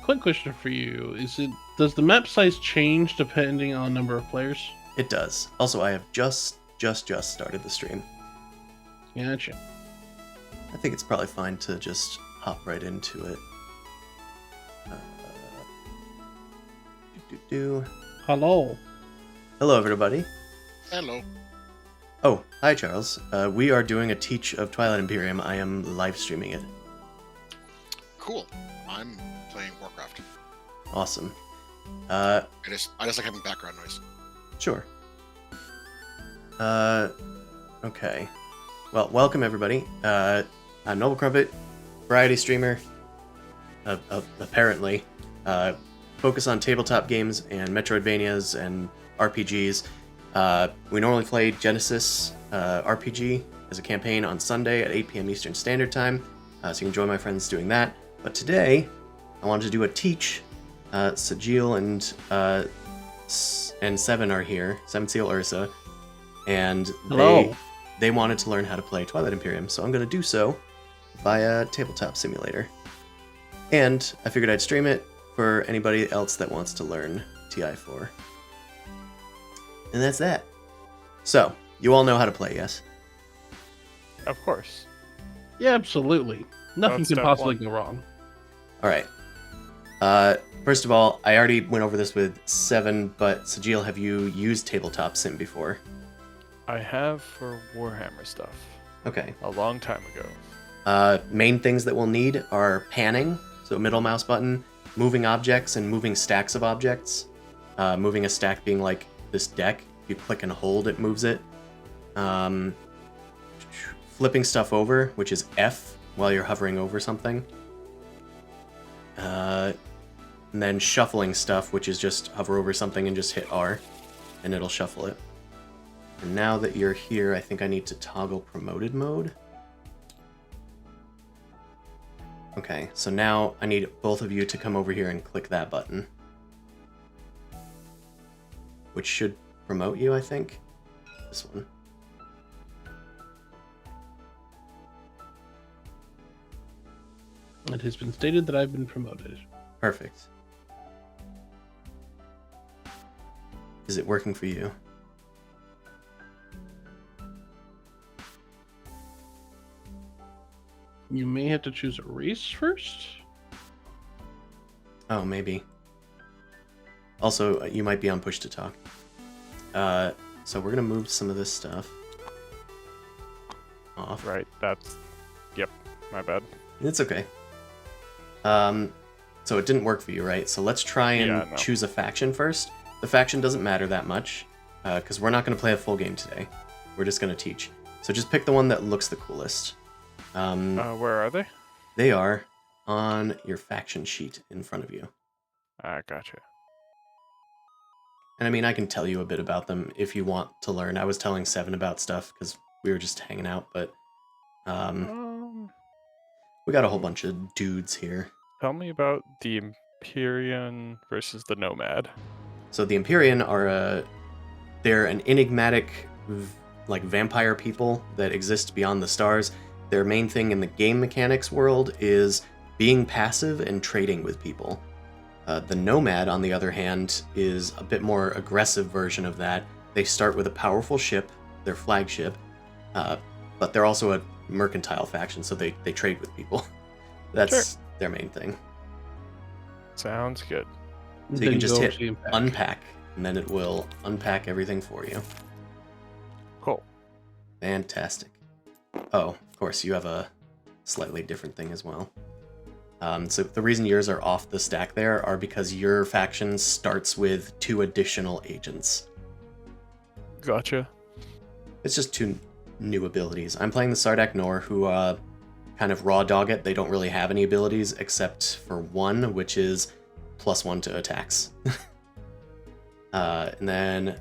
quick question for you: does the map size change depending on number of players? It does. Also, I have just started the stream. Gotcha. I think it's probably fine to just hop right into it. Hello. Hello, everybody. Hello. Oh, hi, Charles. We are doing a teach of Twilight Imperium. I am live streaming it. Cool. I'm playing Warcraft. Awesome. I just like having background noise. Sure. Okay. Well, welcome everybody. I'm Noble Crumpet, variety streamer. Apparently, focus on tabletop games and Metroidvanias and RPGs. We normally play Genesis RPG as a campaign on Sunday at 8 p.m. Eastern Standard Time, so you can join my friends doing that. But today, I wanted to do a teach. Sajil and Seven are here. Seven Seal Ursa, and they wanted to learn how to play Twilight Imperium, so I'm going to do so via Tabletop Simulator. And I figured I'd stream it for anybody else that wants to learn TI4. And that's that. So, you all know how to play, yes? Of course. Yeah, absolutely. Nothing That's can step possibly one. go wrong. Alright. First of all, I already went over this with Seven, but Sajil, have you used Tabletop Sim before? I have for Warhammer stuff. Okay. A long time ago. Main things that we'll need are panning, so middle mouse button, moving objects and moving stacks of objects. Moving a stack being like this deck. If you click and hold, it moves it. Flipping stuff over, which is F while you're hovering over something. And then shuffling stuff, which is just hover over something and just hit R, and it'll shuffle it. And now that you're here, I think I need to toggle promoted mode. Okay, so now I need both of you to come over here and click that button, which should promote you, I think. This one. It has been stated that I've been promoted. Perfect. Is it working for you? You may have to choose a race first. Oh, maybe. Also, you might be on push to talk. So we're gonna move some of this stuff off. Right, that's... Yep, my bad. It's okay. So it didn't work for you, right? So let's try and choose a faction first. The faction doesn't matter that much, because we're not going to play a full game today. We're just going to teach. So just pick the one that looks the coolest. Where are they? They are on your faction sheet in front of you. Gotcha. And I mean, I can tell you a bit about them if you want to learn. I was telling Seven about stuff because we were just hanging out, but we got a whole bunch of dudes here. Tell me about the Empyrean versus the Nomad. So the Empyrean are they're an enigmatic, like vampire people that exist beyond the stars. Their main thing in the game mechanics world is being passive and trading with people. The Nomad, on the other hand, is a bit more aggressive version of that. They start with a powerful ship, their flagship, but they're also a mercantile faction, so they trade with people. That's their main thing. Sounds good. So you can just hit unpack, and then it will unpack everything for you. Cool. Fantastic. Oh, of course, you have a slightly different thing as well. So the reason yours are off the stack there are because your faction starts with 2 additional agents. Gotcha. It's just 2 new abilities. I'm playing the Sardak Nor, who kind of raw dog it. They don't really have any abilities except for one, which is +1 to attacks. And then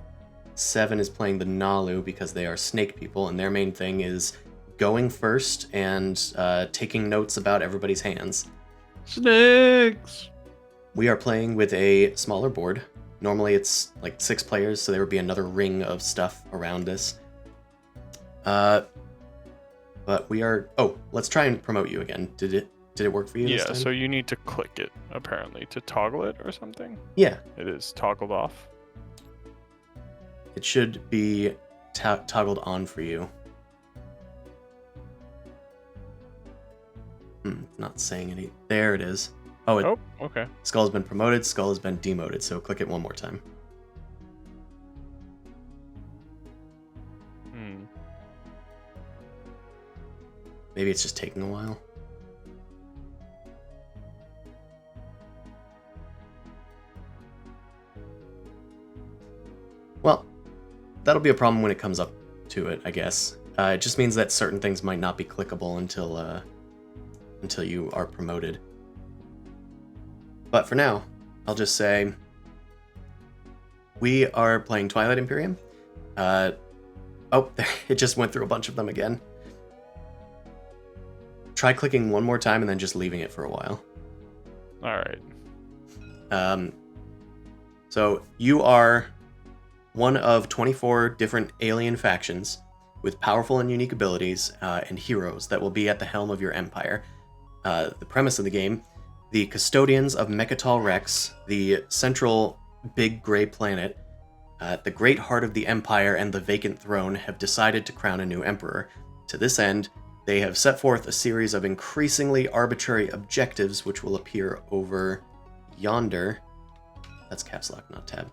Seven is playing the Nalu because they are snake people, and their main thing is going first and taking notes about everybody's hands. Snakes! We are playing with a smaller board. Normally it's like 6 players, so there would be another ring of stuff around us. But we are... Oh, let's try and promote you again. Did Did it work for you this Yeah, time? so you need to click it, apparently, to toggle it or something. Yeah, It is toggled off. it should be toggled on for you. It's not saying any. There it is. Oh, Oh, okay. Skull has been promoted, Skull has been demoted, so click it one more time. Hmm. Maybe it's just taking a while. Well, that'll be a problem when it comes up to it, I guess. It just means that certain things might not be clickable until you are promoted. But for now, I'll just say we are playing Twilight Imperium. It just went through a bunch of them again. Try clicking one more time and then just leaving it for a while. All right. So you are one of 24 different alien factions with powerful and unique abilities and heroes that will be at the helm of your empire. The premise of the game: the custodians of Mechatol Rex, the central big gray planet, the great heart of the empire, and the vacant throne have decided to crown a new emperor. To this end, they have set forth a series of increasingly arbitrary objectives which will appear over yonder. That's caps lock, not tab.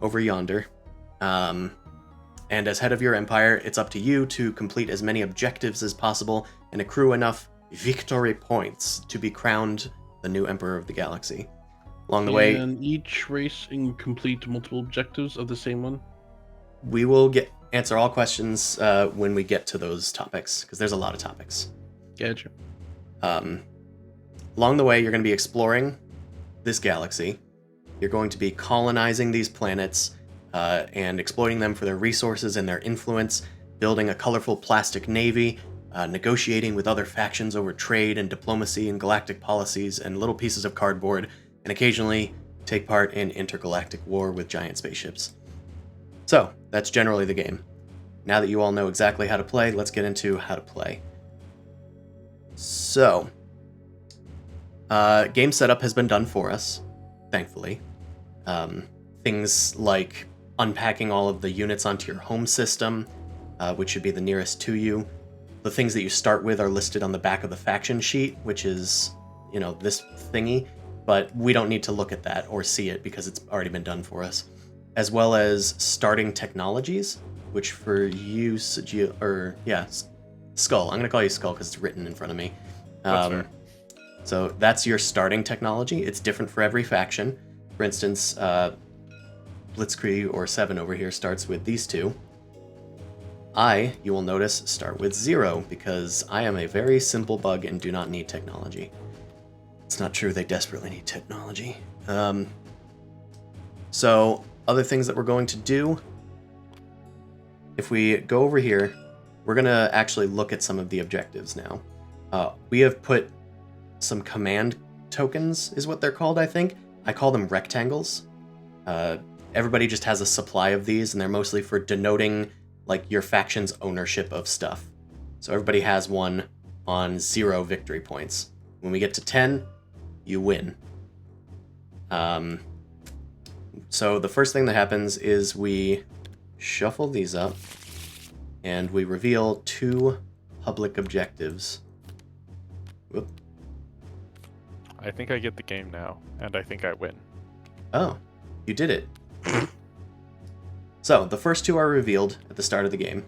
Over yonder. And as head of your empire, it's up to you to complete as many objectives as possible and accrue enough victory points to be crowned the new emperor of the galaxy. Along the way, And each race can complete multiple objectives of the same one. we will answer all questions when we get to those topics, because there's a lot of topics. Gotcha. Along the way, you're going to be exploring this galaxy. You're going to be colonizing these planets and exploiting them for their resources and their influence, building a colorful plastic navy, negotiating with other factions over trade and diplomacy and galactic policies and little pieces of cardboard, and occasionally take part in intergalactic war with giant spaceships. So, that's generally the game. Now that you all know exactly how to play, let's get into how to play. So, game setup has been done for us, thankfully. Things like unpacking all of the units onto your home system, which should be the nearest to you. The things that you start with are listed on the back of the faction sheet, which is, this thingy, but we don't need to look at that or see it because it's already been done for us. As well as starting technologies, which for you, Skull. I'm going to call you Skull because it's written in front of me. That's fair. So that's your starting technology. It's different for every faction. For instance, Blitzkrieg or 7 over here starts with these two. You will notice, start with 0 because I am a very simple bug and do not need technology. It's not true, they desperately need technology. So, other things that we're going to do, if we go over here, we're going to actually look at some of the objectives now. We have put some command tokens, is what they're called, I think. I call them rectangles. Everybody just has a supply of these, and they're mostly for denoting your faction's ownership of stuff. So everybody has one on 0 victory points. When we get to 10, you win. So the first thing that happens is we shuffle these up, and we reveal 2 public objectives. Whoop. I think I get the game now, and I think I win. Oh, you did it. So, the first 2 are revealed at the start of the game.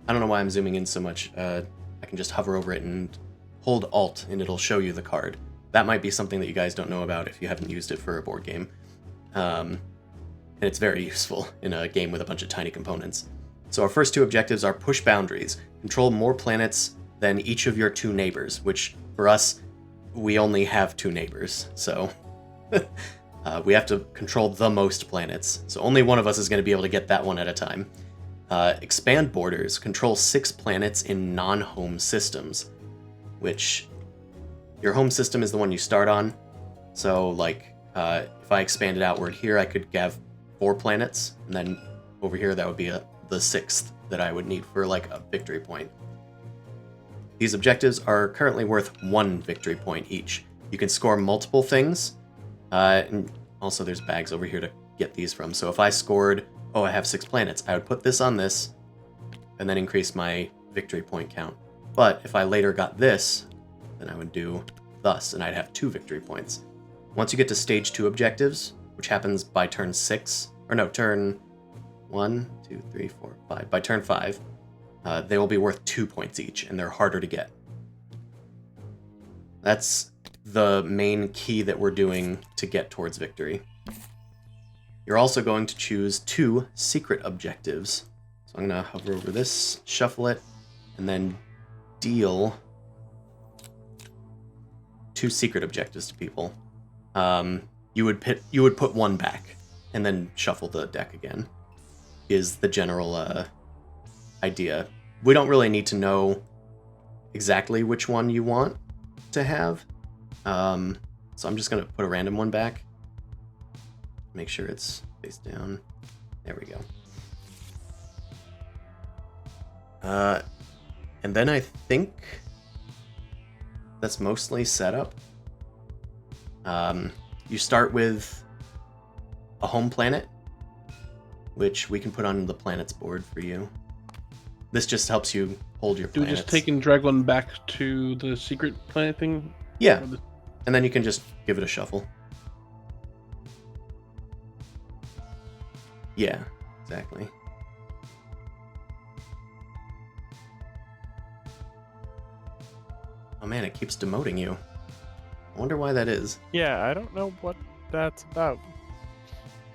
I don't know why I'm zooming in so much. I can just hover over it and hold Alt, and it'll show you the card. That might be something that you guys don't know about if you haven't used it for a board game. And it's very useful in a game with a bunch of tiny components. So our first 2 objectives are push boundaries, control more planets than each of your 2 neighbors, which for us, we only have 2 neighbors, so we have to control the most planets. So only one of us is going to be able to get that one at a time. Expand borders, control 6 planets in non-home systems, which your home system is the one you start on. So if I expanded outward here, I could have 4 planets, and then over here that would be the 6th that I would need for a victory point. These objectives are currently worth 1 victory point each. You can score multiple things. And also, there's bags over here to get these from. So if I scored, I have 6 planets, I would put this on this, and then increase my victory point count. But if I later got this, then I would do thus, and I'd have 2 victory points. Once you get to stage 2 objectives, which happens by turn 6, or no, turn 1, 2, 3, 4, 5. By turn 5, they will be worth 2 points each, and they're harder to get. That's the main key that we're doing to get towards victory. You're also going to choose 2 secret objectives. So I'm going to hover over this, shuffle it, and then deal 2 secret objectives to people. You would put 1 back, and then shuffle the deck again, is the general idea. We don't really need to know exactly which one you want to have. So I'm just going to put a random one back. Make sure it's face down. There we go. And then I think that's mostly set up. You start with a home planet, which we can put on the planets board for you. This just helps you hold your planets. Do we just take and drag one back to the secret planet thing? Yeah, and then you can just give it a shuffle. Yeah, exactly. Oh man, it keeps demoting you. I wonder why that is. Yeah, I don't know what that's about.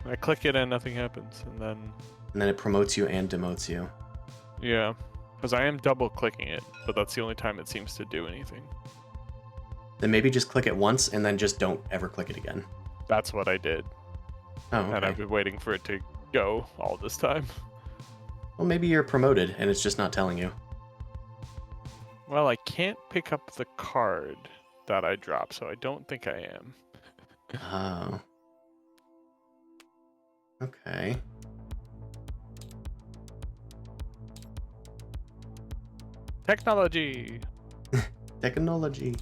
I click it and nothing happens, and then it promotes you and demotes you. Yeah, because I am double clicking it, but that's the only time it seems to do anything. Then maybe just click it once and then just don't ever click it again. That's what I did. Oh, okay. And I've been waiting for it to go all this time. Well, maybe you're promoted and it's just not telling you. Well, I can't pick up the card that I dropped, so I don't think I am. Oh. Okay. Technology. Technology.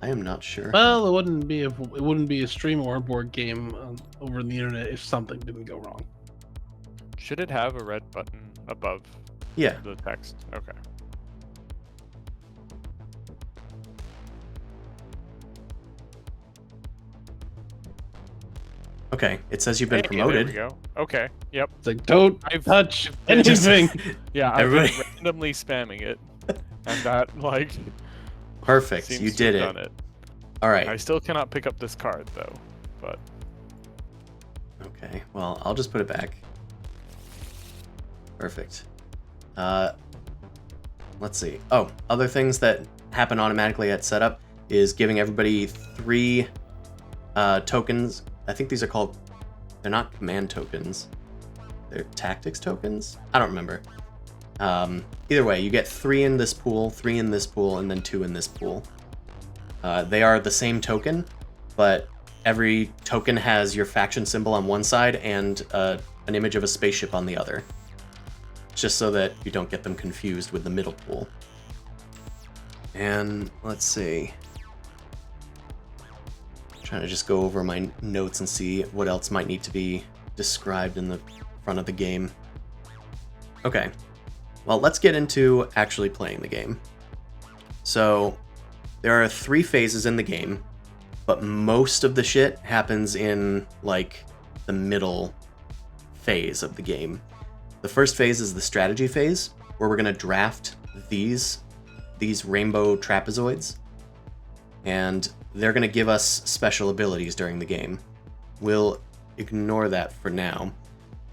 I am not sure. Well, it wouldn't be a stream or a board game over the internet if something didn't go wrong. Should it have a red button above Yeah. the text? Okay. Okay, it says you've been promoted. There we go. Okay. Yep. It's like, don't touch anything. Yeah, I've Everybody- been randomly spamming it, and that like Perfect, seems you to did have it. done it. All right. I still cannot pick up this card though, but Okay, well, I'll just put it back. Perfect. Let's see. Oh, other things that happen automatically at setup is giving everybody 3 tokens. I think these are called, they're not command tokens. They're tactics tokens? I don't remember. Either way, you get 3 in this pool, 3 in this pool, and then 2 in this pool. They are the same token, but every token has your faction symbol on one side and an image of a spaceship on the other. Just so that you don't get them confused with the middle pool. And let's see. I'm trying to just go over my notes and see what else might need to be described in the front of the game. Okay. Well, let's get into actually playing the game. So, there are 3 phases in the game, but most of the shit happens in, like, the middle phase of the game. The first phase is the strategy phase, where we're going to draft these rainbow trapezoids, and they're going to give us special abilities during the game. We'll ignore that for now,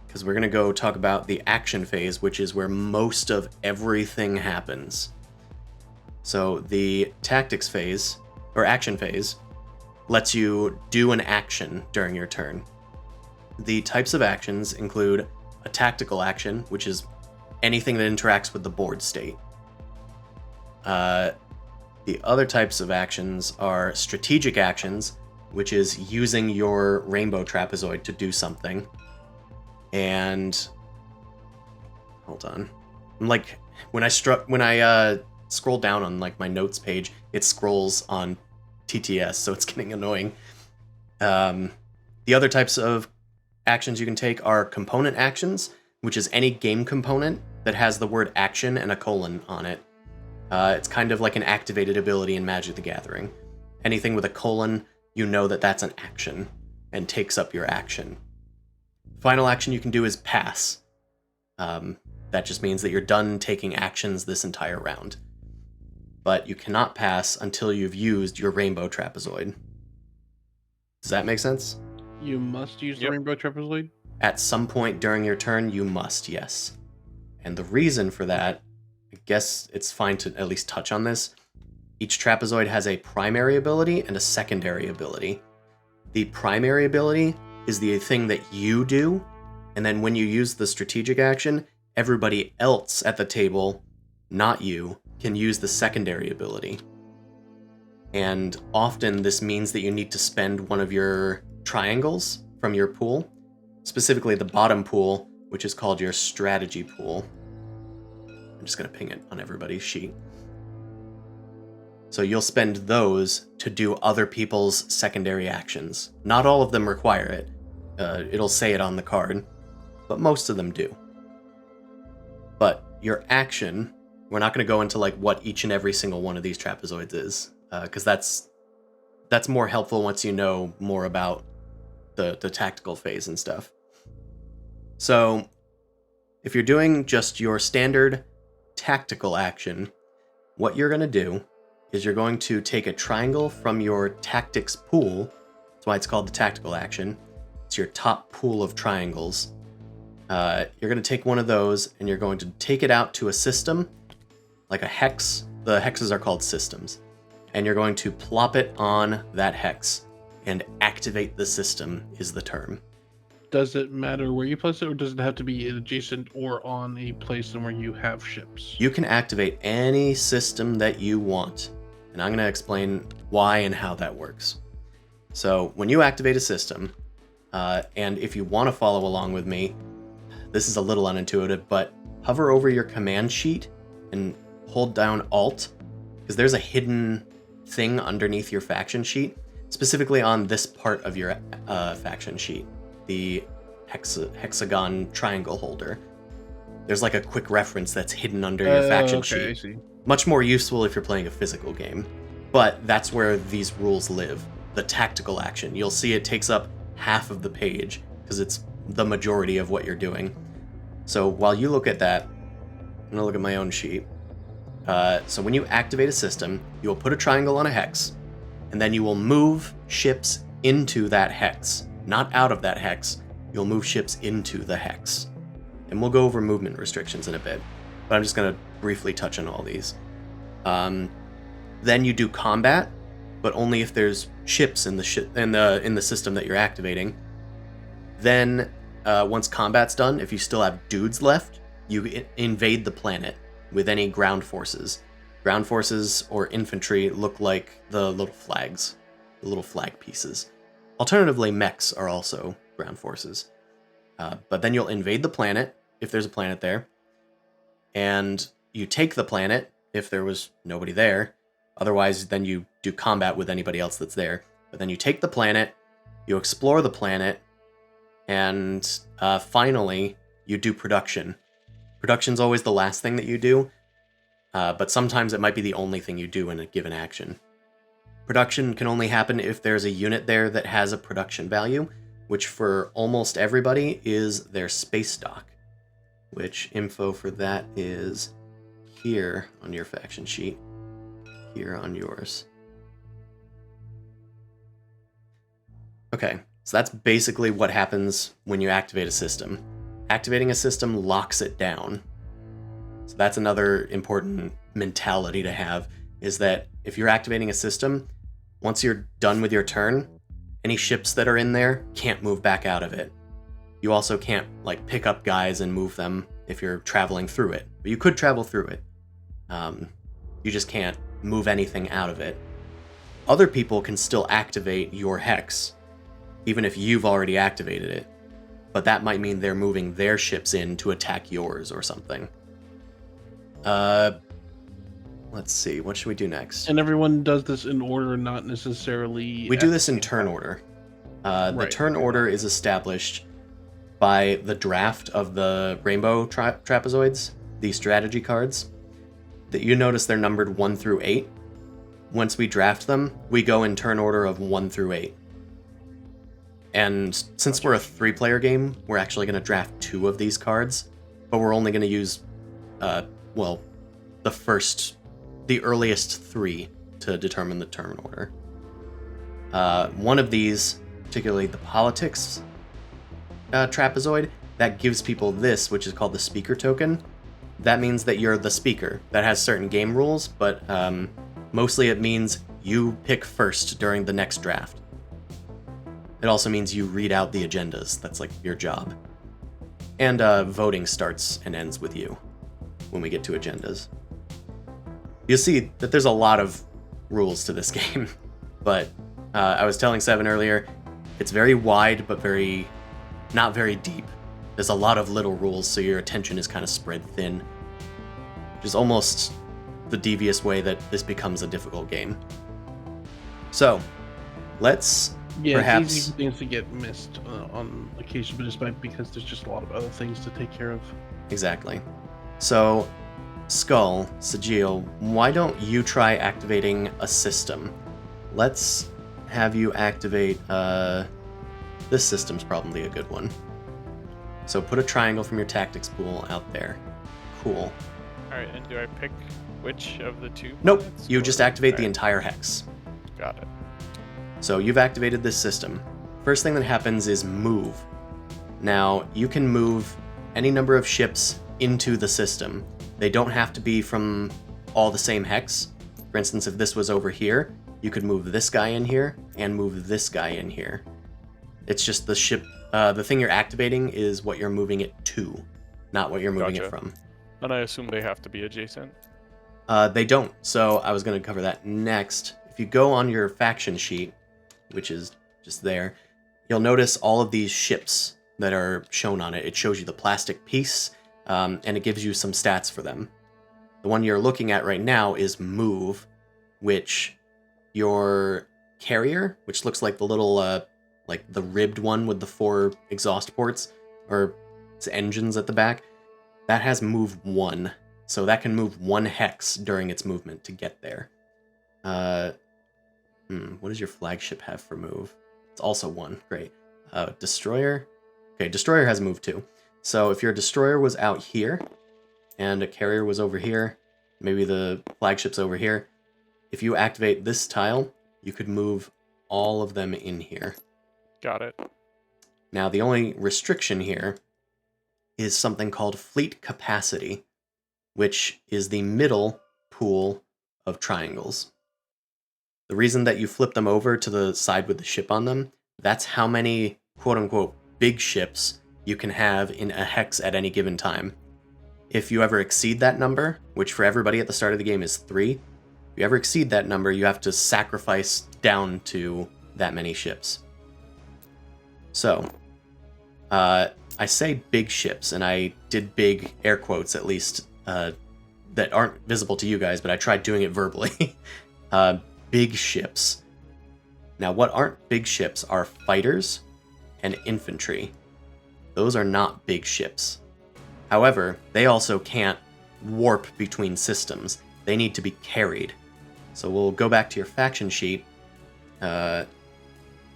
because we're going to go talk about the action phase, which is where most of everything happens. So the tactics phase, or action phase, lets you do an action during your turn. The types of actions include a tactical action, which is anything that interacts with the board state. The other types of actions are strategic actions, which is using your rainbow trapezoid to do something. And hold on, like when I scroll down on like my notes page, it scrolls on TTS, so it's getting annoying. The other types of actions you can take are component actions, which is any game component that has the word action and a colon on it. It's kind of like an activated ability in Magic the Gathering. Anything with a colon, you know that that's an action and takes up your action. Final action you can do is pass. That just means that you're done taking actions this entire round. But you cannot pass until you've used your Rainbow Trapezoid. Does that make sense? You must use the Yep. Rainbow Trapezoid? At some point during your turn, you must, yes. And the reason for that, I guess it's fine to at least touch on this. Each trapezoid has a primary ability and a secondary ability. The primary ability is the thing that you do, and then when you use the strategic action, everybody else at the table, not you, can use the secondary ability. And often this means that you need to spend one of your triangles from your pool, specifically the bottom pool, which is called your strategy pool. I'm just going to ping it on everybody's sheet. So you'll spend those to do other people's secondary actions. Not all of them require it. It'll say it on the card, but most of them do. But your action, we're not going to go into like what each and every single one of these trapezoids is, because that's more helpful once you know more about the tactical phase and stuff. So if you're doing just your standard tactical action, what you're going to do is you're going to take a triangle from your tactics pool. That's why it's called the tactical action. It's your top pool of triangles. You're going to take one of those and you're going to take it out to a system, like a hex. The hexes are called systems. And you're going to plop it on that hex and activate the system is the term. Does it matter where you place it, or does it have to be adjacent or on a place where you have ships? You can activate any system that you want, and I'm going to explain why and how that works. So when you activate a system, and if you want to follow along with me, this is a little unintuitive, but hover over your command sheet and hold down Alt, because there's a hidden thing underneath your faction sheet, specifically on this part of your faction sheet, the hexagon triangle holder. There's like a quick reference that's hidden under your faction sheet. I see. Much more useful if you're playing a physical game. But that's where these rules live. The tactical action. You'll see it takes up half of the page because it's the majority of what you're doing. So while you look at that, I'm going to look at my own sheet. So when you activate a system, you will put a triangle on a hex, and then you will move ships into that hex. Not out of that hex. You'll move ships into the hex. And we'll go over movement restrictions in a bit, but I'm just going to briefly touch on all these. Then you do combat, but only if there's ships in the system that you're activating. Then once combat's done, if you still have dudes left, you invade the planet with any ground forces. Ground forces or infantry look like the little flags, the little flag pieces. Alternatively, mechs are also ground forces. But then you'll invade the planet, if there's a planet there, and you take the planet, if there was nobody there. Otherwise, then you do combat with anybody else that's there. But then you take the planet, you explore the planet, and finally, you do production. Production's always the last thing that you do, but sometimes it might be the only thing you do in a given action. Production can only happen if there's a unit there that has a production value, which for almost everybody is their space dock, which info for that is here on your faction sheet, here on yours. Okay, so that's basically what happens when you activate a system. Activating a system locks it down. So that's another important mentality to have, is that if you're activating a system, once you're done with your turn, any ships that are in there can't move back out of it. You also can't like pick up guys and move them if you're traveling through it, but you could travel through it. You just can't move anything out of it. Other people can still activate your hex, even if you've already activated it, but that might mean they're moving their ships in to attack yours or something. let's see. What should we do next? And everyone does this in order, not necessarily. We do at this the in same turn time. order. The Right. turn order is established by the draft of the rainbow trapezoids, the strategy cards. That you notice they're numbered 1 through 8. Once we draft them, we go in turn order of 1 through 8. And since we're a 3-player game, we're actually going to draft 2 of these cards, but we're only going to use, the earliest 3 to determine the turn order. One of these, particularly the politics trapezoid, that gives people this, which is called the speaker token. That means that you're the speaker. That has certain game rules, but mostly it means you pick first during the next draft. It also means you read out the agendas. That's like your job. And voting starts and ends with you when we get to agendas. You'll see that there's a lot of rules to this game, but I was telling Seven earlier, it's very wide, but not very deep. There's a lot of little rules, so your attention is kind of spread thin, which is almost the devious way that this becomes a difficult game. So, let's perhaps... It's easy for things to get missed on occasion, but it's because there's just a lot of other things to take care of. Exactly. So, Skull, Sigil, why don't you try activating a system? Let's have you activate... This system's probably a good one. So put a triangle from your tactics pool out there. Cool. Alright, and do I pick which of the 2? Nope, planets, you or- just activate the Alright, entire hex. Got it. So you've activated this system. First thing that happens is move. Now, you can move any number of ships into the system. They don't have to be from all the same hex. For instance, if this was over here, you could move this guy in here and move this guy in here. It's just the ship, the thing you're activating is what you're moving it to, not what you're moving it Gotcha. from. And I assume they have to be adjacent? They don't, so I was going to cover that next. If you go on your faction sheet, which is just there, you'll notice all of these ships that are shown on it. It shows you the plastic piece, and it gives you some stats for them. The one you're looking at right now is Move, which your carrier, which looks like the little, like the ribbed one with the 4 exhaust ports, or it's engines at the back, that has Move 1. So that can move 1 hex during its movement to get there. What does your flagship have for move? It's also 1. Great. Destroyer. Okay, Destroyer has move 2. So if your Destroyer was out here, and a carrier was over here, maybe the flagship's over here, if you activate this tile, you could move all of them in here. Got it. Now, the only restriction here is something called fleet capacity, which is the middle pool of triangles. The reason that you flip them over to the side with the ship on them, that's how many quote-unquote big ships you can have in a hex at any given time. If you ever exceed that number, which for everybody at the start of the game is 3, if you ever exceed that number, you have to sacrifice down to that many ships. So, I say big ships, and I did big air quotes at least, that aren't visible to you guys, but I tried doing it verbally. Big ships. Now, what aren't big ships are fighters and infantry. Those are not big ships. However, they also can't warp between systems. They need to be carried. So we'll go back to your faction sheet.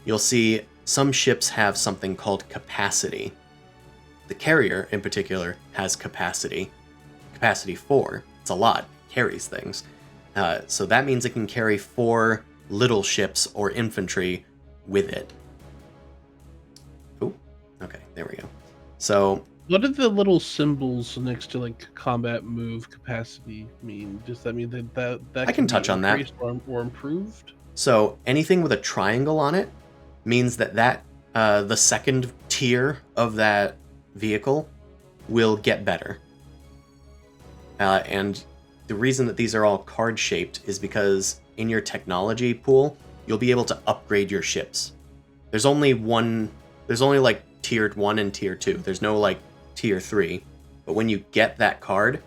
You'll see some ships have something called capacity. The carrier, in particular, has capacity. Capacity 4. It's a lot. It carries things. So that means it can carry 4 little ships or infantry with it. Oh, okay, there we go. So, What do the little symbols next to like combat move capacity mean? Does that mean that I can touch on that. increased or improved? so anything with a triangle on it means that the second tier of that vehicle will get better. And the reason that these are all card-shaped is because in your technology pool, you'll be able to upgrade your ships. There's only like tiered 1 and tier 2. There's no like tier 3. But when you get that card,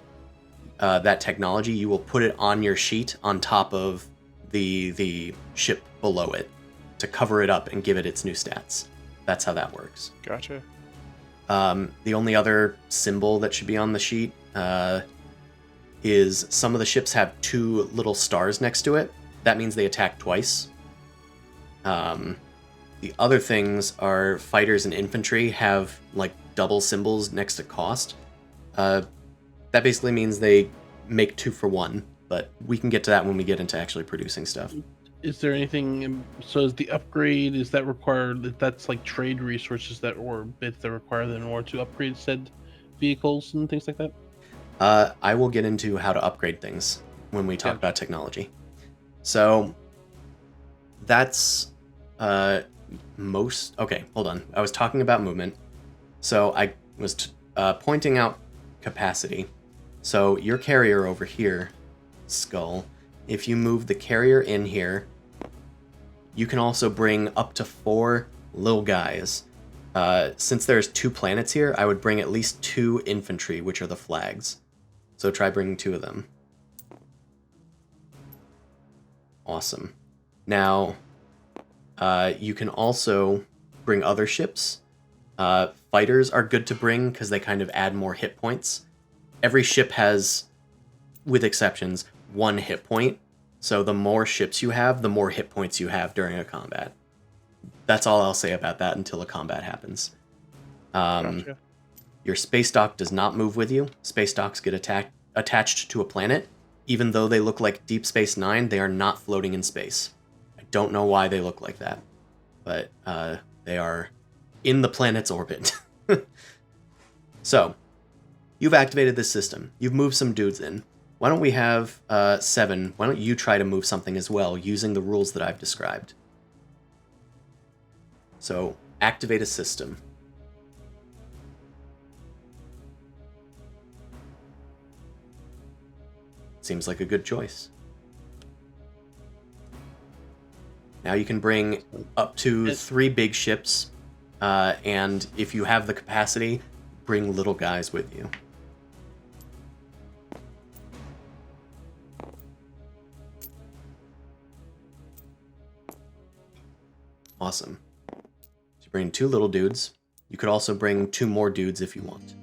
that technology, you will put it on your sheet on top of the ship below it to cover it up and give it its new stats. That's how that works. Gotcha. The only other symbol that should be on the sheet is some of the ships have 2 little stars next to it. That means they attack twice. The other things are fighters and infantry have like double symbols next to cost. That basically means they make 2 for 1, but we can get to that when we get into actually producing stuff. Is there anything? So is the upgrade? Is that required? That's like trade resources that or bits that require them in order to upgrade said vehicles and things like that. I will get into how to upgrade things when we talk about technology. So that's most. Okay, hold on. I was talking about movement. So I was pointing out capacity. So your carrier over here, Skull, if you move the carrier in here, you can also bring up to 4 little guys. Since there's 2 planets here, I would bring at least 2 infantry, which are the flags. So try bringing 2 of them. Awesome. Now, you can also bring other ships. Fighters are good to bring because they kind of add more hit points. Every ship has, with exceptions, 1 hit point. So the more ships you have, the more hit points you have during a combat. That's all I'll say about that until a combat happens. Gotcha. Your space dock does not move with you. Space docks get attached to a planet. Even though they look like Deep Space Nine, they are not floating in space. I don't know why they look like that, but they are in the planet's orbit. So, you've activated this system. You've moved some dudes in. Why don't we have 7? Why don't you try to move something as well using the rules that I've described? So, activate a system. Seems like a good choice. Now you can bring up to 3 big ships, and if you have the capacity, bring little guys with you. Awesome. So you bring 2 little dudes. You could also bring 2 more dudes if you want.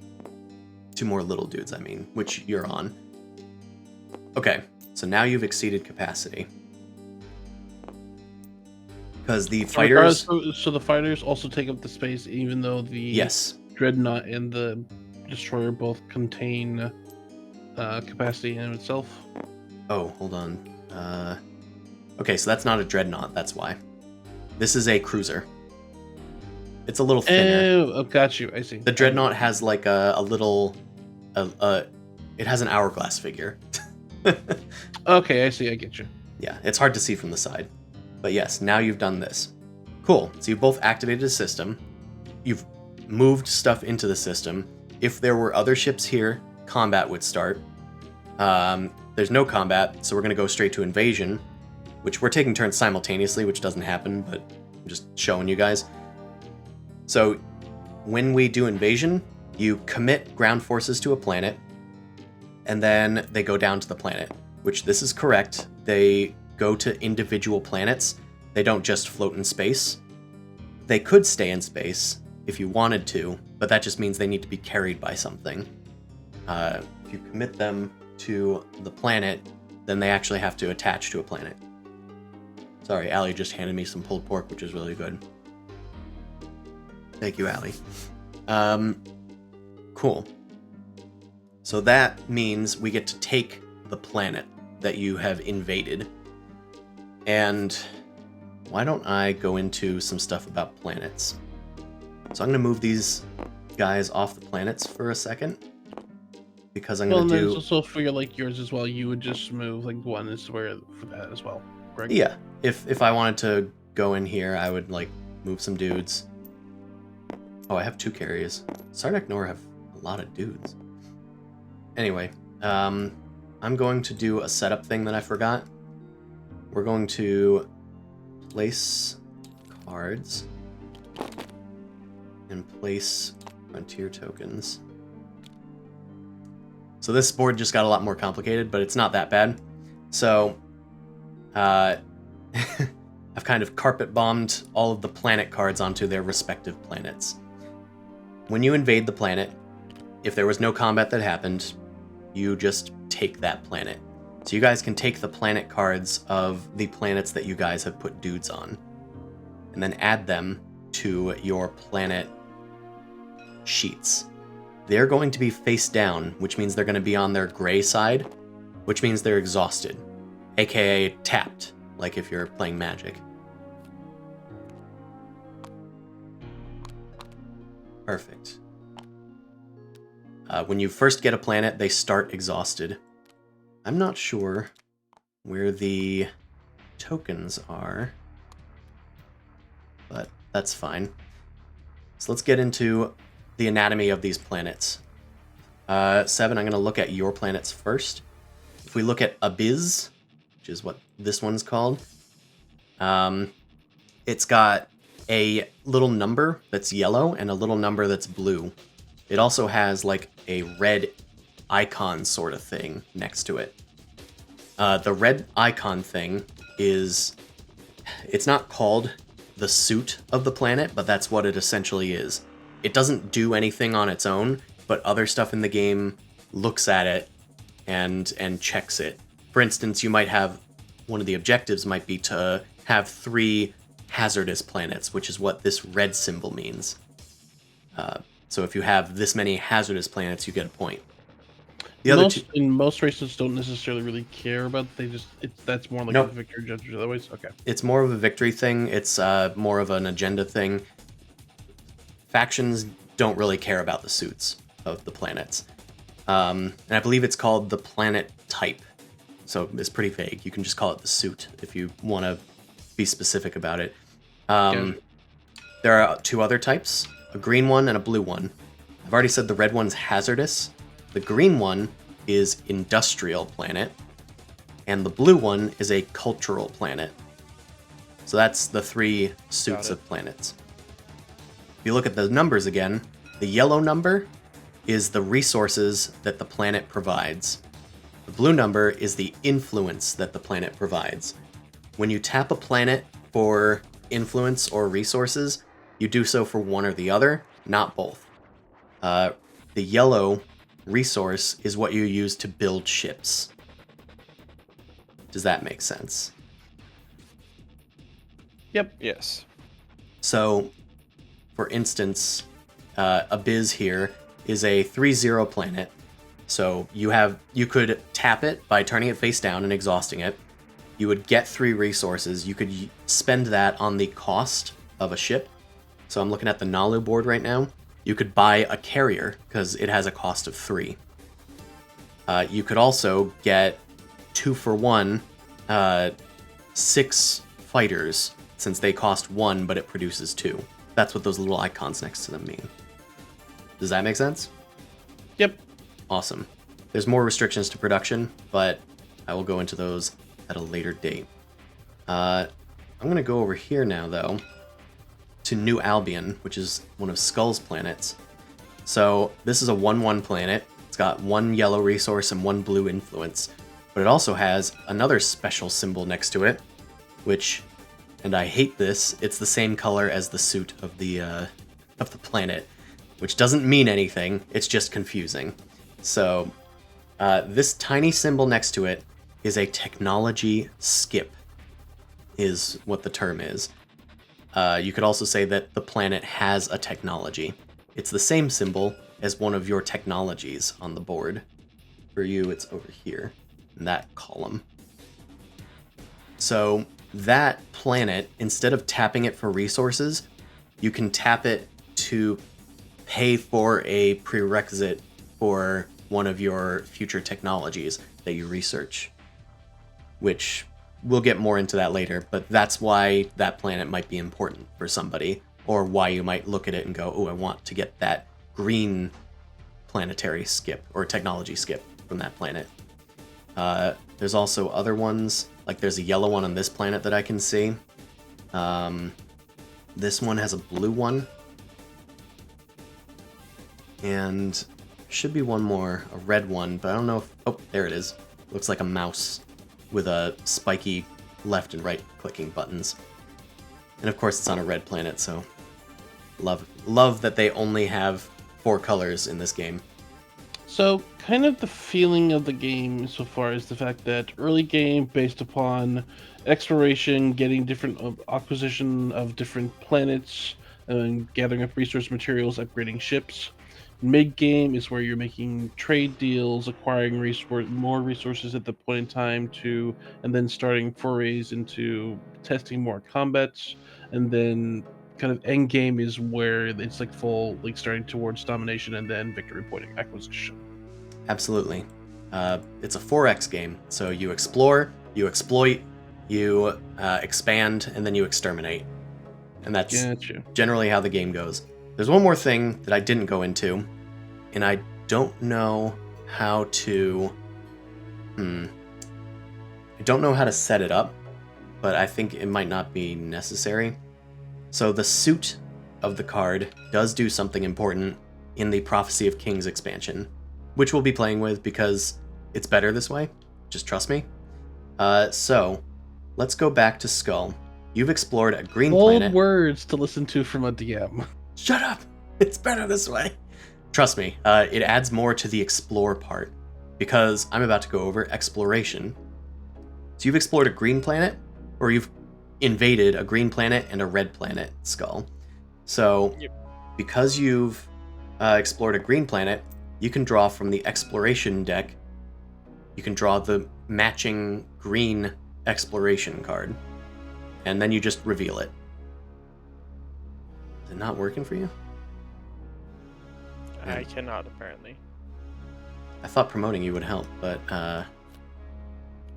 2 more little dudes, I mean, which you're on. Okay, so now you've exceeded capacity. Because the fighters... So the fighters also take up the space, even though the Yes. Dreadnought and the Destroyer both contain capacity in itself. Oh, hold on. Okay, so that's not a Dreadnought, that's why. This is a cruiser. It's a little thinner. Oh, got you. I see. The Dreadnought has like a little... it has an hourglass figure. Okay, I see. I get you. Yeah, it's hard to see from the side. But yes, now you've done this. Cool. So you've both activated a system. You've moved stuff into the system. If there were other ships here, combat would start. There's no combat, so we're going to go straight to invasion, which we're taking turns simultaneously, which doesn't happen, but I'm just showing you guys. So when we do invasion, you commit ground forces to a planet, and then they go down to the planet, which this is correct. They go to individual planets. They don't just float in space. They could stay in space if you wanted to, but that just means they need to be carried by something. If you commit them to the planet, then they actually have to attach to a planet. Sorry, Allie just handed me some pulled pork, which is really good. Thank you, Allie. Cool. So that means we get to take the planet that you have invaded. And why don't I go into some stuff about planets? So I'm going to move these guys off the planets for a second. Because I'm going to do... Well, also for yours as well, you would just move like one is where for that as well, correct? Yeah. If I wanted to go in here, I would like move some dudes. Oh, I have 2 carriers. Sardak Nor have a lot of dudes. Anyway, I'm going to do a setup thing that I forgot. We're going to place cards and place frontier tokens. So this board just got a lot more complicated, but it's not that bad. So, I've kind of carpet bombed all of the planet cards onto their respective planets. When you invade the planet, if there was no combat that happened, you just take that planet. So you guys can take the planet cards of the planets that you guys have put dudes on, and then add them to your planet sheets. They're going to be face down, which means they're going to be on their gray side, which means they're exhausted, aka tapped, like if you're playing Magic. Perfect. When you first get a planet, they start exhausted. I'm not sure where the tokens are, but that's fine. So let's get into the anatomy of these planets. Seven, I'm going to look at your planets first. If we look at Abyss, which is what this one's called, it's got a little number that's yellow and a little number that's blue. It also has like a red icon sort of thing next to it. The red icon thing is, it's not called the suit of the planet, but that's what it essentially is. It doesn't do anything on its own, but other stuff in the game looks at it and checks it. For instance, you might have, one of the objectives might be to have 3 hazardous planets, which is what this red symbol means. So if you have this many hazardous planets, you get a point. The other in most races don't necessarily really care about. That's more like Nope. a victory judge otherwise. Okay. It's more of a victory thing. It's more of an agenda thing. Factions don't really care about the suits of the planets. And I believe it's called the planet type. So it's pretty vague. You can just call it the suit if you want to be specific about it. There are 2 other types, a green one and a blue one. I've already said the red one's hazardous. The green one is industrial planet, and the blue one is a cultural planet. So that's the 3 suits of planets. If you look at the numbers again, the yellow number is the resources that the planet provides. The blue number is the influence that the planet provides. When you tap a planet for influence or resources, you do so for one or the other, not both. The yellow resource is what you use to build ships. Does that make sense? Yep. Yes. So, for instance, Abyss here is a 3/0 planet. So you could tap it by turning it face down and exhausting it. You would get 3 resources. You could spend that on the cost of a ship. So I'm looking at the Nalu board right now. You could buy a carrier because it has a cost of 3. You could also get 2 for 1, 6 fighters, since they cost 1 but it produces 2. That's what those little icons next to them mean. Does that make sense? Yep. Awesome. There's more restrictions to production, but I will go into those at a later date. I'm going to go over here now, though, to New Albion, which is one of Skull's planets. So this is a 1/1 planet. It's got 1 yellow resource and 1 blue influence, but it also has another special symbol next to it, which, and I hate this, it's the same color as the suit of the planet, which doesn't mean anything. It's just confusing. So this tiny symbol next to it is a technology skip, is what the term is. You could also say that the planet has a technology. It's the same symbol as one of your technologies on the board. For you, it's over here, in that column. So that planet, instead of tapping it for resources, you can tap it to pay for a prerequisite for one of your future technologies that you research, which we'll get more into that later, but that's why that planet might be important for somebody, or why you might look at it and go, oh, I want to get that green planetary skip or technology skip from that planet. There's also other ones, like there's a yellow one on this planet that I can see. This one has a blue one. And should be one more, a red one, but I don't know if... Oh, there it is. Looks like a mouse with a spiky left and right clicking buttons. And of course it's on a red planet, so love that they only have 4 colors in this game. So, kind of the feeling of the game so far is the fact that early game, based upon exploration, getting different acquisition of different planets, and gathering up resource materials, upgrading ships. Mid game is where you're making trade deals, acquiring more resources at the point in time and then starting forays into testing more combats, and then kind of end game is where it's like full, like starting towards domination and then victory point acquisition. Absolutely. It's a 4X game, so you explore, you exploit, you expand, and then you exterminate. And that's Gotcha. generally how the game goes. There's one more thing that I didn't go into, and I don't know how to... I don't know how to set it up, but I think it might not be necessary. So the suit of the card does do something important in the Prophecy of Kings expansion, which we'll be playing with because it's better this way. Just trust me. So, let's go back to Skull. You've explored a green Bold planet. words to listen to from a DM. Shut up! It's better this way. Trust me, it adds more to the explore part, because I'm about to go over exploration. So you've explored a green planet, or you've invaded a green planet and a red planet, Skull. So, because you've explored a green planet, you can draw from the exploration deck, you can draw the matching green exploration card, and then you just reveal it. Is it not working for you? I cannot, apparently. I thought promoting you would help, but,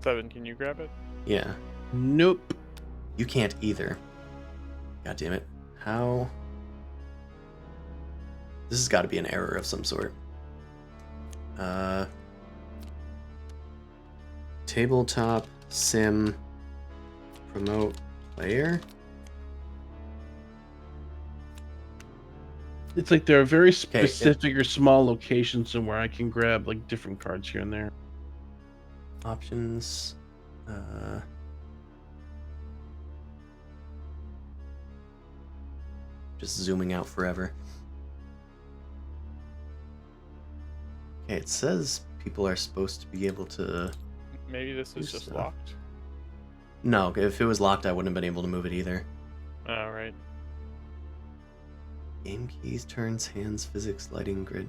7, can you grab it? yeah. Nope. You can't either. God damn it. How? This has got to be an error of some sort. Tabletop sim promote player. It's like there are very specific or small locations somewhere I can grab like different cards here and there. Options. Just zooming out forever. Okay, it says people are supposed to be able to... Maybe this is just locked. No, if it was locked, I wouldn't have been able to move it either. Alright. Game keys, turns, hands, physics, lighting, grid.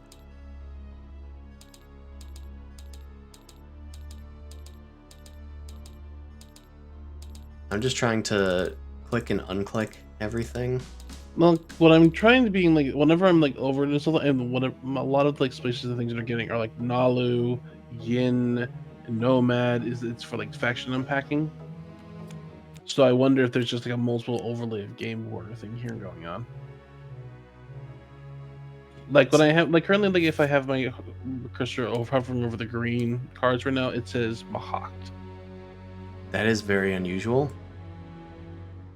I'm just trying to click and unclick everything. Well, what I'm trying to be like, whenever I'm like over this, and whatever, a lot of like spaces and things that are getting are like Nalu, Yin, and Nomad. It's for like faction unpacking. So I wonder if there's just like a multiple overlay of game border thing here going on. Like when I have like currently, like if I have my cursor hovering over the green cards right now, it says Mahakt. That is very unusual.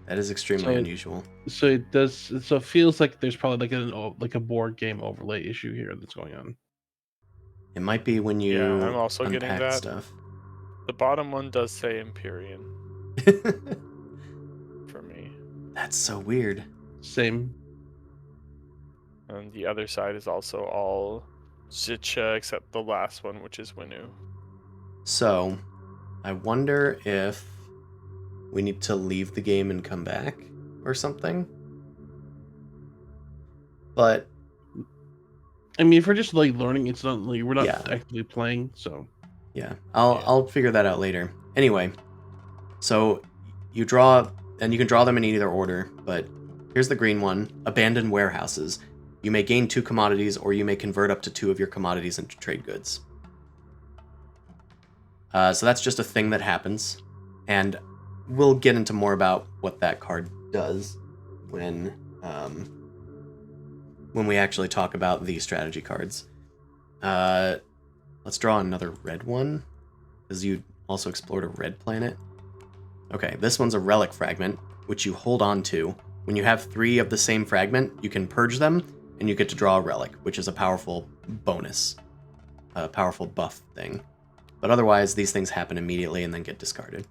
That is extremely unusual. So it does. So it feels like there's probably like a board game overlay issue here that's going on. It might be when you I'm also getting unpack that. stuff. The bottom one does say Empyrean for me. That's so weird. Same. And the other side is also all Zicha except the last one, which is Winu. So, I wonder if we need to leave the game and come back or something. But I mean, if we're just like learning, it's not like we're not Yeah. actively playing. So yeah, I'll figure that out later. Anyway, so you draw, and you can draw them in either order, but here's the green one, abandoned warehouses. You may gain 2 commodities, or you may convert up to 2 of your commodities into trade goods. So that's just a thing that happens, and we'll get into more about what that card does when we actually talk about the strategy cards. Let's draw another red one, because you also explored a red planet. Okay, this one's a relic fragment, which you hold on to. When you have 3 of the same fragment, you can purge them, and you get to draw a relic, which is a powerful bonus, a powerful buff thing. But otherwise, these things happen immediately and then get discarded.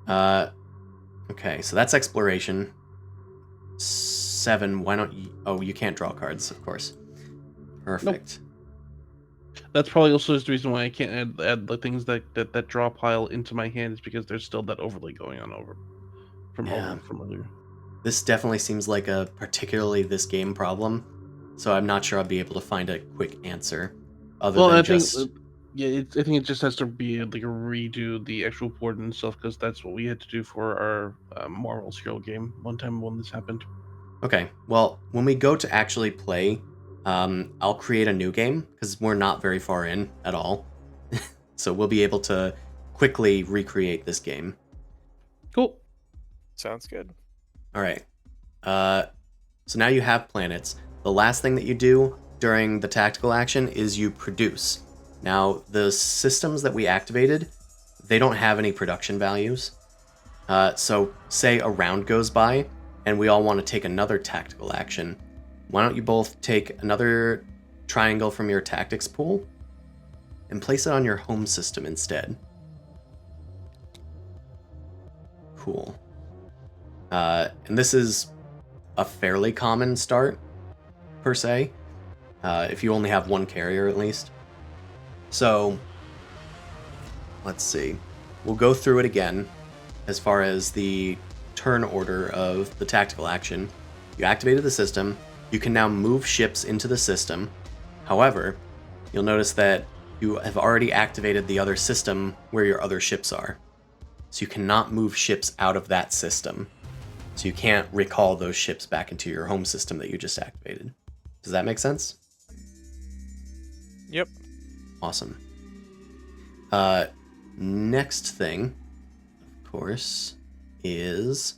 Okay, so that's exploration. 7, why don't you... Oh, you can't draw cards, of course. Perfect. That's probably also the reason why I can't add the things that draw pile into my hand, is because there's still that overlay going on from earlier. This definitely seems like a particularly this game problem, so I'm not sure I'll be able to find a quick answer other than just... I think it just has to be like a redo the actual board and stuff, because that's what we had to do for our Marvel Serial game one time when this happened. Okay, well, when we go to actually play, I'll create a new game, because we're not very far in at all. So we'll be able to quickly recreate this game. Cool. Sounds good. All right. So now you have planets. The last thing that you do during the tactical action is you produce. Now, the systems that we activated, they don't have any production values. So say a round goes by, and we all want to take another tactical action. Why don't you both take another triangle from your tactics pool and place it on your home system instead? Cool. And this is a fairly common start, per se, if you only have one carrier at least. So, let's see. We'll go through it again as far as the turn order of the tactical action. You activated the system. You can now move ships into the system. However, you'll notice that you have already activated the other system where your other ships are. So you cannot move ships out of that system. So you can't recall those ships back into your home system that you just activated. Does that make sense? Yep. Awesome. Next thing, of course, is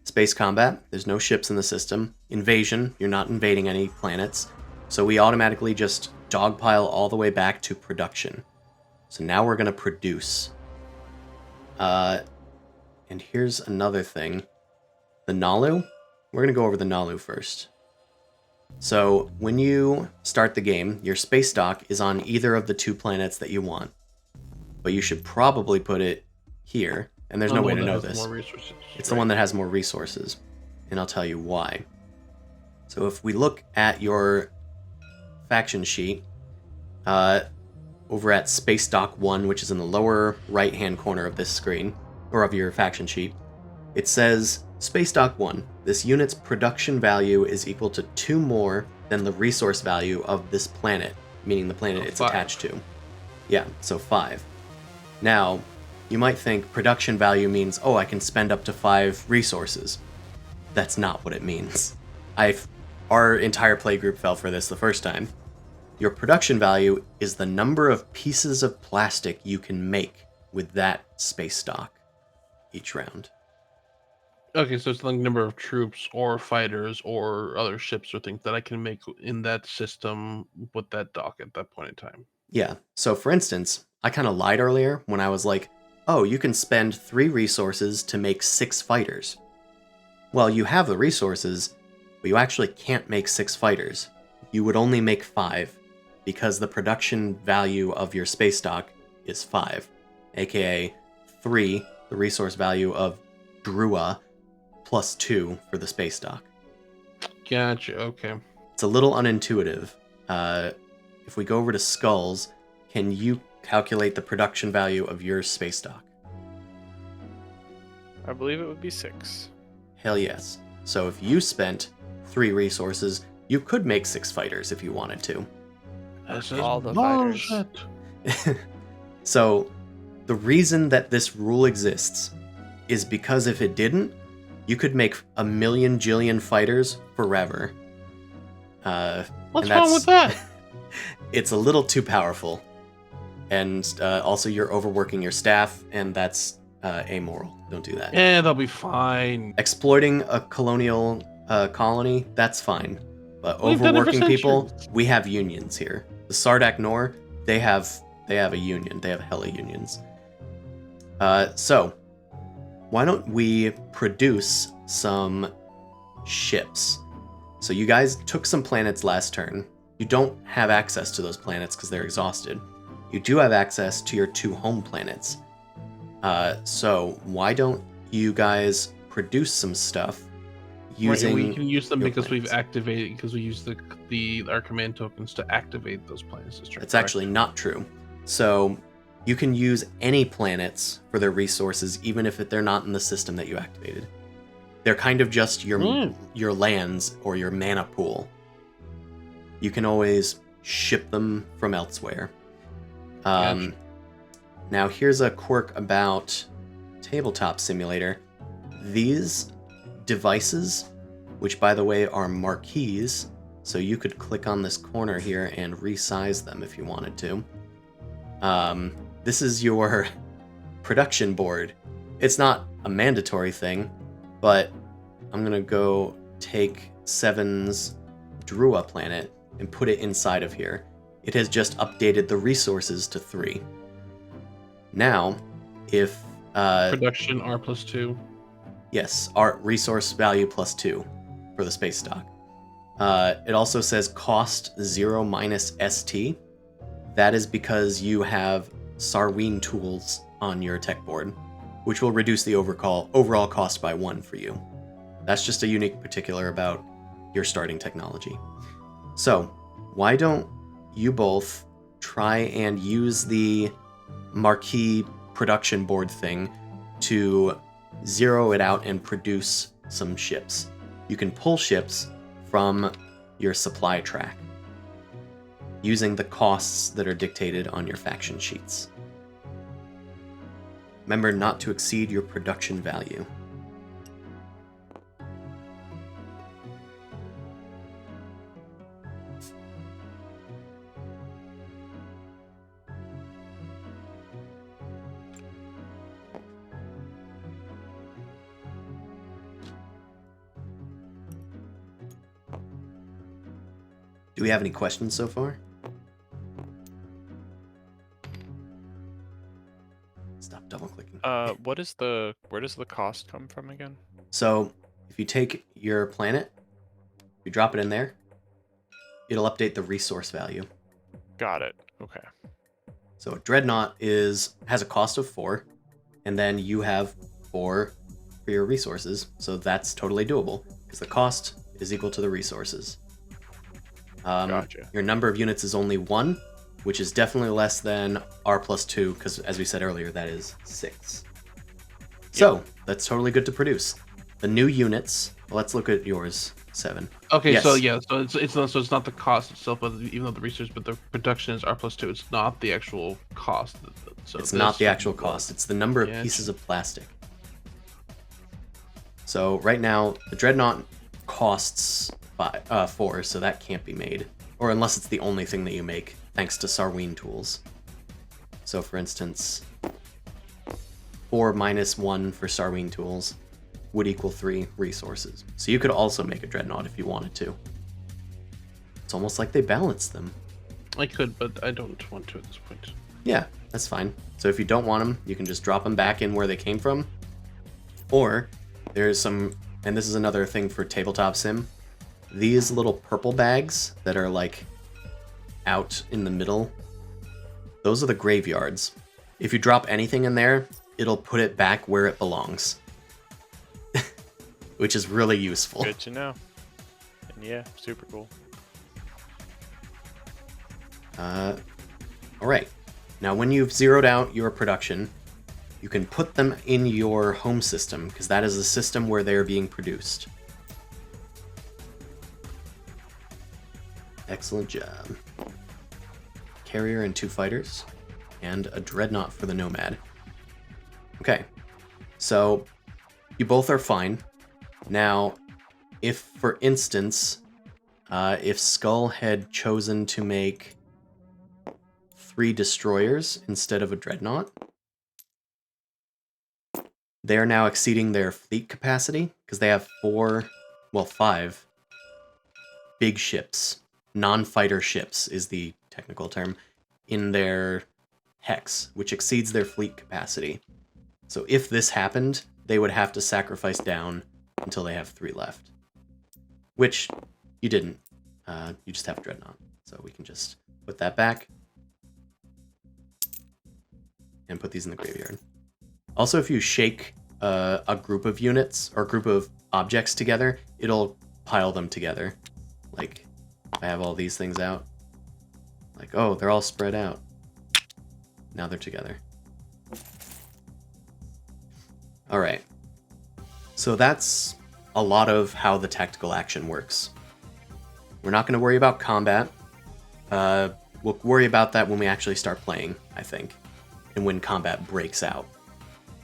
space combat. There's no ships in the system. Invasion, you're not invading any planets. So we automatically just dogpile all the way back to production. So now we're going to produce. And here's another thing. The Nalu. We're going to go over the Nalu first. So when you start the game, your space dock is on either of the two planets that you want. But you should probably put it here. And there's no way to know this. It's the one that has more resources. And I'll tell you why. So if we look at your faction sheet, over at Space Dock 1, which is in the lower right-hand corner of this screen, or of your faction sheet, it says, Space Dock 1, this unit's production value is equal to 2 more than the resource value of this planet, meaning the planet it's 5. attached to. Yeah, so 5. Now, you might think production value means, oh, I can spend up to 5 resources. That's not what it means. Our entire playgroup fell for this the first time. Your production value is the number of pieces of plastic you can make with that space stock each round. Okay, so it's the number of troops or fighters or other ships or things that I can make in that system with that dock at that point in time. Yeah, so for instance, I kind of lied earlier when I was like, oh, you can spend 3 resources to make 6 fighters. Well, you have the resources, but you actually can't make 6 fighters. You would only make 5, because the production value of your space dock is 5, aka 3, the resource value of Drua, plus 2 for the space dock. Gotcha, okay. It's a little unintuitive. If we go over to Skulls, can you calculate the production value of your space dock? I believe it would be 6. Hell yes. So if you spent 3 resources, you could make 6 fighters if you wanted to. That's all the fighters. bullshit. So the reason that this rule exists is because if it didn't, you could make a million jillion fighters forever. What's wrong with that? It's a little too powerful. And also you're overworking your staff, and that's amoral. Don't do that. Yeah, they'll be fine. Exploiting a colonial colony, that's fine. But We've done it for overworking people, centuries. we have unions here. The Sardak Nor, they have a union. They have hella unions. So, why don't we produce some ships? So you guys took some planets last turn. You don't have access to those planets because they're exhausted. You do have access to your 2 home planets. So why don't you guys produce some stuff using? We can use them your because we've planets? activated, because we use our command tokens to activate those planets this turn. That's actually not true. So you can use any planets for their resources, even if they're not in the system that you activated. They're kind of just your lands or your mana pool. You can always ship them from elsewhere. Gotcha. Now here's a quirk about Tabletop Simulator. These devices, which by the way are marquees, so you could click on this corner here and resize them if you wanted to. This is your production board. It's not a mandatory thing, but I'm gonna go take Seven's Drua planet and put it inside of here. It has just updated the resources to 3. Now, if Production R+2. yes, art resource value +2 for the space stock. It also says cost 0 minus ST. That is because you have Sarween tools on your tech board, which will reduce the overall cost by 1 for you. That's just a unique particular about your starting technology. So, why don't you both try and use the marquee production board thing to zero it out and produce some ships? You can pull ships from your supply track using the costs that are dictated on your faction sheets. Remember not to exceed your production value. Do we have any questions so far? Stop double clicking. Where does the cost come from again? So, if you take your planet, you drop it in there, it'll update the resource value. Got it. Okay. So, a Dreadnought has a cost of 4, and then you have 4 for your resources, so that's totally doable, because the cost is equal to the resources. Gotcha. Your number of units is only 1, which is definitely less than R+2, because as we said earlier, that is 6. So, that's totally good to produce. The new units, well, let's look at yours, 7. Okay, Yes. so yeah, so it's not the cost itself, but even though the research, but the production is R+2. It's not the actual cost. So It's not the actual cost, it's the number of Yeah, pieces of plastic. So right now, the Dreadnought costs 4, so that can't be made. Or unless it's the only thing that you make, thanks to Sarween tools. So for instance, 4 minus 1 for Sarween tools would equal 3 resources. So you could also make a Dreadnought if you wanted to. It's almost like they balanced them. I could, but I don't want to at this point. Yeah, that's fine. So if you don't want them, you can just drop them back in where they came from. Or there's some, and this is another thing for Tabletop Sim, these little purple bags that are like out in the middle, those are the graveyards. If you drop anything in there, it'll put it back where it belongs. Which is really useful. Good to know. And yeah, super cool. Alright. Now when you've zeroed out your production, you can put them in your home system, because that is the system where they're being produced. Excellent job. Carrier and 2 fighters, and a Dreadnought for the Nomad. Okay, so you both are fine. Now, if, for instance, if Skull had chosen to make 3 destroyers instead of a Dreadnought, they are now exceeding their fleet capacity, because they have 5 big ships. Non-fighter ships is the technical term, in their hex, which exceeds their fleet capacity. So if this happened, they would have to sacrifice down until they have 3 left. Which You didn't. You just have a Dreadnought. So we can just put that back. And put these in the graveyard. Also, if you shake a group of units or a group of objects together, it'll pile them together. Like, I have all these things out. Like, oh, they're all spread out. Now they're together. All right. So that's a lot of how the tactical action works. We're not going to worry about combat. We'll worry about that when we actually start playing, I think, and when combat breaks out.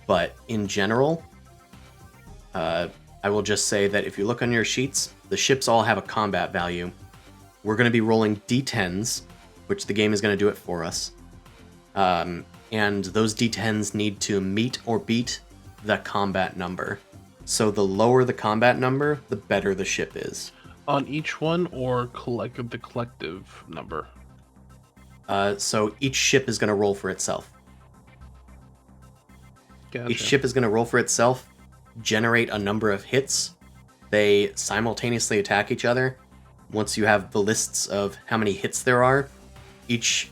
But in general, I will just say that if you look on your sheets, the ships all have a combat value. We're going to be rolling d10s, which the game is going to do it for us. And those d10s need to meet or beat the combat number. So the lower the combat number, the better the ship is. On each one, or the collective number? So each ship is going to roll for itself. Gotcha. Each ship is going to roll for itself, generate a number of hits. They simultaneously attack each other. Once you have the lists of how many hits there are, each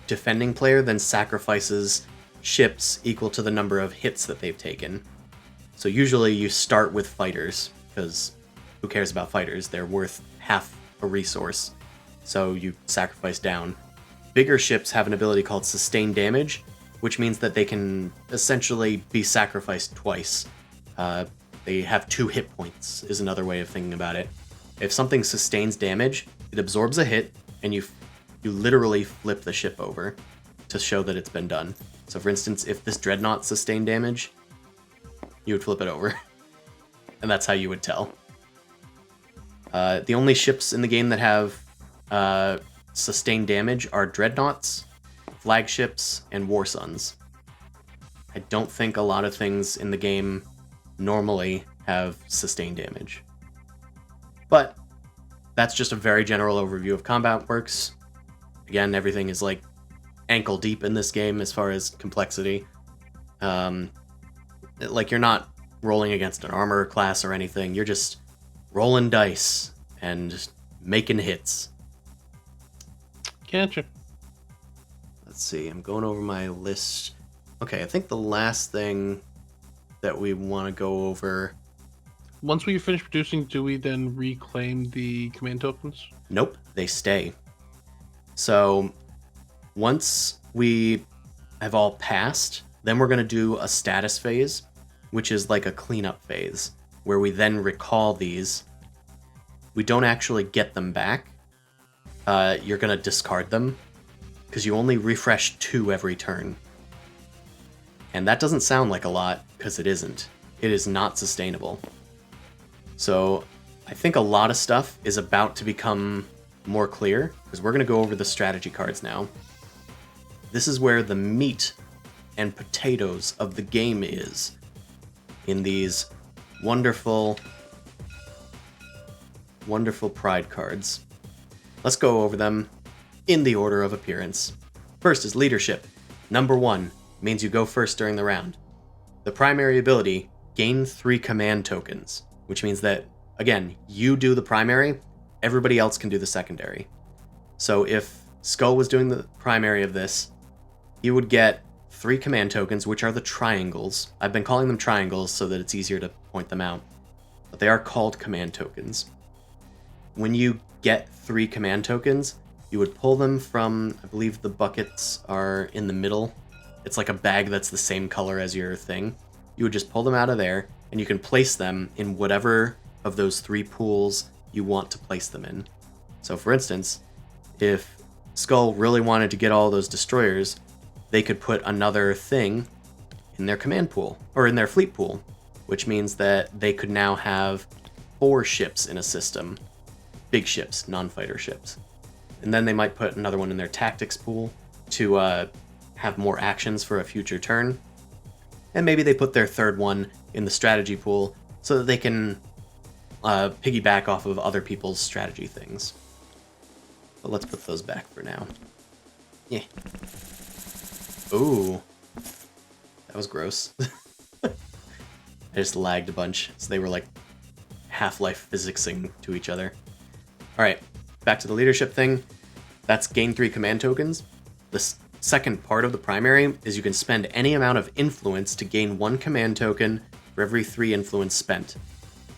defending player then sacrifices ships equal to the number of hits that they've taken. So usually you start with fighters, because who cares about fighters? They're worth half a resource. So you sacrifice down. Bigger ships have an ability called Sustain Damage, which means that they can essentially be sacrificed twice. They have 2 hit points, is another way of thinking about it. If something sustains damage, it absorbs a hit, and you literally flip the ship over to show that it's been done. So for instance, if this Dreadnought sustained damage, you would flip it over. And that's how you would tell. The only ships in the game that have sustained damage are Dreadnoughts, Flagships, and War Suns. I don't think a lot of things in the game normally have sustained damage. But that's just a very general overview of combat works. Again, everything is like ankle deep in this game as far as complexity. Like you're not rolling against an armor class or anything. You're just rolling dice and making hits. Gotcha. Let's see, I'm going over my list. Okay, I think the last thing that we want to go over... Once we finish producing, do we then reclaim the command tokens? Nope, they stay. So, once we have all passed, then we're going to do a status phase, which is like a cleanup phase, where we then recall these. We don't actually get them back. You're going to discard them, because you only refresh 2 every turn. And that doesn't sound like a lot, because it isn't. It is not sustainable. So I think a lot of stuff is about to become more clear, because we're going to go over the strategy cards now. This is where the meat and potatoes of the game is, in these wonderful, wonderful pride cards. Let's go over them in the order of appearance. First is leadership. Number 1 means you go first during the round. The primary ability, gain 3 command tokens, which means that, again, you do the primary, everybody else can do the secondary. So if Skull was doing the primary of this, he would get 3 command tokens, which are the triangles. I've been calling them triangles so that it's easier to point them out, but they are called command tokens. When you get 3 command tokens, you would pull them from, I believe the buckets are in the middle. It's like a bag that's the same color as your thing. You would just pull them out of there, and you can place them in whatever of those 3 pools you want to place them in. So for instance, if Skull really wanted to get all those destroyers, they could put another thing in their command pool, or in their fleet pool, which means that they could now have 4 ships in a system. Big ships, non-fighter ships. And then they might put another one in their tactics pool to have more actions for a future turn. And maybe they put their 3rd one in the strategy pool so that they can piggyback off of other people's strategy things. But let's put those back for now. Yeah. Ooh. That was gross. I just lagged a bunch, so they were like Half-Life physicsing to each other. All right, back to the leadership thing. That's gain 3 command tokens. The second part of the primary is you can spend any amount of influence to gain 1 command token for every 3 influence spent.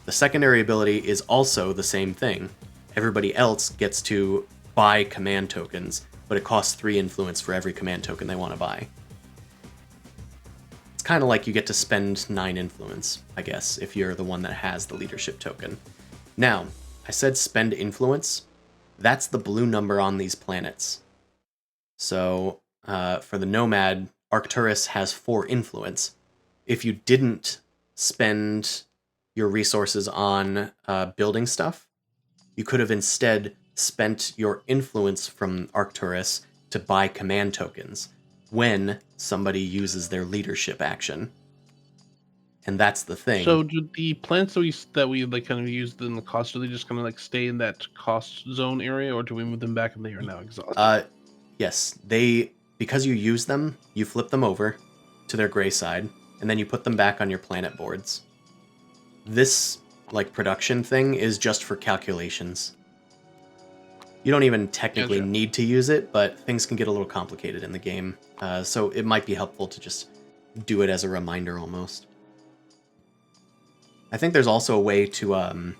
The secondary ability is also the same thing. Everybody else gets to buy command tokens, but it costs 3 influence for every command token they want to buy. It's kind of like you get to spend 9 influence, I guess, if you're the one that has the leadership token. Now, I said spend influence. That's the blue number on these planets. So, for the Nomad, Arcturus has 4 influence. If you didn't spend your resources on building stuff, you could have instead spent your influence from Arcturus to buy command tokens when somebody uses their leadership action. And that's the thing. So do the plants that we like kind of used in the cost, do they just kind of like stay in that cost zone area, or do we move them back and they are now exhausted? Yes, because you use them, you flip them over to their gray side, and then you put them back on your planet boards. This like production thing is just for calculations. You don't even technically need to use it, but things can get a little complicated in the game, so it might be helpful to just do it as a reminder almost. I think there's also a way to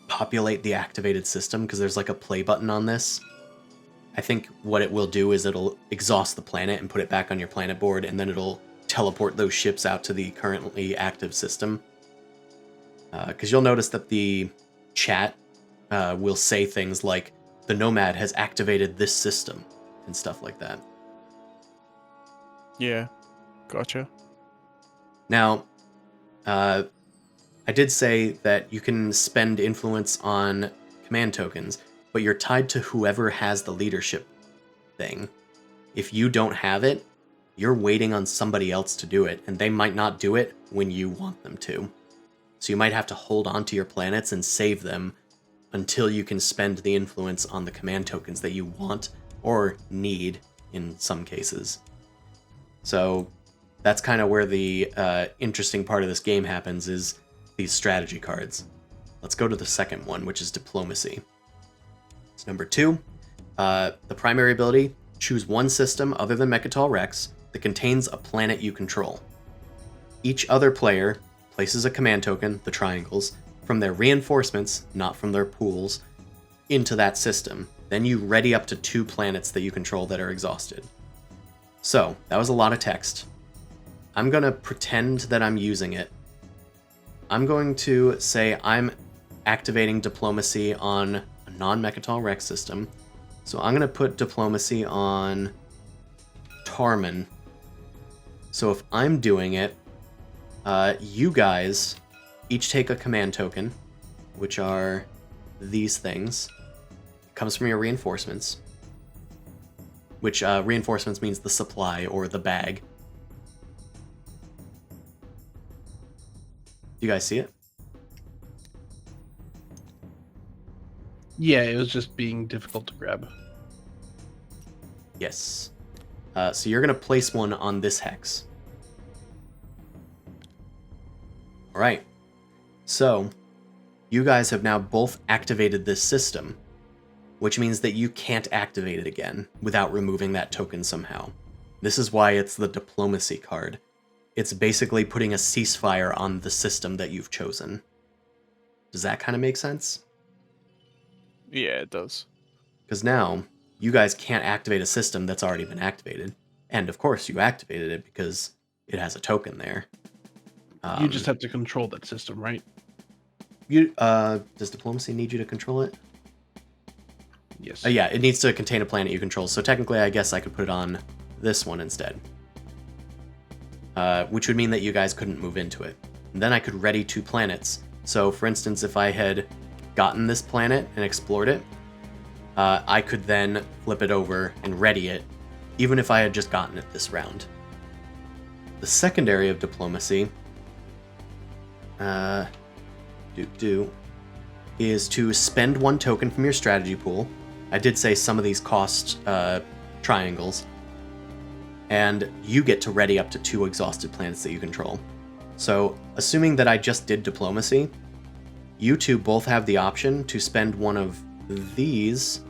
populate the activated system, because there's like a play button on this. I think what it will do is it'll exhaust the planet and put it back on your planet board, and then it'll teleport those ships out to the currently active system. Because you'll notice that the chat will say things like, the Nomad has activated this system, and stuff like that. Yeah, gotcha. Now, I did say that you can spend influence on command tokens, but you're tied to whoever has the leadership thing. If you don't have it, you're waiting on somebody else to do it, and they might not do it when you want them to. So you might have to hold on to your planets and save them until you can spend the influence on the command tokens that you want or need in some cases. So that's kind of where the interesting part of this game happens, is these strategy cards. Let's go to the second one, which is diplomacy. It's number 2. The primary ability, choose one system other than Mechatol Rex that contains a planet you control. Each other player places a command token, the triangles, from their reinforcements, not from their pools, into that system. Then you ready up to 2 planets that you control that are exhausted. So, that was a lot of text. I'm going to pretend that I'm using it. I'm going to say I'm activating diplomacy on a non-Mechatol Rex system. So I'm going to put diplomacy on Tarman. So if I'm doing it, you guys each take a command token, which are these things. It comes from your reinforcements, which reinforcements means the supply or the bag. You guys see it? Yeah, it was just being difficult to grab. Yes. So you're going to place one on this hex. All right. So you guys have now both activated this system, which means that you can't activate it again without removing that token somehow. This is why it's the diplomacy card. It's basically putting a ceasefire on the system that you've chosen. Does that kind of make sense? Yeah, it does. Because now, you guys can't activate a system that's already been activated. And of course, you activated it because it has a token there. You just have to control that system, right? Does diplomacy need you to control it? Yes. Yeah, it needs to contain a planet you control. So technically, I guess I could put it on this one instead. Which would mean that you guys couldn't move into it. And then I could ready 2 planets. So for instance, if I had gotten this planet and explored it, I could then flip it over and ready it, even if I had just gotten it this round. The secondary of diplomacy is to spend 1 token from your strategy pool. I did say some of these cost triangles. And you get to ready up to 2 exhausted planets that you control. So, assuming that I just did diplomacy, you two both have the option to spend one of these,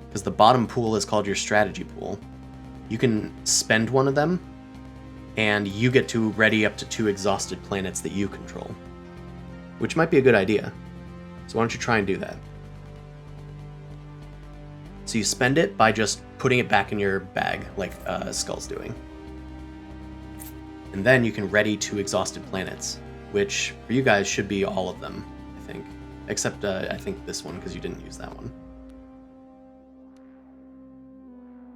because the bottom pool is called your strategy pool, you can spend one of them, and you get to ready up to 2 exhausted planets that you control, which might be a good idea. So why don't you try and do that? So you spend it by just putting it back in your bag, like Skull's doing. And then you can ready 2 exhausted planets, which for you guys should be all of them, I think. Except I think this one, because you didn't use that one.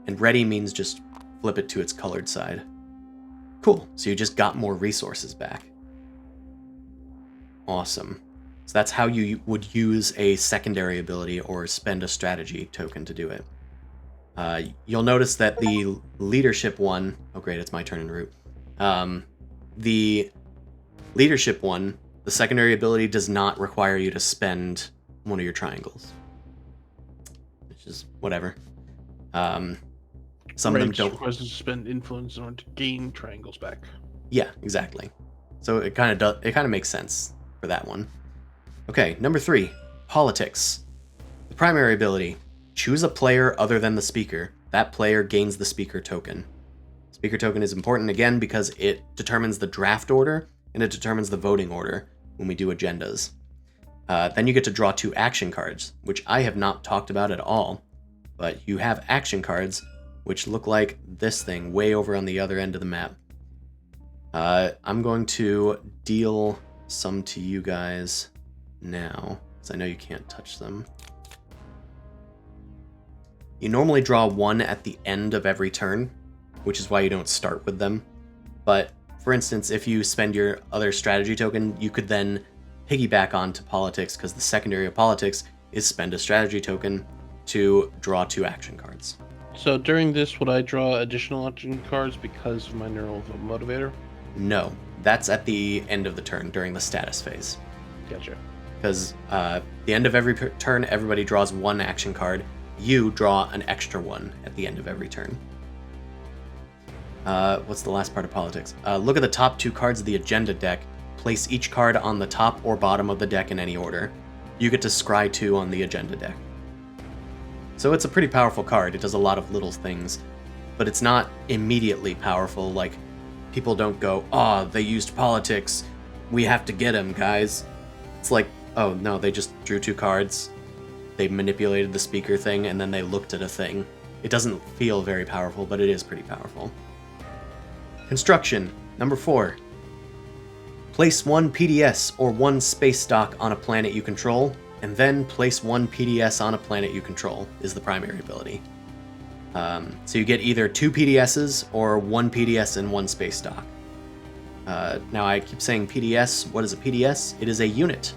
And ready means just flip it to its colored side. Cool, so you just got more resources back. Awesome. So that's how you would use a secondary ability or spend a strategy token to do it. You'll notice that the leadership one... Oh great, it's my turn en route. The leadership one, the secondary ability does not require you to spend one of your triangles. Which is whatever. Some of them don't requires us to spend influence in order to gain triangles back. Yeah, exactly. So it kind of makes sense for that one. Okay, number 3, politics. The primary ability: choose a player other than the speaker. That player gains the speaker token. Speaker token is important again because it determines the draft order and it determines the voting order when we do agendas. Then you get to draw 2 action cards, which I have not talked about at all, but you have action cards which look like this thing way over on the other end of the map. I'm going to deal some to you guys now, because I know you can't touch them. You normally draw 1 at the end of every turn, which is why you don't start with them. But, for instance, if you spend your other strategy token, you could then piggyback onto politics, because the secondary of politics is spend a strategy token to draw 2 action cards. So during this, would I draw additional action cards because of my neural motivator? No, that's at the end of the turn during the status phase. Gotcha. Because the end of every turn, everybody draws 1 action card. You draw an extra one at the end of every turn. What's the last part of politics? Look at the top 2 cards of the agenda deck. Place each card on the top or bottom of the deck in any order. You get to scry 2 on the agenda deck. So it's a pretty powerful card. It does a lot of little things, but it's not immediately powerful. Like, people don't go, "Oh, they used politics. We have to get him, guys." It's like, oh no, they just drew 2 cards. They manipulated the speaker thing, and then they looked at a thing. It doesn't feel very powerful, but it is pretty powerful. Construction, number 4. Place 1 PDS or 1 space dock on a planet you control, and then place 1 PDS on a planet you control, is the primary ability. So you get either 2 PDSs or 1 PDS and 1 space dock. Now I keep saying PDS. What is a PDS? It is a unit.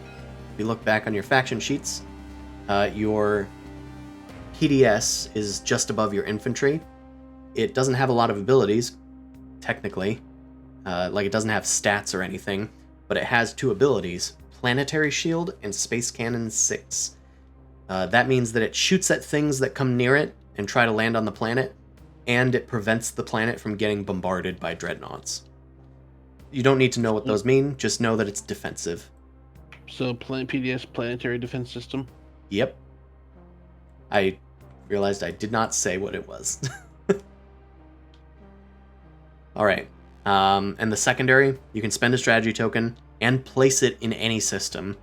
If you look back on your faction sheets, your PDS is just above your infantry. It doesn't have a lot of abilities, technically. Like, it doesn't have stats or anything, but it has 2 abilities: Planetary Shield and Space Cannon 6. That means that it shoots at things that come near it and try to land on the planet, and it prevents the planet from getting bombarded by dreadnoughts. You don't need to know what those mean, just know that it's defensive. So PDS, Planetary Defense System? Yep. I realized I did not say what it was. Alright. And the secondary, you can spend a strategy token and place it in any system.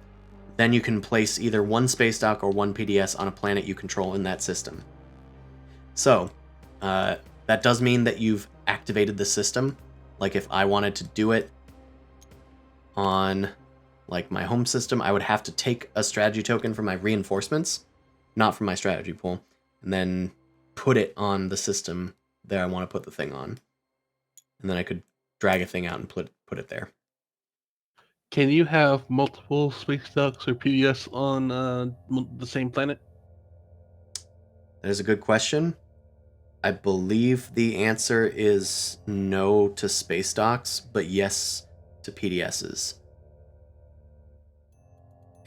Then you can place either 1 space dock or 1 PDS on a planet you control in that system. So, that does mean that you've activated the system. Like, if I wanted to do it on, like, my home system, I would have to take a strategy token from my reinforcements, not from my strategy pool, and then put it on the system that I want to put the thing on. And then I could drag a thing out and put it there. Can you have multiple space docks or PDS on the same planet? That is a good question. I believe the answer is no to space docks, but yes to PDSs.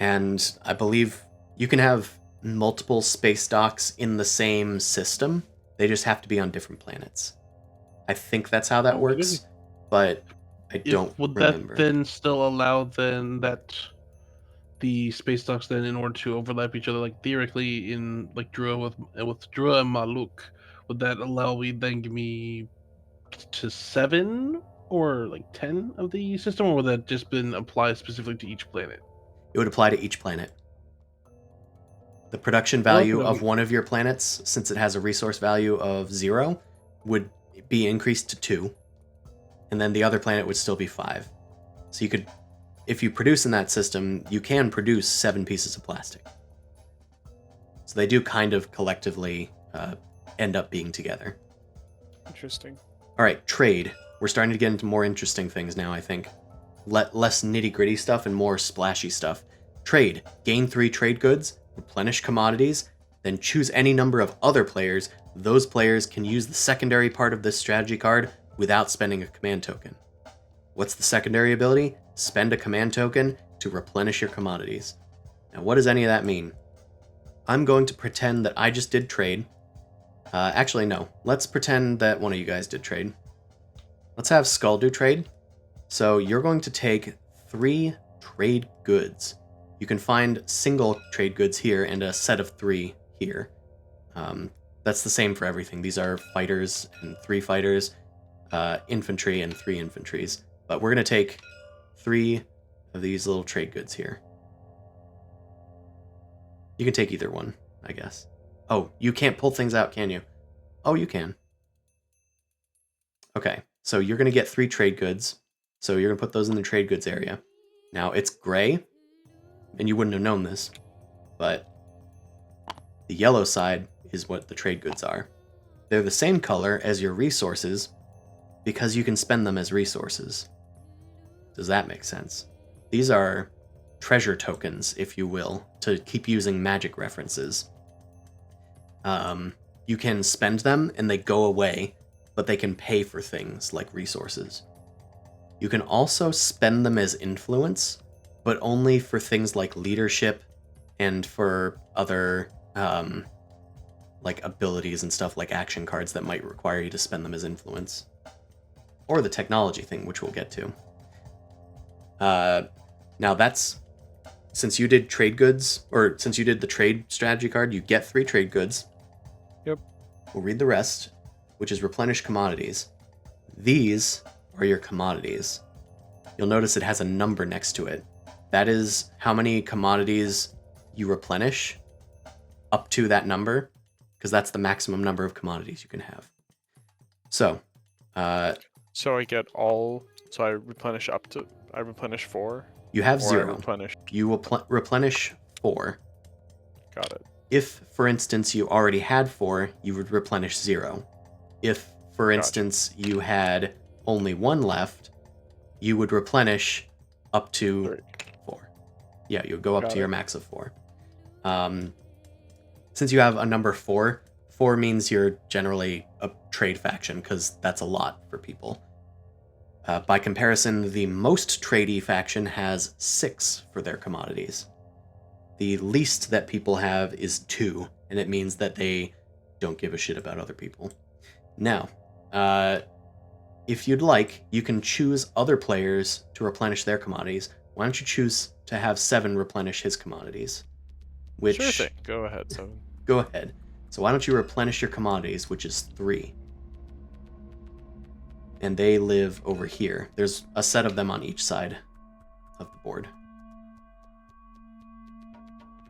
And I believe you can have multiple space docks in the same system. They just have to be on different planets. I think that's how that works, but I don't would remember. that then still allow then that the space docks then in order to overlap each other, like theoretically in like Drua with Drua and Maluk, would that allow me then give me to 7 or like 10 of the system, or would that just been applied specifically to each planet? It would apply to each planet. The production Well, value no. of one of your planets, since it has a resource value of 0, would be increased to 2, and then the other planet would still be 5. So you could, if you produce in that system, you can produce 7 pieces of plastic. So they do kind of collectively end up being together. Interesting. All right, trade. We're starting to get into more interesting things now, I think. Less nitty-gritty stuff and more splashy stuff. Trade. Gain 3 trade goods, replenish commodities, then choose any number of other players. Those players can use the secondary part of this strategy card without spending a command token. What's the secondary ability? Spend a command token to replenish your commodities. Now, what does any of that mean? I'm going to pretend that I just did trade. Actually, no. Let's pretend that one of you guys did trade. Let's have Skull do trade. So you're going to take 3 trade goods. You can find single trade goods here and a set of 3 here. That's the same for everything. These are fighters and 3 fighters, infantry and 3 infantries. But we're going to take 3 of these little trade goods here. You can take either one, I guess. Oh, you can't pull things out, can you? Oh, you can. Okay, so you're going to get 3 trade goods. So you're going to put those in the trade goods area. Now, it's gray, and you wouldn't have known this, but the yellow side is what the trade goods are. They're the same color as your resources because you can spend them as resources. Does that make sense? These are treasure tokens, if you will, to keep using magic references. You can spend them and they go away, but they can pay for things like resources. You can also spend them as influence, but only for things like leadership and for other like abilities and stuff like action cards that might require you to spend them as influence. Or the technology thing, which we'll get to. Now that's, since you did trade goods, or since you did the trade strategy card, you get 3 trade goods. Yep. We'll read the rest, which is replenish commodities. These are your commodities. You'll notice it has a number next to it. That is how many commodities you replenish up to that number, because that's the maximum number of commodities you can have. So, So I get all. So I replenish up to. I replenish 4. you have Or I 0. replenish. You will replenish 4. Got it. If, for instance, you already had 4, you would replenish 0. If, for instance, you had only 1 left, you would replenish up to 3. 4. Yeah, you would go up Got to it. your max of 4. Since you have a number 4, 4 means you're generally a trade faction, because that's a lot for people. By comparison, the most tradey faction has 6 for their commodities. The least that people have is 2, and it means that they don't give a shit about other people. Now, if you'd like, you can choose other players to replenish their commodities. Why don't you choose to have 7 replenish his commodities? Which, Sure thing. Go ahead, 7. Go ahead. So why don't you replenish your commodities, which is 3. And they live over here. There's a set of them on each side of the board.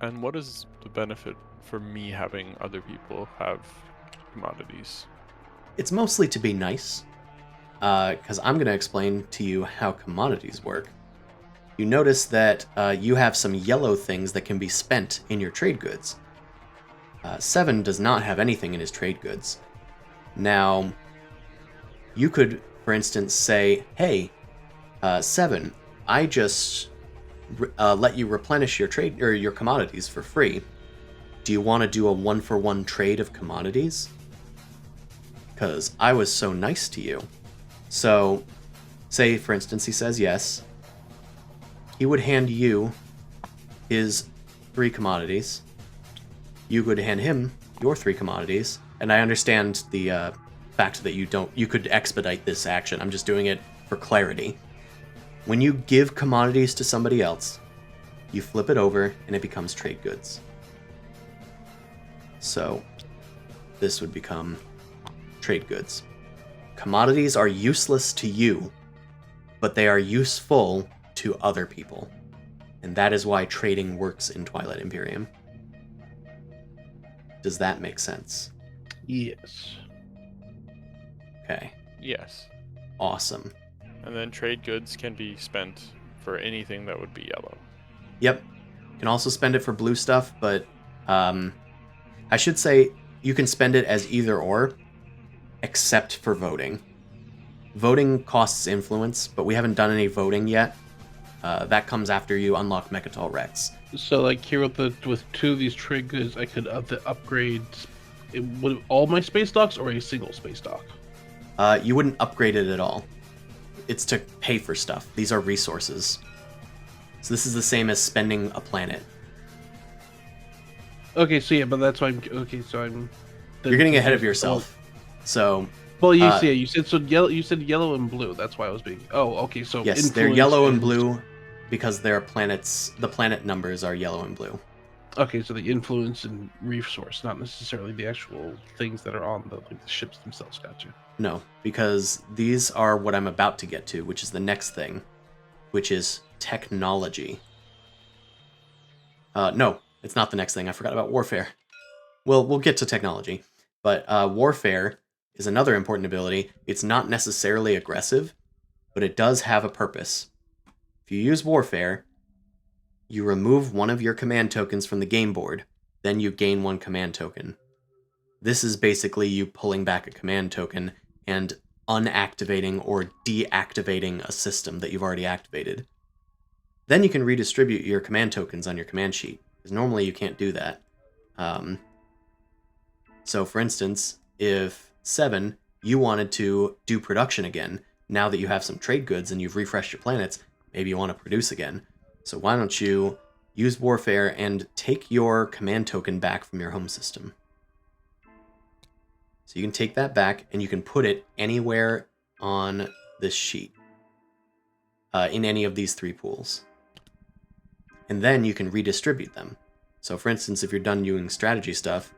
And what is the benefit for me having other people have commodities? It's mostly to be nice, because I'm going to explain to you how commodities work. You notice that you have some yellow things that can be spent in your trade goods. 7 does not have anything in his trade goods. Now, you could, for instance, say, hey, 7, I just let you replenish your trade or your commodities for free. Do you want to do a 1-for-1 trade of commodities? Because I was so nice to you. So, say, for instance, he says yes. He would hand you his 3 commodities. You would hand him your 3 commodities. And I understand the fact that you could expedite this action. I'm just doing it for clarity. When you give commodities to somebody else, you flip it over, and it becomes trade goods. So this would become trade goods. Commodities are useless to you, but they are useful to other people. And that is why trading works in Twilight Imperium. Does that make sense? Yes. Okay, Yes. awesome. And then trade goods can be spent for anything that would be yellow. Yep. You can also spend it for blue stuff, but I should say you can spend it as either or, except for voting. Voting costs influence, but we haven't done any voting yet. That comes after you unlock Mechatol Rex. So, like here with two of these trade goods, I could upgrade would all my space docks or a single space dock. You wouldn't upgrade it at all. It's to pay for stuff. These are resources. So this is the same as spending a planet. Okay, so yeah, but that's why I'm. You're getting ahead of yourself. So Well, you said so yellow. You said yellow and blue. That's why I was being. Oh, okay. So yes, they're yellow and blue because their planets. The planet numbers are yellow and blue. Okay, so the influence and resource, not necessarily the actual things that are on the ships themselves. Gotcha. No, because these are what I'm about to get to, which is the next thing, which is technology. No, it's not the next thing. I forgot about warfare. Well, we'll get to technology, but warfare is another important ability. It's not necessarily aggressive, but it does have a purpose. If you use warfare, you remove one of your command tokens from the game board, then you gain one command token. This is basically you pulling back a command token and unactivating or deactivating a system that you've already activated. Then you can redistribute your command tokens on your command sheet, because normally you can't do that. So for instance, if 7, you wanted to do production again, now that you have some trade goods and you've refreshed your planets, maybe you want to produce again. So why don't you use warfare and take your command token back from your home system. So you can take that back and you can put it anywhere on this sheet, in any of these 3 pools. And then you can redistribute them. So for instance, if you're done doing strategy stuff,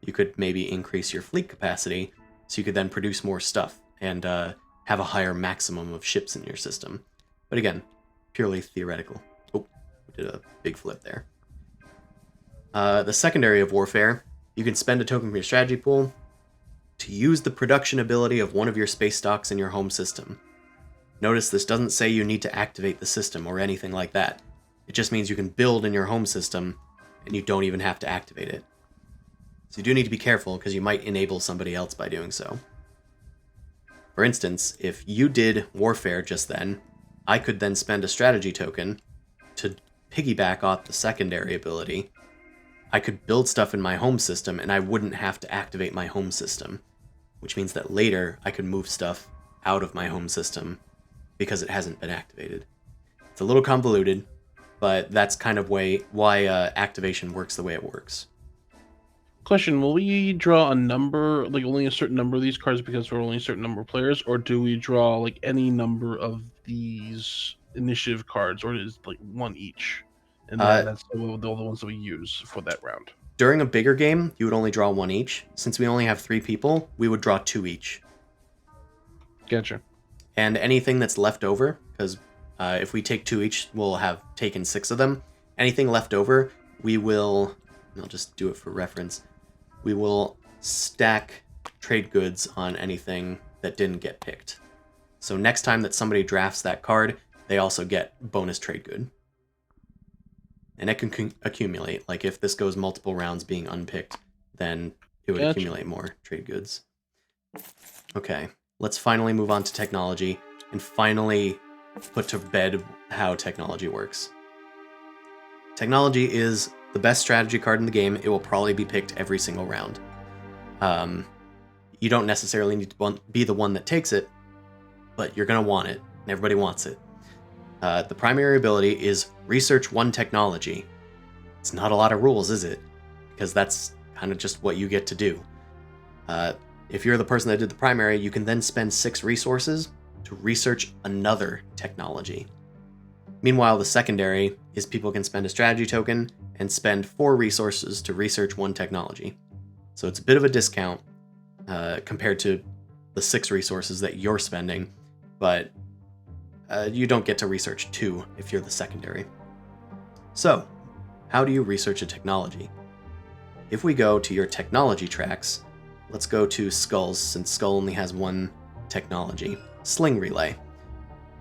you could maybe increase your fleet capacity so you could then produce more stuff and have a higher maximum of ships in your system. But again, purely theoretical. Oh, we did a big flip there. The secondary of warfare, you can spend a token from your strategy pool to use the production ability of one of your space docks in your home system. Notice this doesn't say you need to activate the system or anything like that. It just means you can build in your home system and you don't even have to activate it. So you do need to be careful because you might enable somebody else by doing so. For instance, if you did warfare just then, I could then spend a strategy token to piggyback off the secondary ability. I could build stuff in my home system and I wouldn't have to activate my home system, which means that later I could move stuff out of my home system because it hasn't been activated. It's a little convoluted, but that's kind of why activation works the way it works. Question: will we draw a number, like only a certain number of these cards because we're only a certain number of players, or do we draw like any number of these initiative cards, or is like one each? And then that's all the ones that we use for that round. During a bigger game, you would only draw 1 each. Since we only have 3 people, we would draw 2 each. Gotcha. And anything that's left over, because if we take 2 each, we'll have taken 6 of them. Anything left over, we will, I'll just do it for reference, we will stack trade goods on anything that didn't get picked. So next time that somebody drafts that card, they also get bonus trade good. And it can accumulate. Like if this goes multiple rounds being unpicked, then it would accumulate more trade goods. Okay, let's finally move on to technology and finally put to bed how technology works. Technology is the best strategy card in the game. It will probably be picked every single round. You don't necessarily need to be the one that takes it, but you're going to want it, and everybody wants it. The primary ability is research one technology. It's not a lot of rules, is it? Because that's kind of just what you get to do. If you're the person that did the primary, you can then spend 6 resources to research another technology. Meanwhile, the secondary is people can spend a strategy token and spend 4 resources to research 1 technology. So it's a bit of a discount compared to the 6 resources that you're spending, but you don't get to research 2 if you're the secondary. So, how do you research a technology? If we go to your technology tracks, let's go to Skulls, since Skull only has 1 technology. Sling Relay.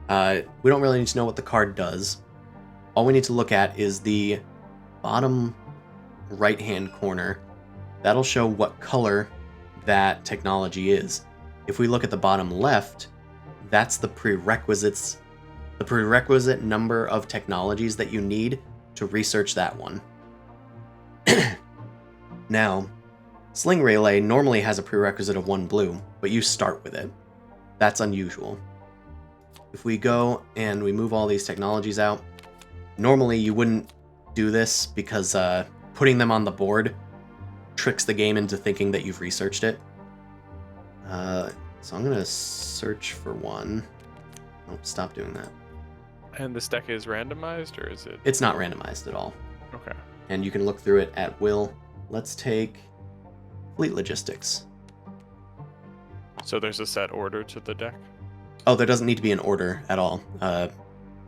We don't really need to know what the card does. All we need to look at is the bottom right-hand corner. That'll show what color that technology is. If we look at the bottom left, that's the prerequisite number of technologies that you need to research that one. Now, Sling Relay normally has a prerequisite of 1 blue, but you start with it. That's unusual. If we go and we move all these technologies out, normally you wouldn't do this because putting them on the board tricks the game into thinking that you've researched it. So I'm going to search for 1. Oh, stop doing that. And this deck is randomized, or is it? It's not randomized at all. Okay. And you can look through it at will. Let's take Fleet Logistics. So there's a set order to the deck? Oh, there doesn't need to be an order at all.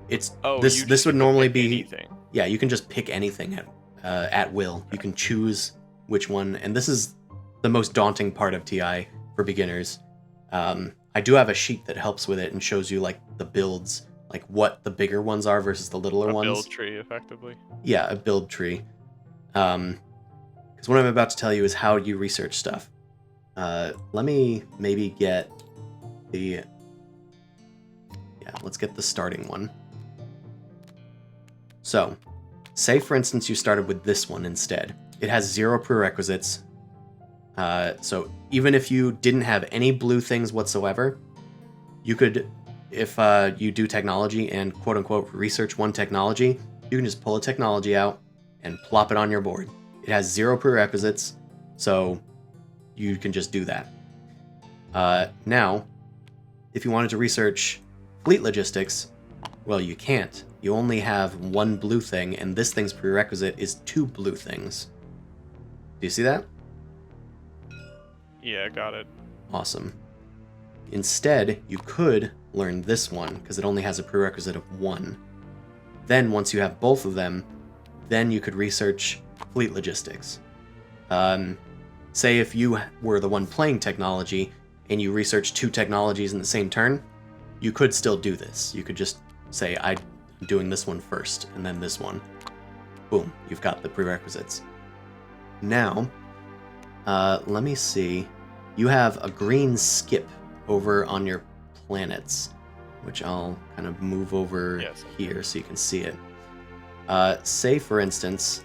This you would can normally pick be anything. Yeah, you can just pick anything at will. You can choose which one, and this is the most daunting part of TI for beginners. I do have a sheet that helps with it and shows you like the builds, like what the bigger ones are versus the littler ones. A build tree, effectively. Yeah, a build tree. Because what I'm about to tell you is how you research stuff. Let me maybe get the... Yeah, let's get the starting one. So, say for instance you started with this one instead. It has 0 prerequisites. So even if you didn't have any blue things whatsoever, you could, if you do technology and quote-unquote research 1 technology, you can just pull a technology out and plop it on your board. It has 0 prerequisites, so you can just do that. Now, if you wanted to research Fleet Logistics, well, you can't. You only have 1 blue thing, and this thing's prerequisite is 2 blue things. Do you see that? Yeah, got it. Awesome. Instead, you could learn this one, because it only has a prerequisite of 1. Then, once you have both of them, then you could research Fleet Logistics. Say if you were the one playing technology, and you research 2 technologies in the same turn, you could still do this. You could just say, I'm doing this one first, and then this one. Boom, you've got the prerequisites. Now, let me see. You have a green skip over on your planets, which I'll kind of move over here so you can see it. Say, for instance,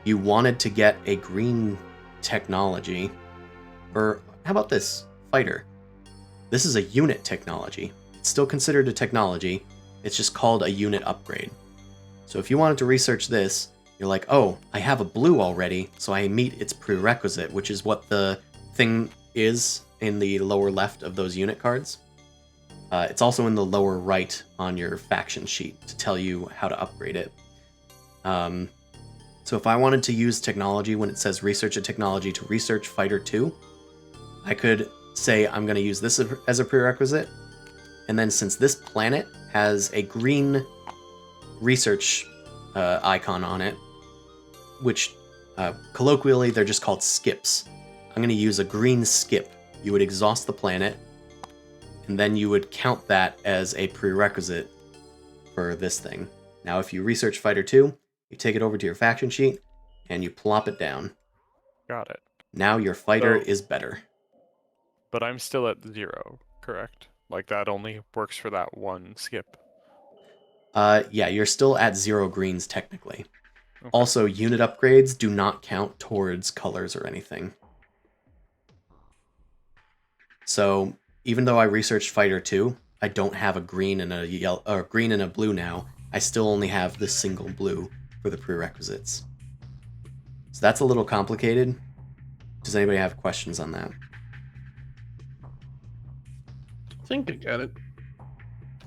you wanted to get a green technology, or how about this? Fighter. This is a unit technology. It's still considered a technology, it's just called a unit upgrade. So if you wanted to research this, you're like, oh, I have a blue already, so I meet its prerequisite, which is what the thing is in the lower left of those unit cards. It's also in the lower right on your faction sheet to tell you how to upgrade it. So if I wanted to use technology when it says research a technology to research Fighter 2, I could say I'm going to use this as a prerequisite, and then since this planet has a green research icon on it, which colloquially they're just called skips, I'm going to use a green skip. You would exhaust the planet, and then you would count that as a prerequisite for this thing. Now if you research Fighter 2, you take it over to your faction sheet, and you plop it down. Got it. Now your fighter is better. But I'm still at 0, correct? Like that only works for that 1 skip. Yeah, you're still at 0 greens technically. Okay. Also, unit upgrades do not count towards colors or anything. So even though I researched Fighter 2, I don't have a green and a yellow, or green and a blue now. I still only have this single blue for the prerequisites. So that's a little complicated. Does anybody have questions on that? I think I got it.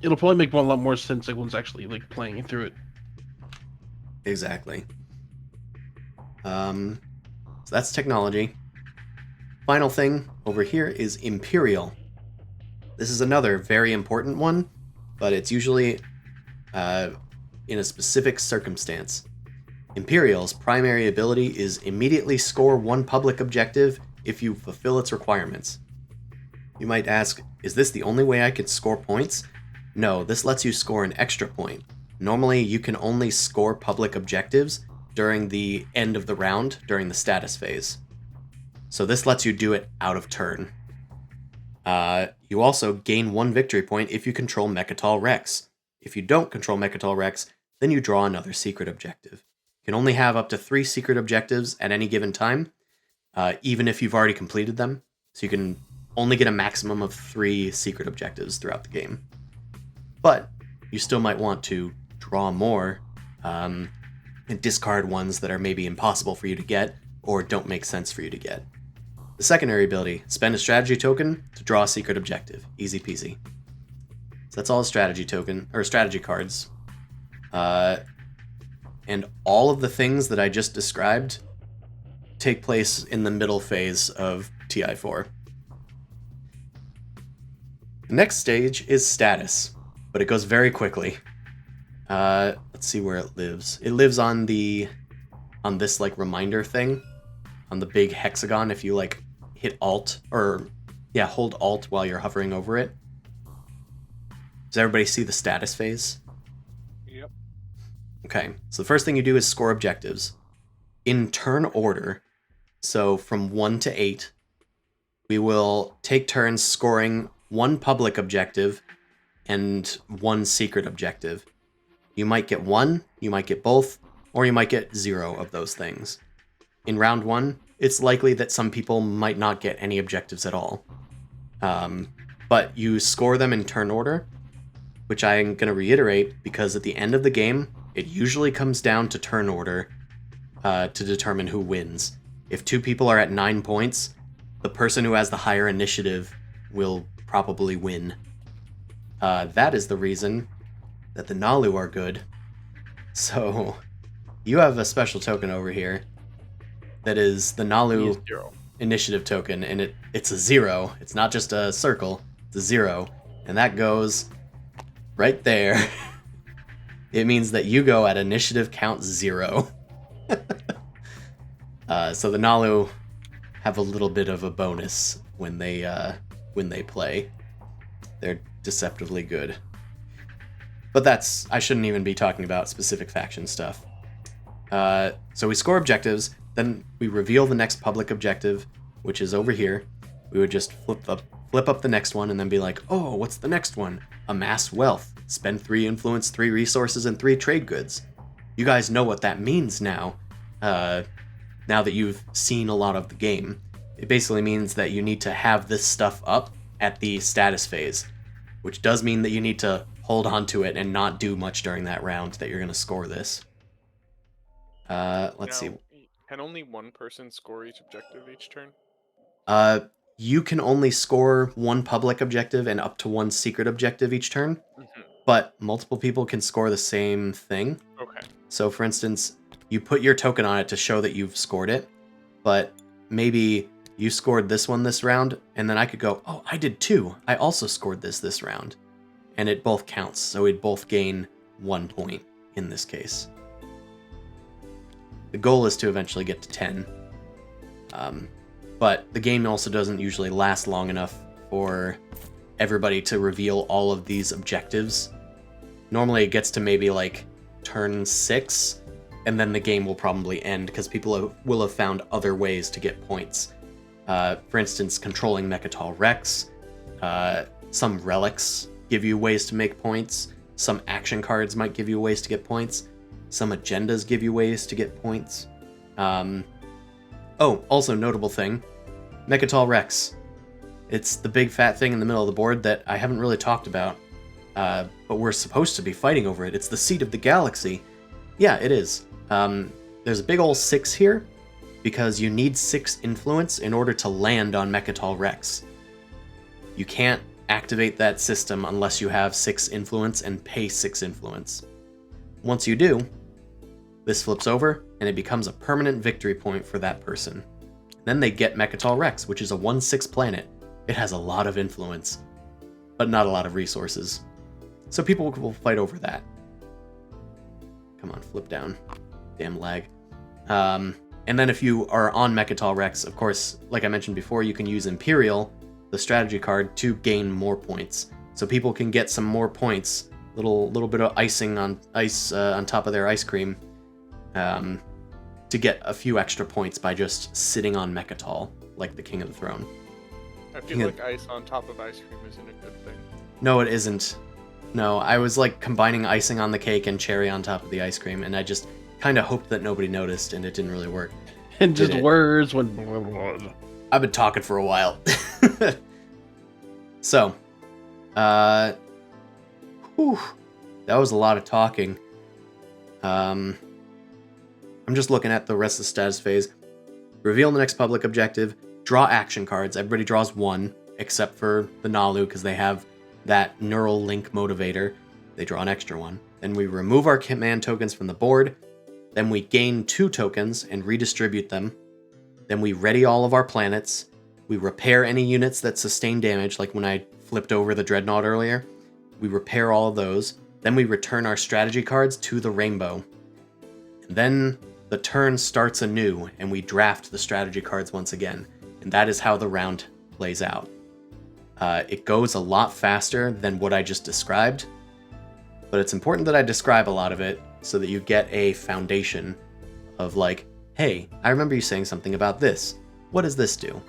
it'll probably make a lot more sense like once actually like playing through it. Exactly. So that's technology. Final thing over here is Imperial. This is another very important one, but it's usually in a specific circumstance. Imperial's primary ability is immediately score one public objective if you fulfill its requirements. You might ask, is this the only way I could score points? No, this lets you score an extra point. Normally, you can only score public objectives during the end of the round, during the status phase. So this lets you do it out of turn. You also gain 1 victory point if you control Mechatol Rex. If you don't control Mechatol Rex, then you draw another secret objective. You can only have up to 3 secret objectives at any given time, even if you've already completed them. So you can only get a maximum of 3 secret objectives throughout the game. But you still might want to draw more and discard ones that are maybe impossible for you to get or don't make sense for you to get. The secondary ability, spend a strategy token to draw a secret objective. Easy peasy. So that's all the strategy token, or strategy cards. And all of the things that I just described take place in the middle phase of TI4. The next stage is status, but it goes very quickly. Let's see where it lives. It lives on this like reminder thing, on the big hexagon. If you like hit Alt hold Alt while you're hovering over it. Does everybody see the status phase? Yep. Okay, so the first thing you do is score objectives in turn order. So from 1 to 8, we will take turns scoring 1 public objective and 1 secret objective. You might get 1, you might get both, or you might get 0 of those things. In round 1, it's likely that some people might not get any objectives at all. But you score them in turn order, which I'm going to reiterate because at the end of the game, it usually comes down to turn order to determine who wins. If 2 people are at 9 points, the person who has the higher initiative will probably win. That is the reason that the Nalu are good. So, you have a special token over here that is the Nalu initiative token, and it's a 0. It's not just a circle, it's a 0. And that goes right there. It means that you go at initiative count 0. So the Nalu have a little bit of a bonus when they play. They're deceptively good. But I shouldn't even be talking about specific faction stuff. So we score objectives, then we reveal the next public objective, which is over here. We would just flip up the next one and then be like, oh, what's the next one? Amass wealth. Spend 3 influence, 3 resources, and 3 trade goods. You guys know what that means now. Now that you've seen a lot of the game. It basically means that you need to have this stuff up at the status phase, which does mean that you need to hold on to it and not do much during that round that you're going to score this. Let's see. Can only one person score each objective each turn? You can only score 1 public objective and up to 1 secret objective each turn, but multiple people can score the same thing. Okay. So, for instance, you put your token on it to show that you've scored it, but maybe you scored this one this round, and then I could go, oh, I did 2. I also scored this round. And it both counts, so we'd both gain 1 point in this case. The goal is to eventually get to 10. But the game also doesn't usually last long enough for everybody to reveal all of these objectives. Normally it gets to maybe like turn 6, and then the game will probably end because people will have found other ways to get points. For instance, controlling Mechatol Rex. Some relics give you ways to make points. Some action cards might give you ways to get points. Some agendas give you ways to get points. Also notable thing, Mechatol Rex. It's the big fat thing in the middle of the board that I haven't really talked about, but we're supposed to be fighting over it. It's the seat of the galaxy. Yeah, it is. There's a big ol' 6 here, because you need 6 influence in order to land on Mechatol Rex. You can't activate that system unless you have 6 influence and pay 6 influence. Once you do, this flips over and it becomes a permanent victory point for that person. Then they get Mechatol Rex, which is a 1/6 planet. It has a lot of influence, but not a lot of resources. So people will fight over that. Come on, flip down. Damn lag. And then if you are on Mechatol Rex, of course, like I mentioned before, you can use Imperial, the strategy card, to gain more points. So people can get some more points, little bit of icing on top of their ice cream, to get a few extra points by just sitting on Mechatol, like the King of the Throne. I feel like ice on top of ice cream isn't a good thing. No, it isn't. No, I was like combining icing on the cake and cherry on top of the ice cream, and I just kind of hoped that nobody noticed, and it didn't really work. And just words when. I've been talking for a while. So, whew, that was a lot of talking. I'm just looking at the rest of the status phase. Reveal the next public objective. Draw action cards. Everybody draws 1, except for the Nalu, because they have that neural link motivator. They draw an extra 1. Then we remove our command tokens from the board. Then we gain 2 tokens and redistribute them. Then we ready all of our planets. We repair any units that sustain damage, like when I flipped over the Dreadnought earlier. We repair all of those. Then we return our strategy cards to the rainbow. And then the turn starts anew, and we draft the strategy cards once again. And that is how the round plays out. It goes a lot faster than what I just described, but it's important that I describe a lot of it so that you get a foundation of like, hey, I remember you saying something about this. What does this do?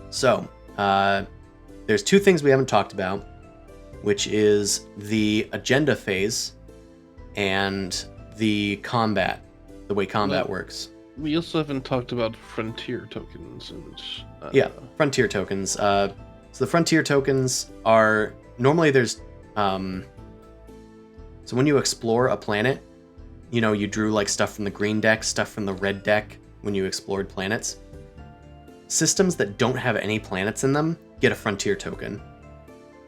So, there's 2 things we haven't talked about, which is the agenda phase and the combat, the way combat works. We also haven't talked about frontier tokens and. Yeah, frontier tokens. So the frontier tokens are normally there's. So when you explore a planet, you drew like stuff from the green deck, stuff from the red deck when you explored planets. Systems that don't have any planets in them get a frontier token.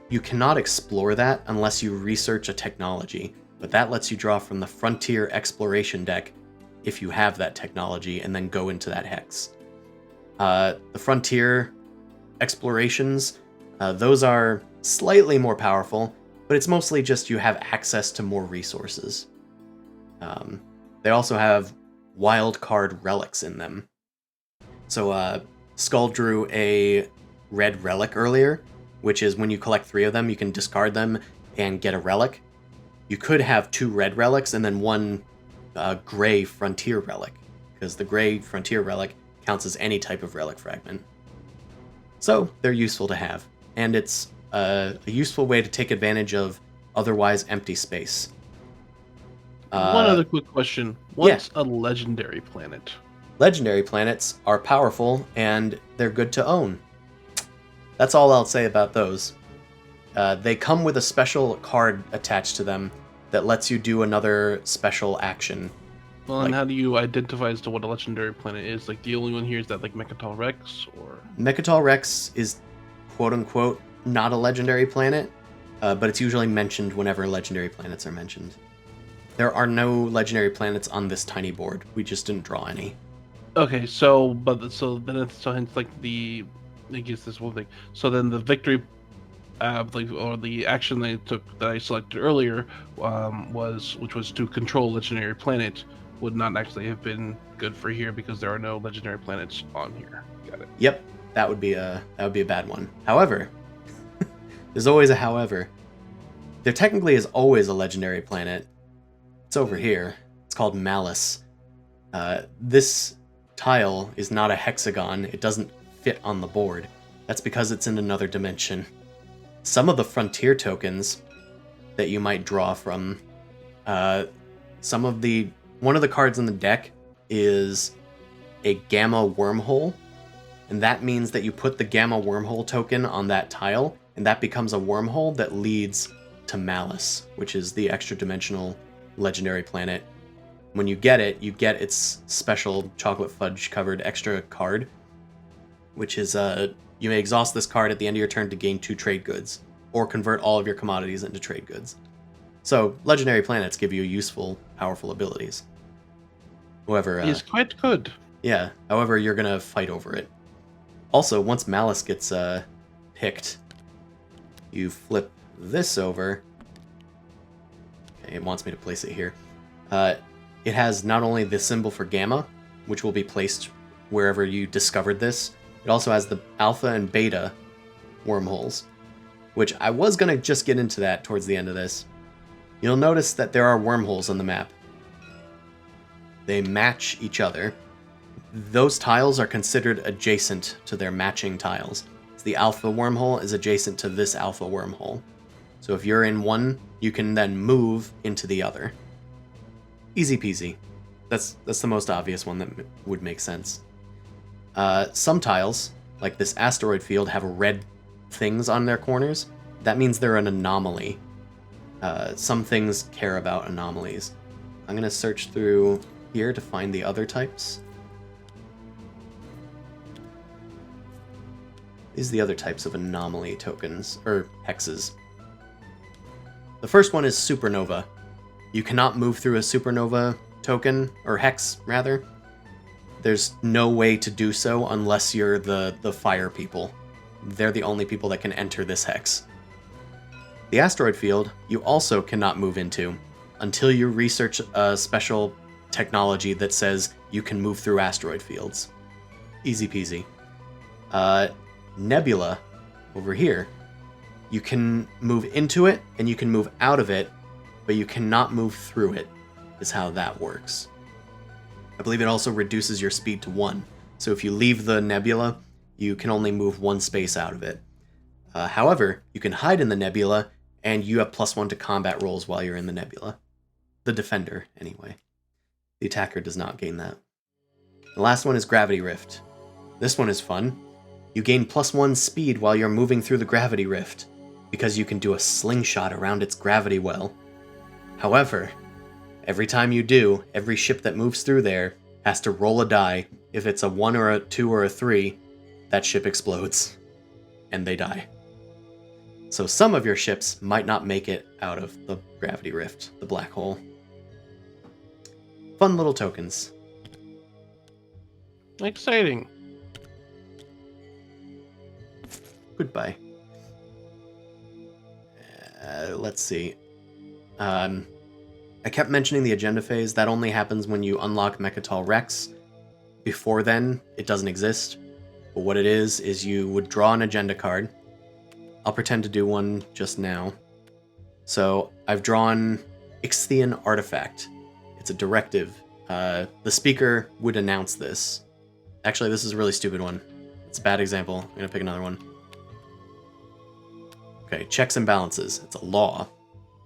You cannot explore that unless you research a technology, but that lets you draw from the frontier exploration deck if you have that technology and then go into that hex. The frontier explorations, those are slightly more powerful, but it's mostly just you have access to more resources. They also have wild card relics in them. So Skull drew a red relic earlier, which is when you collect 3 of them, you can discard them and get a relic. You could have 2 red relics and then 1 gray frontier relic, because the gray frontier relic counts as any type of relic fragment. So they're useful to have, and it's a useful way to take advantage of otherwise empty space. One other quick question. What's a legendary planet? Legendary planets are powerful, and they're good to own. That's all I'll say about those. They come with a special card attached to them that lets you do another special action. Well, and how do you identify as to what a legendary planet is? Like, the only one here is that, like, Mechatol Rex, or... Mechatol Rex is, quote-unquote, not a legendary planet, but it's usually mentioned whenever legendary planets are mentioned. There are no legendary planets on this tiny board. We just didn't draw any. Okay, so hence, like, I guess this one thing. So then the victory, or the action they took that I selected earlier, which was to control legendary planet, would not actually have been good for here because there are no legendary planets on here. Got it. Yep, that would be a bad one. However, there's always a however. There technically is always a legendary planet. It's over here. It's called Malice. This tile is not a hexagon. It doesn't fit on the board. That's because it's in another dimension. Some of the frontier tokens that you might draw from, one of the cards in the deck is a gamma wormhole, and that means that you put the gamma wormhole token on that tile, and that becomes a wormhole that leads to Malice, which is the extra dimensional legendary planet. When you get it, you get its special chocolate fudge covered extra card, which is You may exhaust this card at the end of your turn to gain 2 trade goods, or convert all of your commodities into trade goods. So, legendary planets give you useful, powerful abilities. However, It's quite good. yeah, however, you're gonna fight over it. Also, once Malice gets picked, you flip this over. Okay, it wants me to place it here. It has not only the symbol for Gamma, which will be placed wherever you discovered this, it also has the Alpha and Beta wormholes, which I was going to just get into that towards the end of this. You'll notice that there are wormholes on the map. They match each other. Those tiles are considered adjacent to their matching tiles. So the Alpha wormhole is adjacent to this Alpha wormhole. So if you're in one, you can then move into the other. Easy peasy. That's the most obvious one that would make sense. Some tiles, like this asteroid field, have red things on their corners. That means they're an anomaly. Some things care about anomalies. I'm going to search through here to find the other types. These are the other types of anomaly tokens, or hexes. The first one is supernova. You cannot move through a supernova token, or hex, rather. There's no way to do so unless you're the fire people. They're the only people that can enter this hex. The asteroid field, you also cannot move into until you research a special technology that says you can move through asteroid fields. Easy peasy. Nebula, over here, you can move into it and you can move out of it, but you cannot move through it, is how that works. I believe it also reduces your speed to 1. So if you leave the nebula, you can only move 1 space out of it. However, you can hide in the nebula, and you have +1 to combat rolls while you're in the nebula. The defender, anyway. The attacker does not gain that. The last one is Gravity Rift. This one is fun. You gain +1 speed while you're moving through the Gravity Rift, because you can do a slingshot around its gravity well. However, every time you do, every ship that moves through there has to roll a die. If it's a 1 or a 2 or a 3, that ship explodes, and they die. So some of your ships might not make it out of the Gravity Rift, the black hole. Fun little tokens. Exciting. Goodbye. Let's see. I kept mentioning the agenda phase. That only happens when you unlock Mechatol Rex. Before then, it doesn't exist. But what it is you would draw an agenda card. I'll pretend to do one just now. So I've drawn Ichthian Artifact. It's a directive. The speaker would announce this. Actually, this is a really stupid one. It's a bad example. I'm going to pick another one. Okay, checks and balances. It's a law.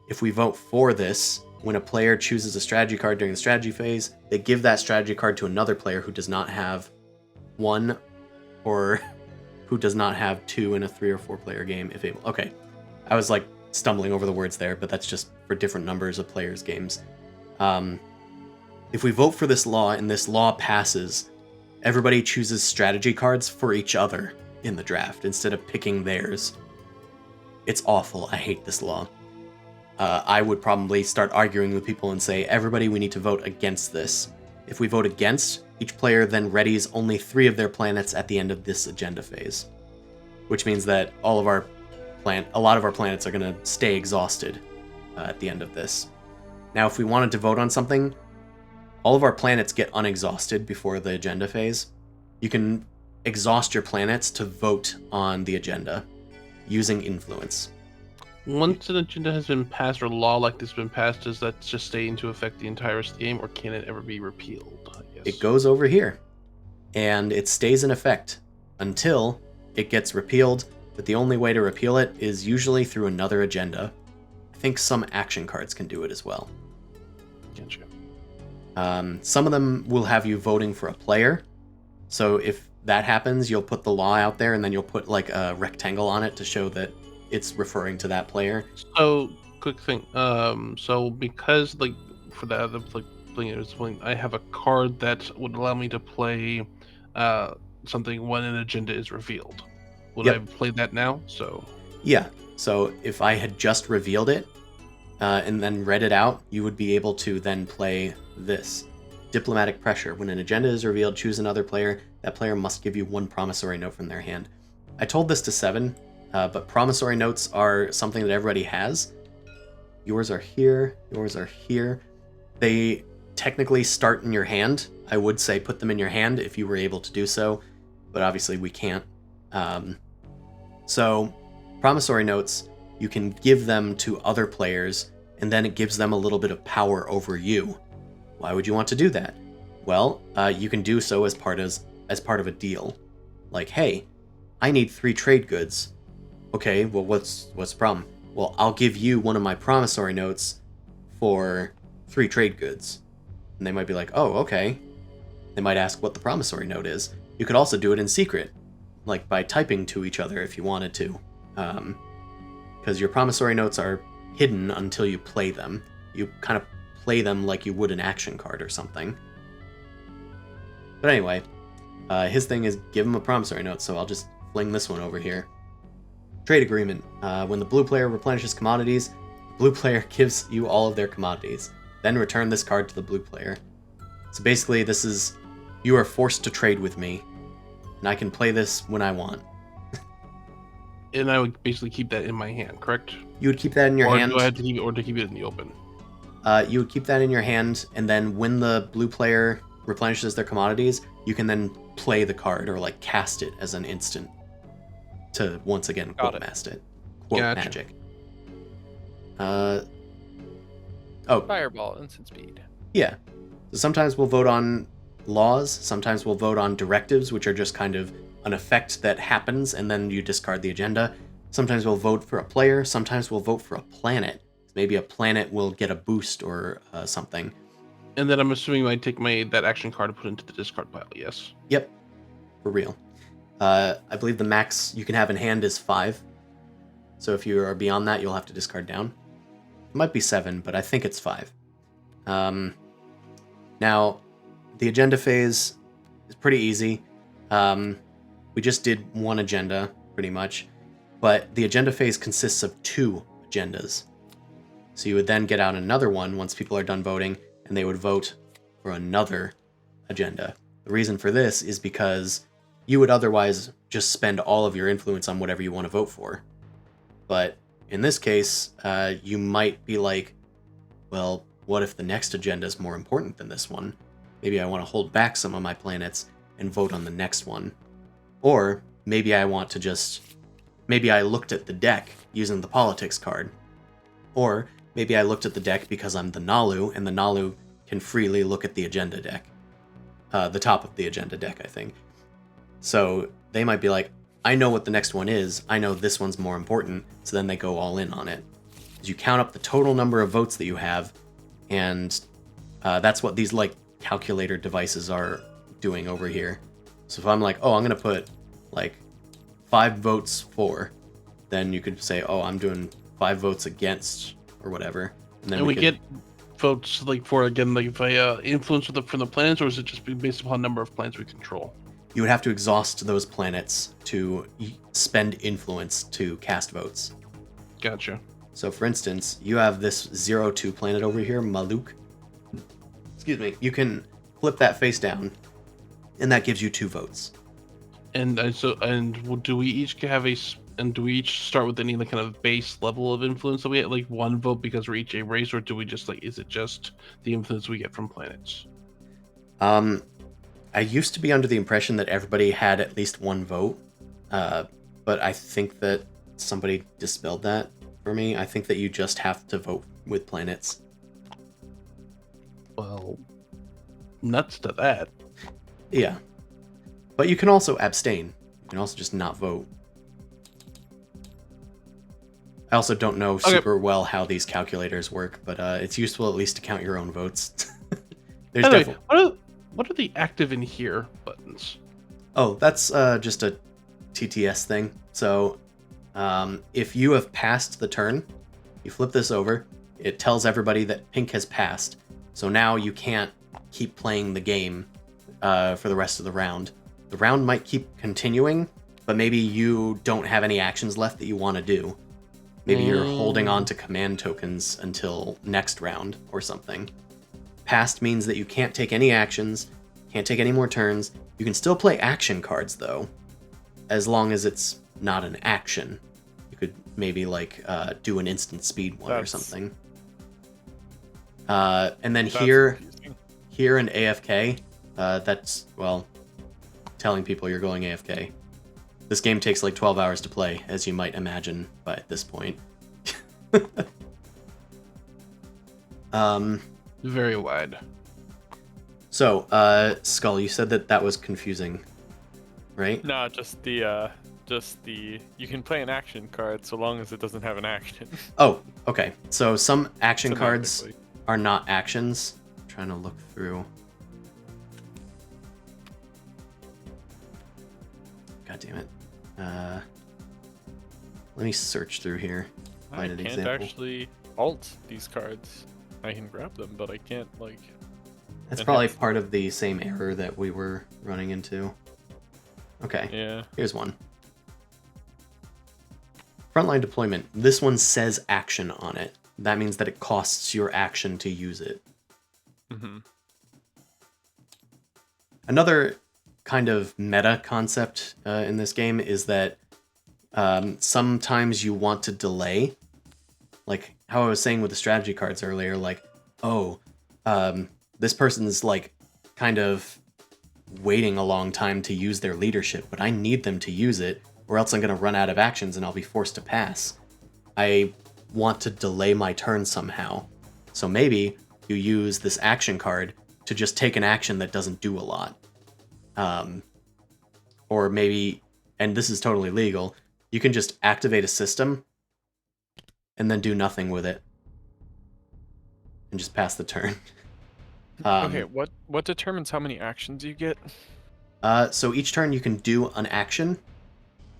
If we vote for this, when a player chooses a strategy card during the strategy phase, they give that strategy card to another player who does not have 1 or who does not have 2 in a 3 or 4 player game if able. Okay, I was like stumbling over the words there, but that's just for different numbers of players' games. If we vote for this law and this law passes, everybody chooses strategy cards for each other in the draft instead of picking theirs. It's awful. I hate this law. I would probably start arguing with people and say, everybody, we need to vote against this. If we vote against, each player then readies only 3 of their planets at the end of this agenda phase, which means that a lot of our planets are going to stay exhausted at the end of this. Now, if we wanted to vote on something, all of our planets get unexhausted before the agenda phase. You can exhaust your planets to vote on the agenda using influence. Once an agenda has been passed or a law like this has been passed, does that just stay into effect the entire rest of the game, or can it ever be repealed? I guess. It goes over here, and it stays in effect until it gets repealed, but the only way to repeal it is usually through another agenda. I think some action cards can do it as well. Gotcha. Some of them will have you voting for a player, so if that happens, you'll put the law out there, and then you'll put like a rectangle on it to show that it's referring to that player. So, quick thing. So because like for that, I have a card that would allow me to play something when an agenda is revealed. Would Yep. I play that now? So Yeah. So if I had just revealed it and then read it out, you would be able to then play this. Diplomatic pressure. When an agenda is revealed, choose another player. That player must give you one promissory note from their hand. I told this to 7, but promissory notes are something that everybody has. Yours are here. Yours are here. They technically start in your hand. I would say put them in your hand if you were able to do so, but obviously we can't. So promissory notes, you can give them to other players, and then it gives them a little bit of power over you. Why would you want to do that? Well, you can do so as part of a deal. Like, hey, I need 3 trade goods. Okay, well, what's the problem? Well, I'll give you one of my promissory notes for 3 trade goods. And they might be like, oh, okay. They might ask what the promissory note is. You could also do it in secret, like by typing to each other if you wanted to. Because your promissory notes are hidden until you play them. You kind of play them like you would an action card or something. But anyway, his thing is give him a promissory note, so I'll just fling this one over here. Trade agreement. When the blue player replenishes commodities, the blue player gives you all of their commodities. Then return this card to the blue player. So basically, this is, you are forced to trade with me, and I can play this when I want. and I would basically keep that in my hand, correct? You would keep that in your or hand. do I have to keep it, or to keep it in the open? You would keep that in your hand, and then when the blue player replenishes their commodities, you can then play the card or like cast it as an instant to once again Got quote it. cast it. Quote Gotcha. magic. Fireball, instant speed. Yeah. So sometimes we'll vote on laws, sometimes we'll vote on directives, which are just kind of an effect that happens and then you discard the agenda. Sometimes we'll vote for a player, sometimes we'll vote for a planet. Maybe a planet will get a boost or something. And then I'm assuming I take that action card and put it into the discard pile, yes? Yep, for real. I believe the max you can have in hand is 5. So if you are beyond that, you'll have to discard down. It might be 7, but I think it's 5. Now, the agenda phase is pretty easy. We just did one agenda, pretty much. But the agenda phase consists of 2 agendas. So you would then get out another one once people are done voting, and they would vote for another agenda. The reason for this is because you would otherwise just spend all of your influence on whatever you want to vote for. But in this case, you might be like, well, what if the next agenda is more important than this one? Maybe I want to hold back some of my planets and vote on the next one. Or maybe I want to just... Maybe I looked at the deck using the politics card. Or maybe I looked at the deck because I'm the Nalu, and the Nalu can freely look at the agenda deck. The top of the agenda deck, I think. So they might be like, I know what the next one is, I know this one's more important, so then they go all in on it. You count up the total number of votes that you have, and that's what these like calculator devices are doing over here. So if I'm like, oh, I'm going to put like 5 votes for, then you could say, oh, I'm doing 5 votes against, or whatever. And then And we could, get votes like for again like via influence from the planets, or is it just based upon number of planets we control? you would have to exhaust those planets to spend influence to cast votes. Gotcha. So for instance, you have this 0-2 planet over here, Maluk. Excuse me. You can flip that face down, and that gives you 2 votes. And do we each have do we each start with any like kind of base level of influence that we get, like 1 vote because we're each a race, or do we just like, is it just the influence we get from planets? I used to be under the impression that everybody had at least 1 vote, but I think that somebody dispelled that for me. I think that you just have to vote with planets. Well, nuts to that. Yeah. But you can also abstain. You can also just not vote. I also don't know super well how these calculators work, but it's useful at least to count your own votes. There's Anyway, definitely... what are the active in here buttons? Oh, that's just a TTS thing. So if you have passed the turn, you flip this over, it tells everybody that pink has passed. So now you can't keep playing the game for the rest of the round. The round might keep continuing, but maybe you don't have any actions left that you want to do. Maybe you're holding on to command tokens until next round or something. Past means that you can't take any actions, can't take any more turns. You can still play action cards, though, as long as it's not an action. You could maybe, like, do an instant speed one or something. And then here in AFK, that's, well, telling people you're going AFK. This game takes like 12 hours to play, as you might imagine by this point. Very wide. So, Skull, you said that was confusing, right? No, just the you can play an action card so long as it doesn't have an action. Oh, okay. So some action cards Semantically. are not actions. I'm trying to look through. God damn it. Let me search through here. I Find an can't example. actually alt these cards. I can grab them, but I can't like. That's enhance probably them. part of the same error that we were running into. Okay, Yeah. here's one. Frontline deployment. This one says action on it. That means that it costs your action to use it. Mm-hmm. Another kind of meta concept in this game is that sometimes you want to delay. Like how I was saying with the strategy cards earlier, like, oh, this person's like kind of waiting a long time to use their leadership, but I need them to use it or else I'm going to run out of actions and I'll be forced to pass. I want to delay my turn somehow. So maybe you use this action card to just take an action that doesn't do a lot. Or maybe, and this is totally legal, you can just activate a system and then do nothing with it. And just pass the turn. Okay, what determines how many actions you get? So each turn you can do an action,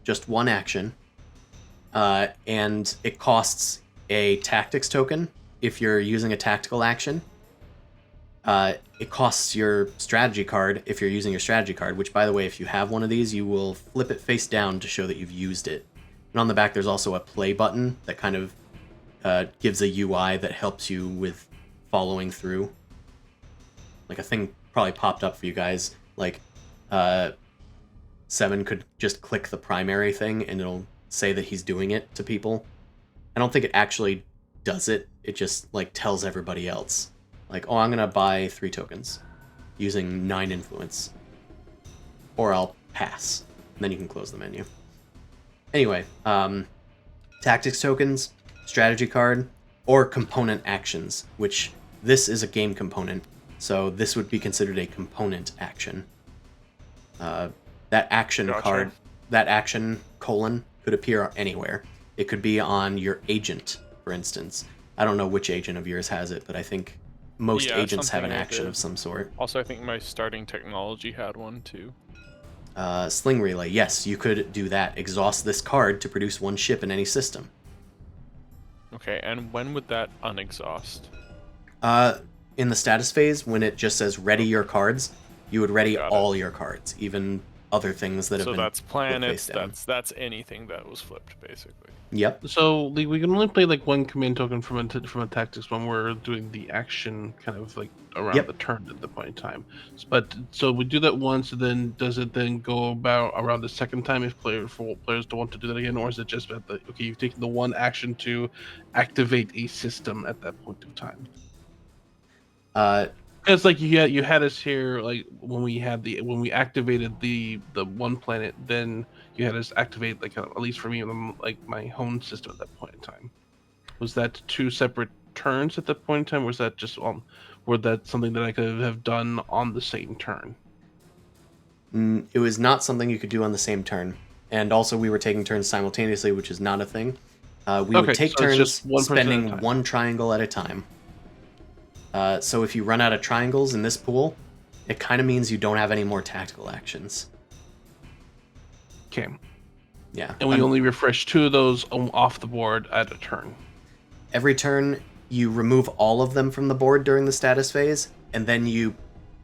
just one action, and it costs a tactics token if you're using a tactical action. It costs your strategy card if you're using your strategy card, which, by the way, if you have one of these, you will flip it face down to show that you've used it. And on the back, there's also a play button that kind of gives a UI that helps you with following through. Like a thing probably popped up for you guys. Like, Seven could just click the primary thing and it'll say that he's doing it to people. I don't think it actually does it. It just, like, tells everybody else. Like, oh, I'm going to buy 3 tokens using 9 influence. Or I'll pass. And then you can close the menu. Anyway, tactics tokens, strategy card, or component actions, which this is a game component. So this would be considered a component action. That action Gotcha. card, that action colon could appear anywhere. It could be on your agent, for instance. I don't know which agent of yours has it, but I think most Yeah, agents have an something I action did. of some sort. Also, I think my starting technology had one too. Sling relay, yes, you could do that. Exhaust this card to produce 1 ship in any system. Okay, and when would that unexhaust? In the status phase, when it just says ready your cards, you would ready Got it. all your cards, even other things that have So been that's flipped planets. face down. That's anything that was flipped, basically. Yep. So we can only play like one command token from a tactics when we're doing the action kind of like around Yep. the turn at the point in time. But so we do that once, and then does it then go about around the second time if players don't want to do that again, or is it just at the okay you've taken the one action to activate a system at that point in time? Because like you had us here like when we activated the one planet, then you had us activate like at least for me like my home system at that point in time. Was that 2 separate turns at that point in time? Or was that just were that something that I could have done on the same turn? It was not something you could do on the same turn. And also, we were taking turns simultaneously, which is not a thing. We Okay, would take so it's turns just one person at a spending time. 1 triangle at a time. So if you run out of triangles in this pool, it kind of means you don't have any more tactical actions. Okay, Yeah. and we only refresh 2 of those off the board at a turn. Every turn, you remove all of them from the board during the status phase, and then you,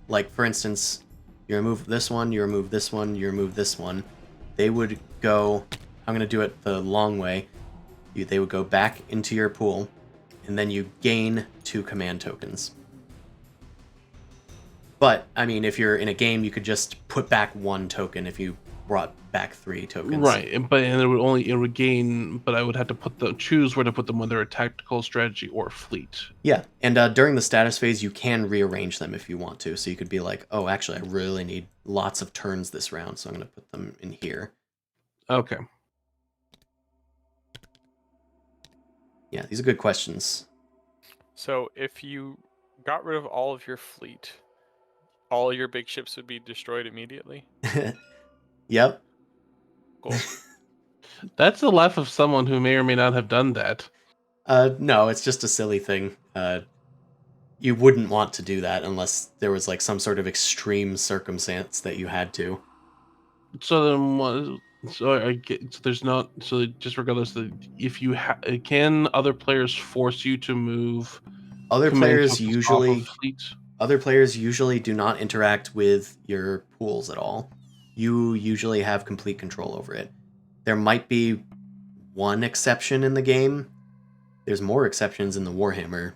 like, for instance, you remove this one, you remove this one, you remove this one, they would go, I'm going to do it the long way, they would go back into your pool, and then you gain 2 command tokens. But, I mean, if you're in a game, you could just put back 1 token if you brought back 3 tokens. Right, it would gain, but I would have to choose where to put them, whether a tactical, strategy, or fleet. Yeah, and during the status phase, you can rearrange them if you want to. So you could be like, oh, actually, I really need lots of turns this round, so I'm going to put them in here. Okay. Yeah, these are good questions. So if you got rid of all of your fleet, all your big ships would be destroyed immediately? Yep. Cool. That's the laugh of someone who may or may not have done that. No, it's just a silly thing. You wouldn't want to do that unless there was like some sort of extreme circumstance that you had to. So then, there's not. So just regardless, if you can other players force you to move? Other players usually do not interact with your pools at all. You usually have complete control over it. There might be one exception in the game. There's more exceptions in the Warhammer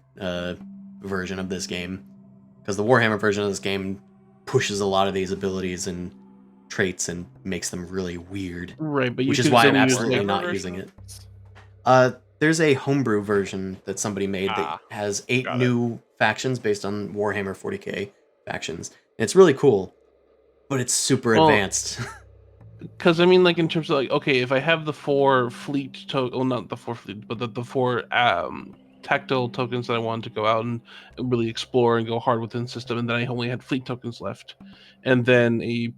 version of this game, because the Warhammer version of this game pushes a lot of these abilities and traits and makes them really weird. Right, but which is why I'm absolutely not using it. There's a homebrew version that somebody made that has 8 new factions based on Warhammer 40k factions. And it's really cool, but it's super advanced. Because I mean, like in terms of like, okay, if I have the 4 fleet not the 4 fleet, but the 4 tactile tokens that I wanted to go out and really explore and go hard within system, and then I only had fleet tokens left, and then a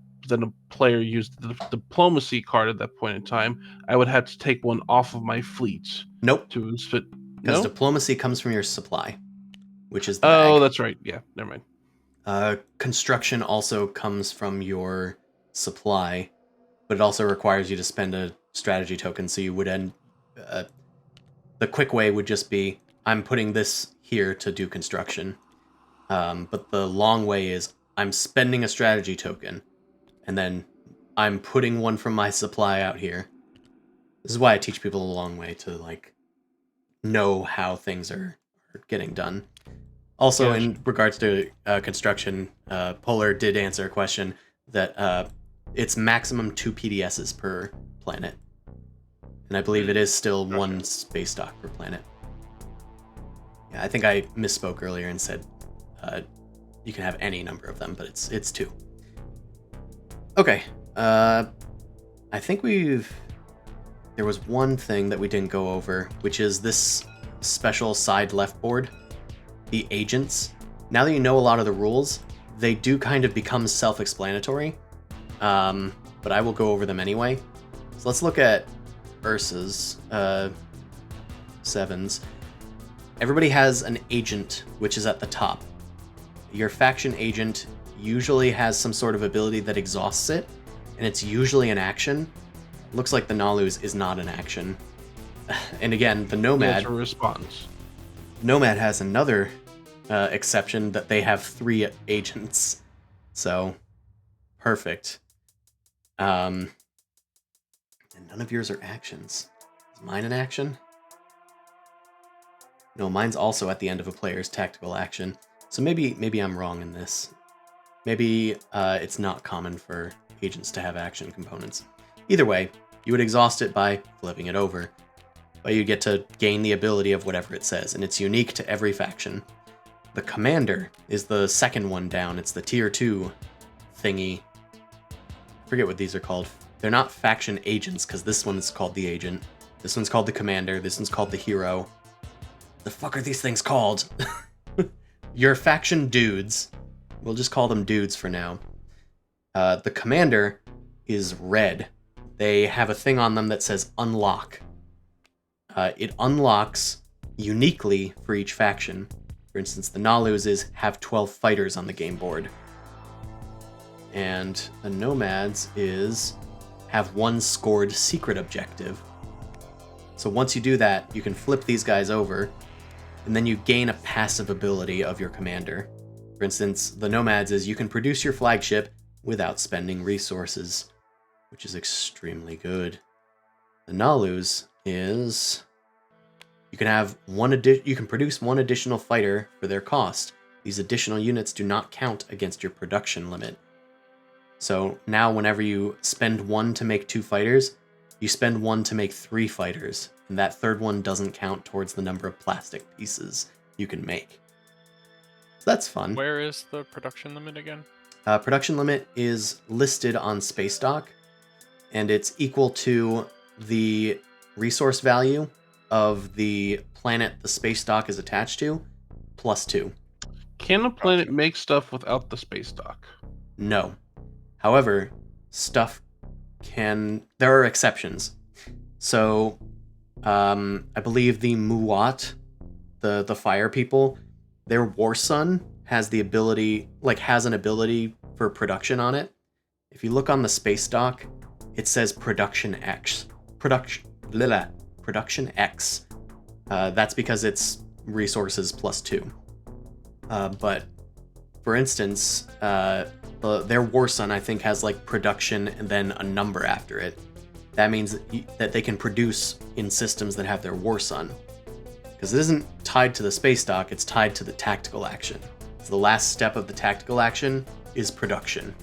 player used the diplomacy card at that point in time, I would have to take one off of my fleet. Nope. Because diplomacy comes from your supply, which is the bag. That's right. Yeah, never mind. Construction also comes from your supply, but it also requires you to spend a strategy token, so you would end... the quick way would just be, I'm putting this here to do construction. But the long way is, I'm spending a strategy token, and then I'm putting one from my supply out here. This is why I teach people the long way, to like know how things are getting done. Also, in regards to construction, Polar did answer a question that it's maximum 2 PDSs per planet. And I believe it is still 1 space dock per planet. Yeah, I think I misspoke earlier and said you can have any number of them, but it's 2. Okay, I think there was one thing that we didn't go over, which is this special side left board, the agents. Now that you know a lot of the rules, they do kind of become self-explanatory, but I will go over them anyway. So let's look at Ursa's, Sevens. Everybody has an agent, which is at the top. Your faction agent usually has some sort of ability that exhausts it, and it's usually an action. Looks like the Nalus is not an action. And again, the Nomad... It's a response. Nomad has another exception that they have 3 agents. So, perfect. And none of yours are actions. Is mine an action? No, mine's also at the end of a player's tactical action. So maybe I'm wrong in this. Maybe it's not common for agents to have action components. Either way, you would exhaust it by flipping it over. But you get to gain the ability of whatever it says, and it's unique to every faction. The Commander is the second one down. It's the tier 2 thingy. I forget what these are called. They're not faction agents, because this one's called the Agent. This one's called the Commander. This one's called the Hero. The fuck are these things called? Your faction dudes. We'll just call them dudes for now. The Commander is red. They have a thing on them that says unlock. It unlocks uniquely for each faction. For instance, the Nalus have 12 fighters on the game board. And the Nomads have 1 scored secret objective. So once you do that, you can flip these guys over, and then you gain a passive ability of your commander. For instance, the Nomads you can produce your flagship without spending resources. which is extremely good. The Nalus is you can produce one additional fighter for their cost. These additional units do not count against your production limit. So now whenever you spend 1 to make 2 fighters, you spend 1 to make 3 fighters, and that third one doesn't count towards the number of plastic pieces you can make. So that's fun. Where is the production limit again? Production limit is listed on Space Dock, and it's equal to the resource value of the planet the Space Dock is attached to, plus 2. Can a planet make stuff without the space dock? No. However, stuff can... There are exceptions. So, I believe the Muat, the fire people, their War Sun has the ability, has an ability for production on it. If you look on the space dock, it says Production X. Production X. That's because it's resources plus 2. But, for instance, their War Sun, I think, has production and then a number after it. That means that they can produce in systems that have their War Sun. Because it isn't tied to the space dock, it's tied to the tactical action. So the last step of the tactical action is production.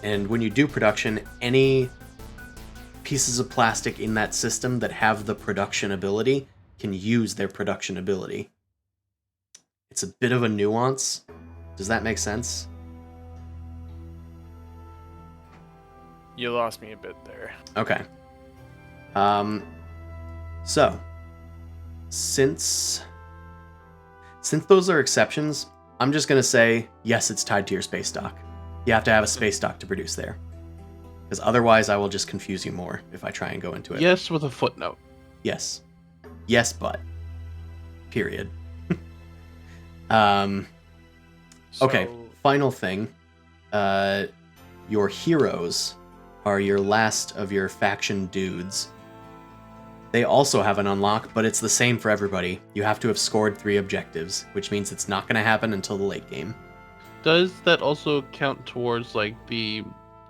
And when you do production, any pieces of plastic in that system that have the production ability can use their production ability. It's a bit of a nuance. Does that make sense? You lost me a bit there. Okay. So, since those are exceptions, I'm just going to say, yes, it's tied to your space dock. You have to have a space dock to produce there. Because otherwise I will just confuse you more if I try and go into it. Yes, with a footnote. Yes. Yes, but. Period. Okay, final thing. Your heroes are your last of your faction dudes. They also have an unlock, but it's the same for everybody. You have to have scored 3 objectives, which means it's not going to happen until the late game. Does that also count towards the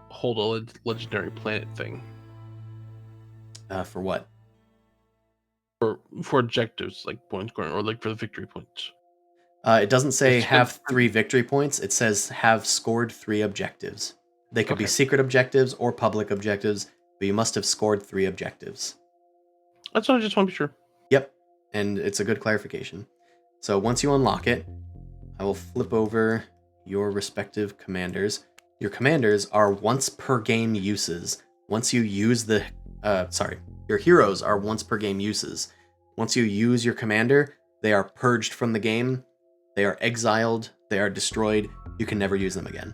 hold a legendary planet thing? For what? For objectives, like point scoring, or for the victory points. It doesn't say have 3 victory points. It says have scored 3 objectives. They could be secret objectives or public objectives, but you must have scored 3 objectives. That's what I just want to be sure. Yep, and it's a good clarification. So once you unlock it, I will flip over your respective commanders. Your commanders are once per game uses. Once you use your heroes are once per game uses. Once you use your commander, they are purged from the game. They are exiled. They are destroyed. You can never use them again.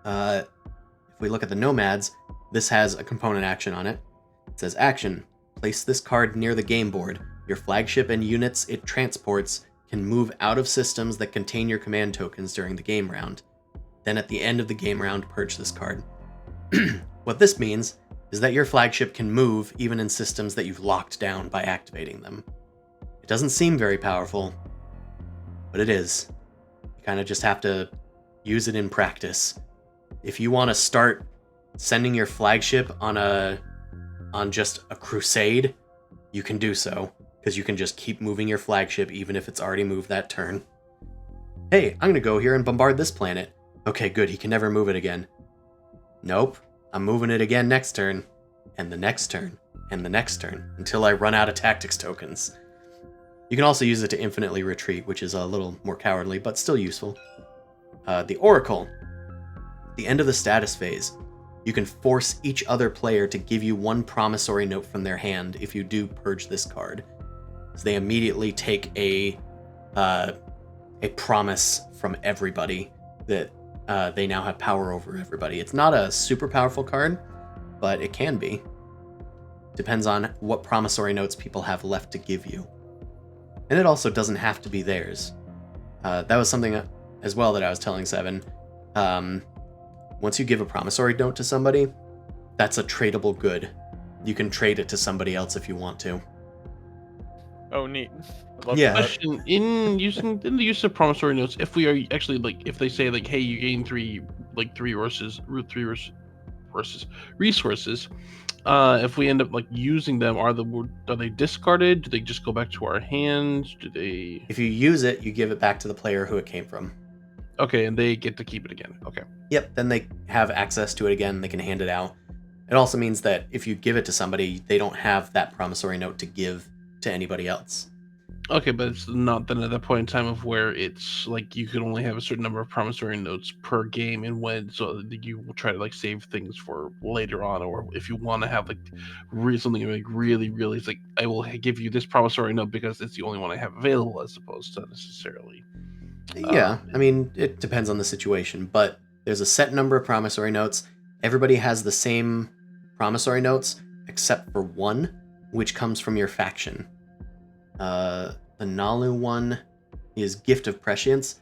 If we look at the nomads, this has a component action on it. It says action. Place this card near the game board. Your flagship and units it transports can move out of systems that contain your command tokens during the game round. Then at the end of the game round, purge this card. What this means is that your flagship can move even in systems that you've locked down by activating them. It doesn't seem very powerful, but it is. You kind of just have to use it in practice. If you want to start sending your flagship on just a crusade, you can do so, because you can just keep moving your flagship even if it's already moved that turn. Hey, I'm going to go here and bombard this planet. Okay, good, he can never move it again. Nope, I'm moving it again next turn, and the next turn, and the next turn, until I run out of tactics tokens. You can also use it to infinitely retreat, which is a little more cowardly, but still useful. The Oracle. At the end of the status phase, you can force each other player to give you 1 promissory note from their hand if you do purge this card. So they immediately take a promise from everybody that they now have power over everybody. It's not a super powerful card, but it can be. Depends on what promissory notes people have left to give you. And it also doesn't have to be theirs. That was something as well that I was telling Seven. Once you give a promissory note to somebody, that's a tradable good. You can trade it to somebody else if you want to. Oh, neat. I love Yeah. that. Question: in the use of promissory notes, if we are actually if they say hey, you gain 3 resources, resources. If we end up like using them, are they discarded? Do they just go back to our hands? Do they? If you use it, you give it back to the player who it came from. Okay, and they get to keep it again. Okay. Yep, then they have access to it again. They can hand it out. It also means that if you give it to somebody, they don't have that promissory note to give to anybody else. Okay, but it's not then at that point in time of where it's like you can only have a certain number of promissory notes per game, and when so that you will try to like save things for later on, or if you want to have like something like really, it's like I will give you this promissory note because it's the only one I have available, as opposed to necessarily. Yeah, I mean, it depends on the situation, but there's a set number of promissory notes. Everybody has the same promissory notes, except for one, which comes from your faction. The Nalu one is Gift of Prescience,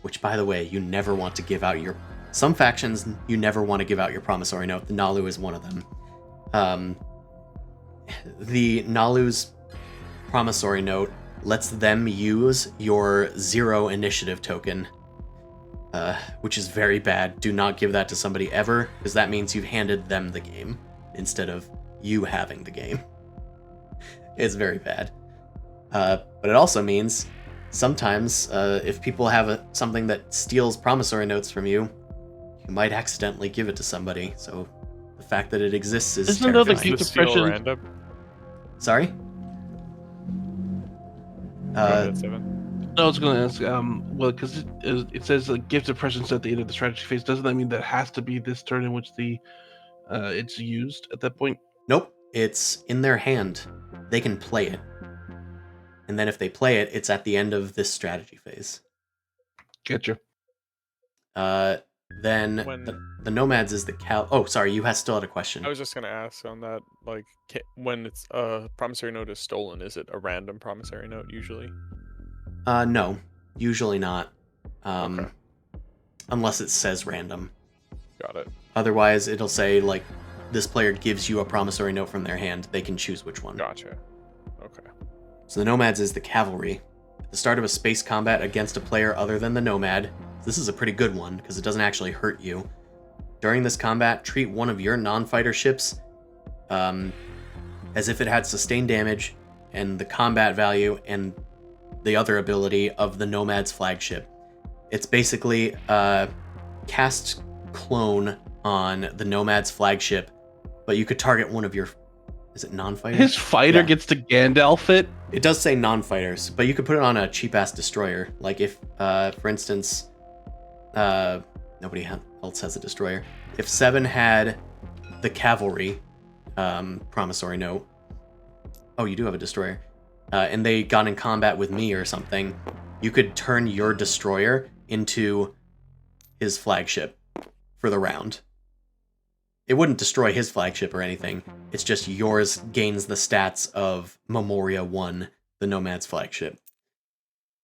which, by the way, you never want to give out your... Some factions, you never want to give out your promissory note. The Nalu is one of them. The Nalu's promissory note lets them use your 0 initiative token, which is very bad. Do not give that to somebody ever, because that means you've handed them the game instead of you having the game. It's very bad. But it also means sometimes if people have something that steals promissory notes from you, you might accidentally give it to somebody. So the fact that it exists is Isn't there the terrifying. Gift of Prescience? Random? Sorry? Go ahead, Seven. No, I was going to ask. Well, because it says a Gift of Prescience at the end of the strategy phase. Doesn't that mean that has to be this turn in which it's used at that point? Nope. It's in their hand. They can play it. And then if they play it, it's at the end of this strategy phase. Getcha. Then the Nomads is the Cal... Oh, sorry, you still had a question. I was just gonna ask on that, like, when it's promissory note is stolen, is it a random promissory note usually? No, usually not. Okay. Unless it says random. Got it. Otherwise, it'll say, like, this player gives you a promissory note from their hand. They can choose which one. Gotcha. Okay. So the Nomads is the Cavalry. At the start of a space combat against a player other than the Nomad, this is a pretty good one because it doesn't actually hurt you. During this combat, treat one of your non-fighter ships as if it had sustained damage and the combat value and the other ability of the Nomad's flagship. It's basically a cast clone on the Nomad's flagship, but you could target one of your... Is it non-fighters? His fighter Yeah. gets to Gandalf it. It does say non-fighters, but you could put it on a cheap-ass destroyer. Like if, for instance, nobody else has a destroyer. If Seven had the Cavalry promissory note... Oh, you do have a destroyer. And they got in combat with me or something, you could turn your destroyer into his flagship for the round. It wouldn't destroy his flagship or anything. It's just yours gains the stats of Memoria 1, the Nomad's flagship.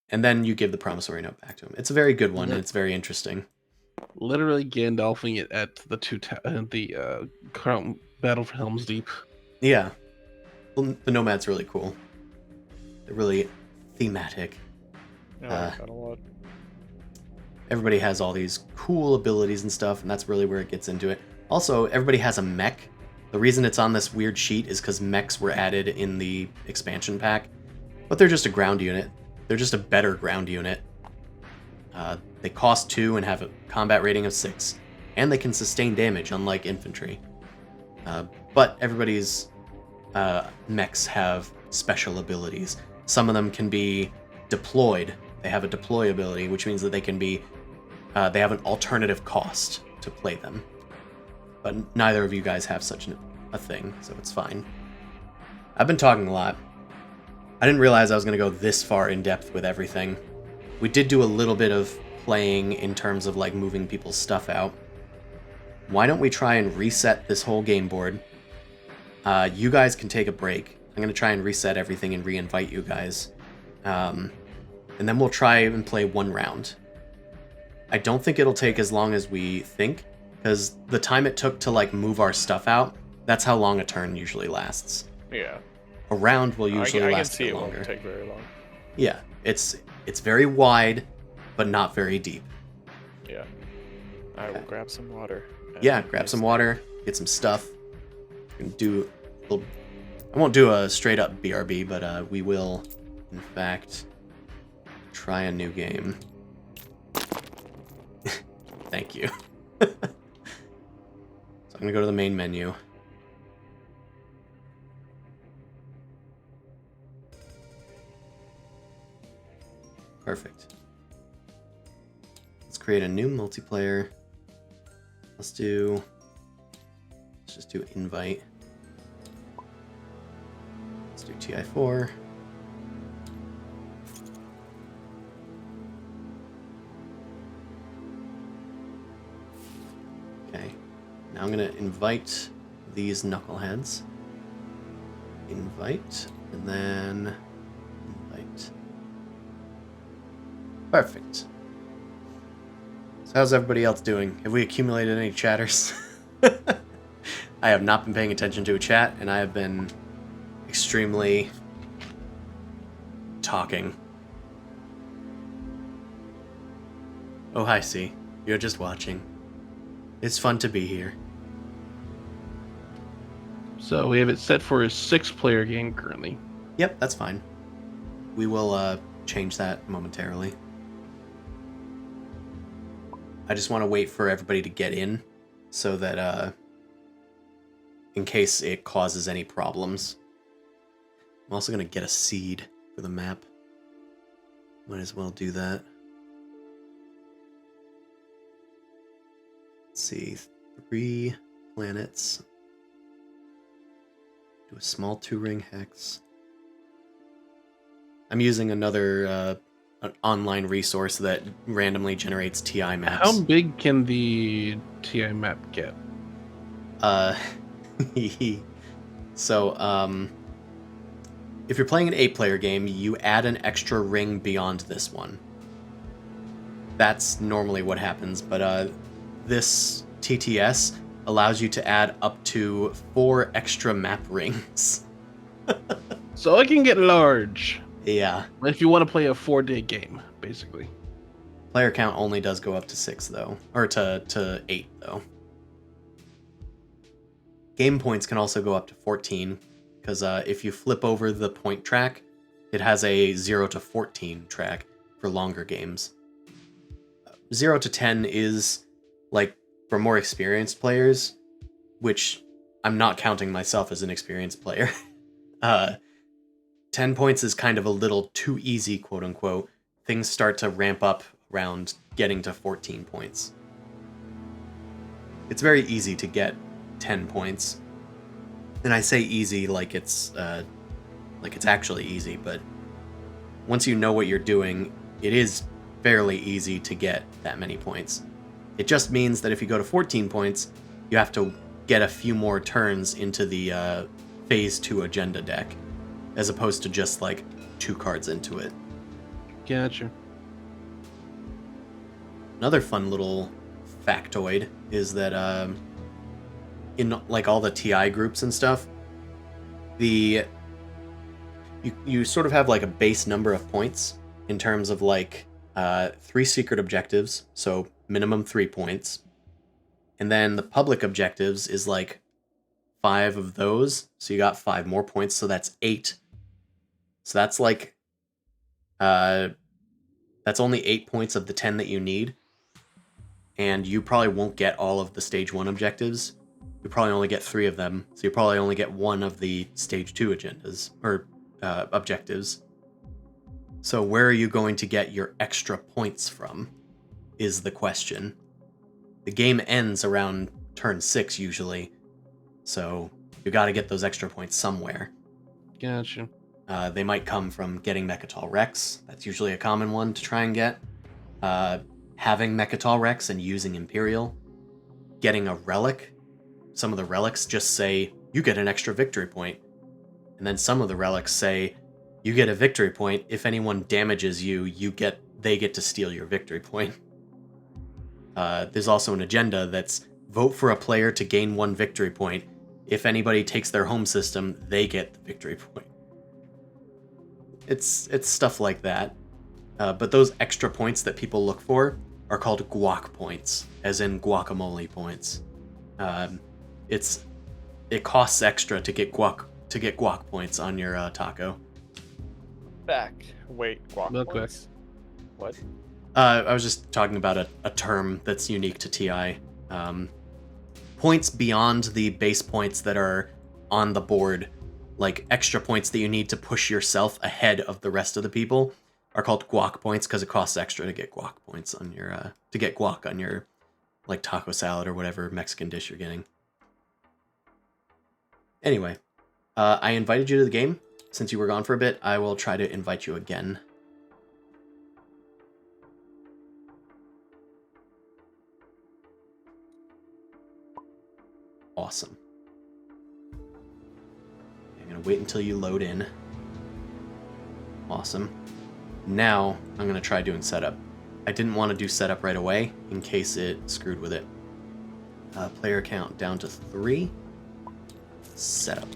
And then you give the promissory note back to him. It's a very good one, and it's very interesting. Literally Gandalfing it at the Battle for Helm's Deep. Yeah. Well, the Nomad's really cool. They're really thematic. Yeah, I like that a lot. Everybody has all these cool abilities and stuff, and that's really where it gets into it. Also, everybody has a mech. The reason it's on this weird sheet is because mechs were added in the expansion pack, but they're just a ground unit. They're just a better ground unit. They cost 2 and have a combat rating of 6, and they can sustain damage, unlike infantry. But everybody's mechs have special abilities. Some of them can be deployed. They have a deploy ability, which means that they can be... they have an alternative cost to play them. But neither of you guys have such a thing, so it's fine. I've been talking a lot. I didn't realize I was going to go this far in depth with everything. We did do a little bit of playing in terms of like moving people's stuff out. Why don't we try and reset this whole game board? You guys can take a break. I'm going to try and reset everything and re-invite you guys. And then we'll try and play one round. I don't think it'll take as long as we think, because the time it took to like move our stuff out, that's how long a turn usually lasts. Yeah. A round will usually I can last see a it bit longer. won't take very long. Yeah, it's very wide, but not very deep. Yeah. I will grab some water. Yeah, grab some water, get some stuff. And do. I won't do a straight up BRB, but we will, in fact, try a new game. Thank you. So I'm gonna go to the main menu. Perfect. Let's create a new multiplayer. Let's just do invite. Let's do TI4. Okay. Now I'm going to invite these knuckleheads. Invite, and then invite. Perfect. So how's everybody else doing? Have we accumulated any chatters? I have not been paying attention to a chat, and I have been extremely talking. Oh, hi, C. You're just watching. It's fun to be here. So we have it set for a 6-player game currently. Yep, that's fine. We will change that momentarily. I just want to wait for everybody to get in so that in case it causes any problems. I'm also going to get a seed for the map. Might as well do that. Let's see, 3 planets. Do a small 2-ring hex. I'm using another an online resource that randomly generates TI maps. How big can the TI map get? So, if you're playing an 8-player game, you add an extra ring beyond this one. That's normally what happens, but this TTS allows you to add up to 4 extra map rings. So it can get large. Yeah. If you want to play a 4-day game, basically. Player count only does go up to 6, though. Or to 8, though. Game points can also go up to 14, because if you flip over the point track, it has a 0 to 14 track for longer games. 0 to 10 is, like, for more experienced players, which I'm not counting myself as an experienced player. 10 points is kind of a little too easy, quote-unquote. Things start to ramp up around getting to 14 points. It's very easy to get 10 points. And I say easy like it's actually easy, but once you know what you're doing, it is fairly easy to get that many points. It just means that if you go to 14 points, you have to get a few more turns into the Phase 2 agenda deck, as opposed to just, like, 2 cards into it. Gotcha. Another fun little factoid is that in, like, all the TI groups and stuff, you sort of have, like, a base number of points in terms of, like, 3 secret objectives, so minimum 3 points. And then the public objectives is, like, 5 of those, so you got 5 more points, so that's 8. So that's, like, that's only 8 points of the 10 that you need. And you probably won't get all of the Stage 1 objectives. You probably only get 3 of them, so you probably only get 1 of the Stage 2 agendas, or objectives. So where are you going to get your extra points from, is the question. The game ends around turn 6, usually, so you gotta get those extra points somewhere. Gotcha. They might come from getting Mechatol Rex. That's usually a common one to try and get. Having Mechatol Rex and using Imperial. Getting a relic. Some of the relics just say, you get an extra victory point. And then some of the relics say, you get a victory point. If anyone damages you, they get to steal your victory point. There's also an agenda that's vote for a player to gain 1 victory point. If anybody takes their home system, they get the victory point. It's stuff like that. But those extra points that people look for are called guac points, as in guacamole points. It costs extra to get guac points on your taco. Back. Wait, guac Milk points? What? I was just talking about a term that's unique to TI. Points beyond the base points that are on the board, like extra points that you need to push yourself ahead of the rest of the people, are called guac points because it costs extra to get guac points on your to get guac on your like taco salad or whatever Mexican dish you're getting. Anyway, I invited you to the game. Since you were gone for a bit, I will try to invite you again. Awesome. I'm gonna wait until you load in. Awesome. Now, I'm gonna try doing setup. I didn't want to do setup right away, in case it screwed with it. Player count down to 3. Setup.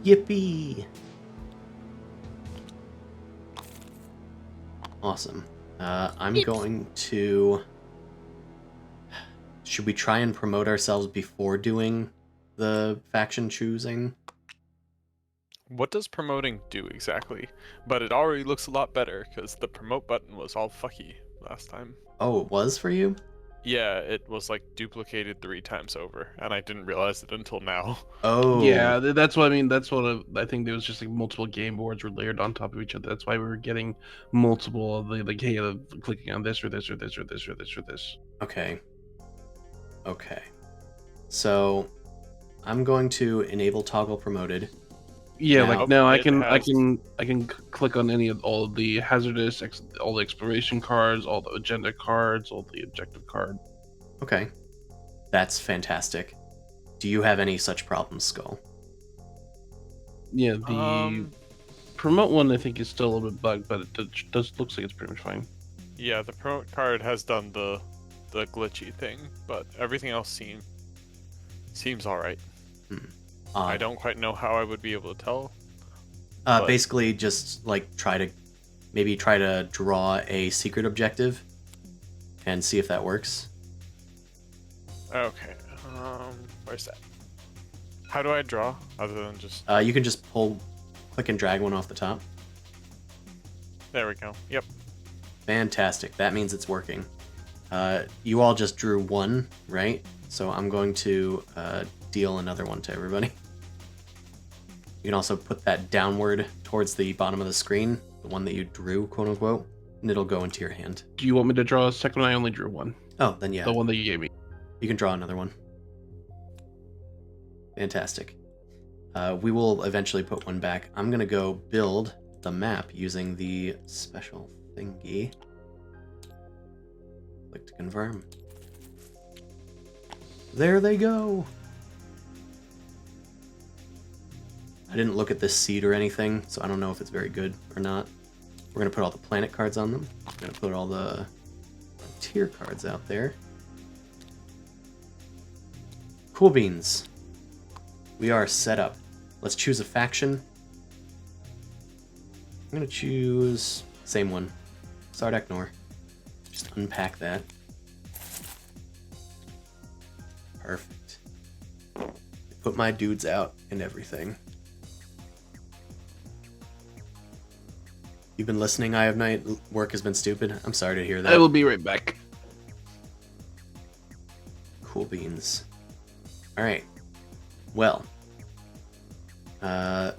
Yippee! Awesome. I'm going to... Should we try and promote ourselves before doing the faction choosing? What does promoting do exactly? But it already looks a lot better because the promote button was all fucky last time. Oh, it was for you? Yeah, it was like duplicated 3 times over, and I didn't realize it until now. Oh. Yeah, that's what I mean. That's what I think there was just like multiple game boards were layered on top of each other. That's why we were getting multiple of the like, hey, clicking on this or this or this or this or this or this. Okay. Okay. So, I'm going to enable toggle promoted. Yeah, Now, like now I it can has- click on any of all of the hazardous, all the exploration cards, all the agenda cards, all the objective card. Okay. That's fantastic. Do you have any such problems, Skull? Yeah, the promote one I think is still a little bit bugged, but it does looks like it's pretty much fine. Yeah, the promote card has done the glitchy thing, but everything else seems alright. I don't quite know how I would be able to tell. but- Basically, just like try to draw a secret objective and see if that works. Okay, where's that? How do I draw other than just... You can just click and drag one off the top. There we go. Yep. Fantastic. That means it's working. You all just drew 1, right? So I'm going to deal another one to everybody. You can also put that downward towards the bottom of the screen, the one that you drew, quote unquote, and it'll go into your hand. Do you want me to draw a second one? I only drew one. Oh, then yeah. The one that you gave me. You can draw another one. Fantastic. We will eventually put one back. I'm going to go build the map using the special thingy. Click to confirm. There they go! I didn't look at this seed or anything, so I don't know if it's very good or not. We're going to put all the planet cards on them. We're going to put all the tier cards out there. Cool beans. We are set up. Let's choose a faction. I'm going to choose... same one. Sardak Nor. Just unpack that. Perfect. Put my dudes out and everything. You've been listening, I Have Night? Work has been stupid? I'm sorry to hear that. I will be right back. Cool beans. Alright. Well. Do.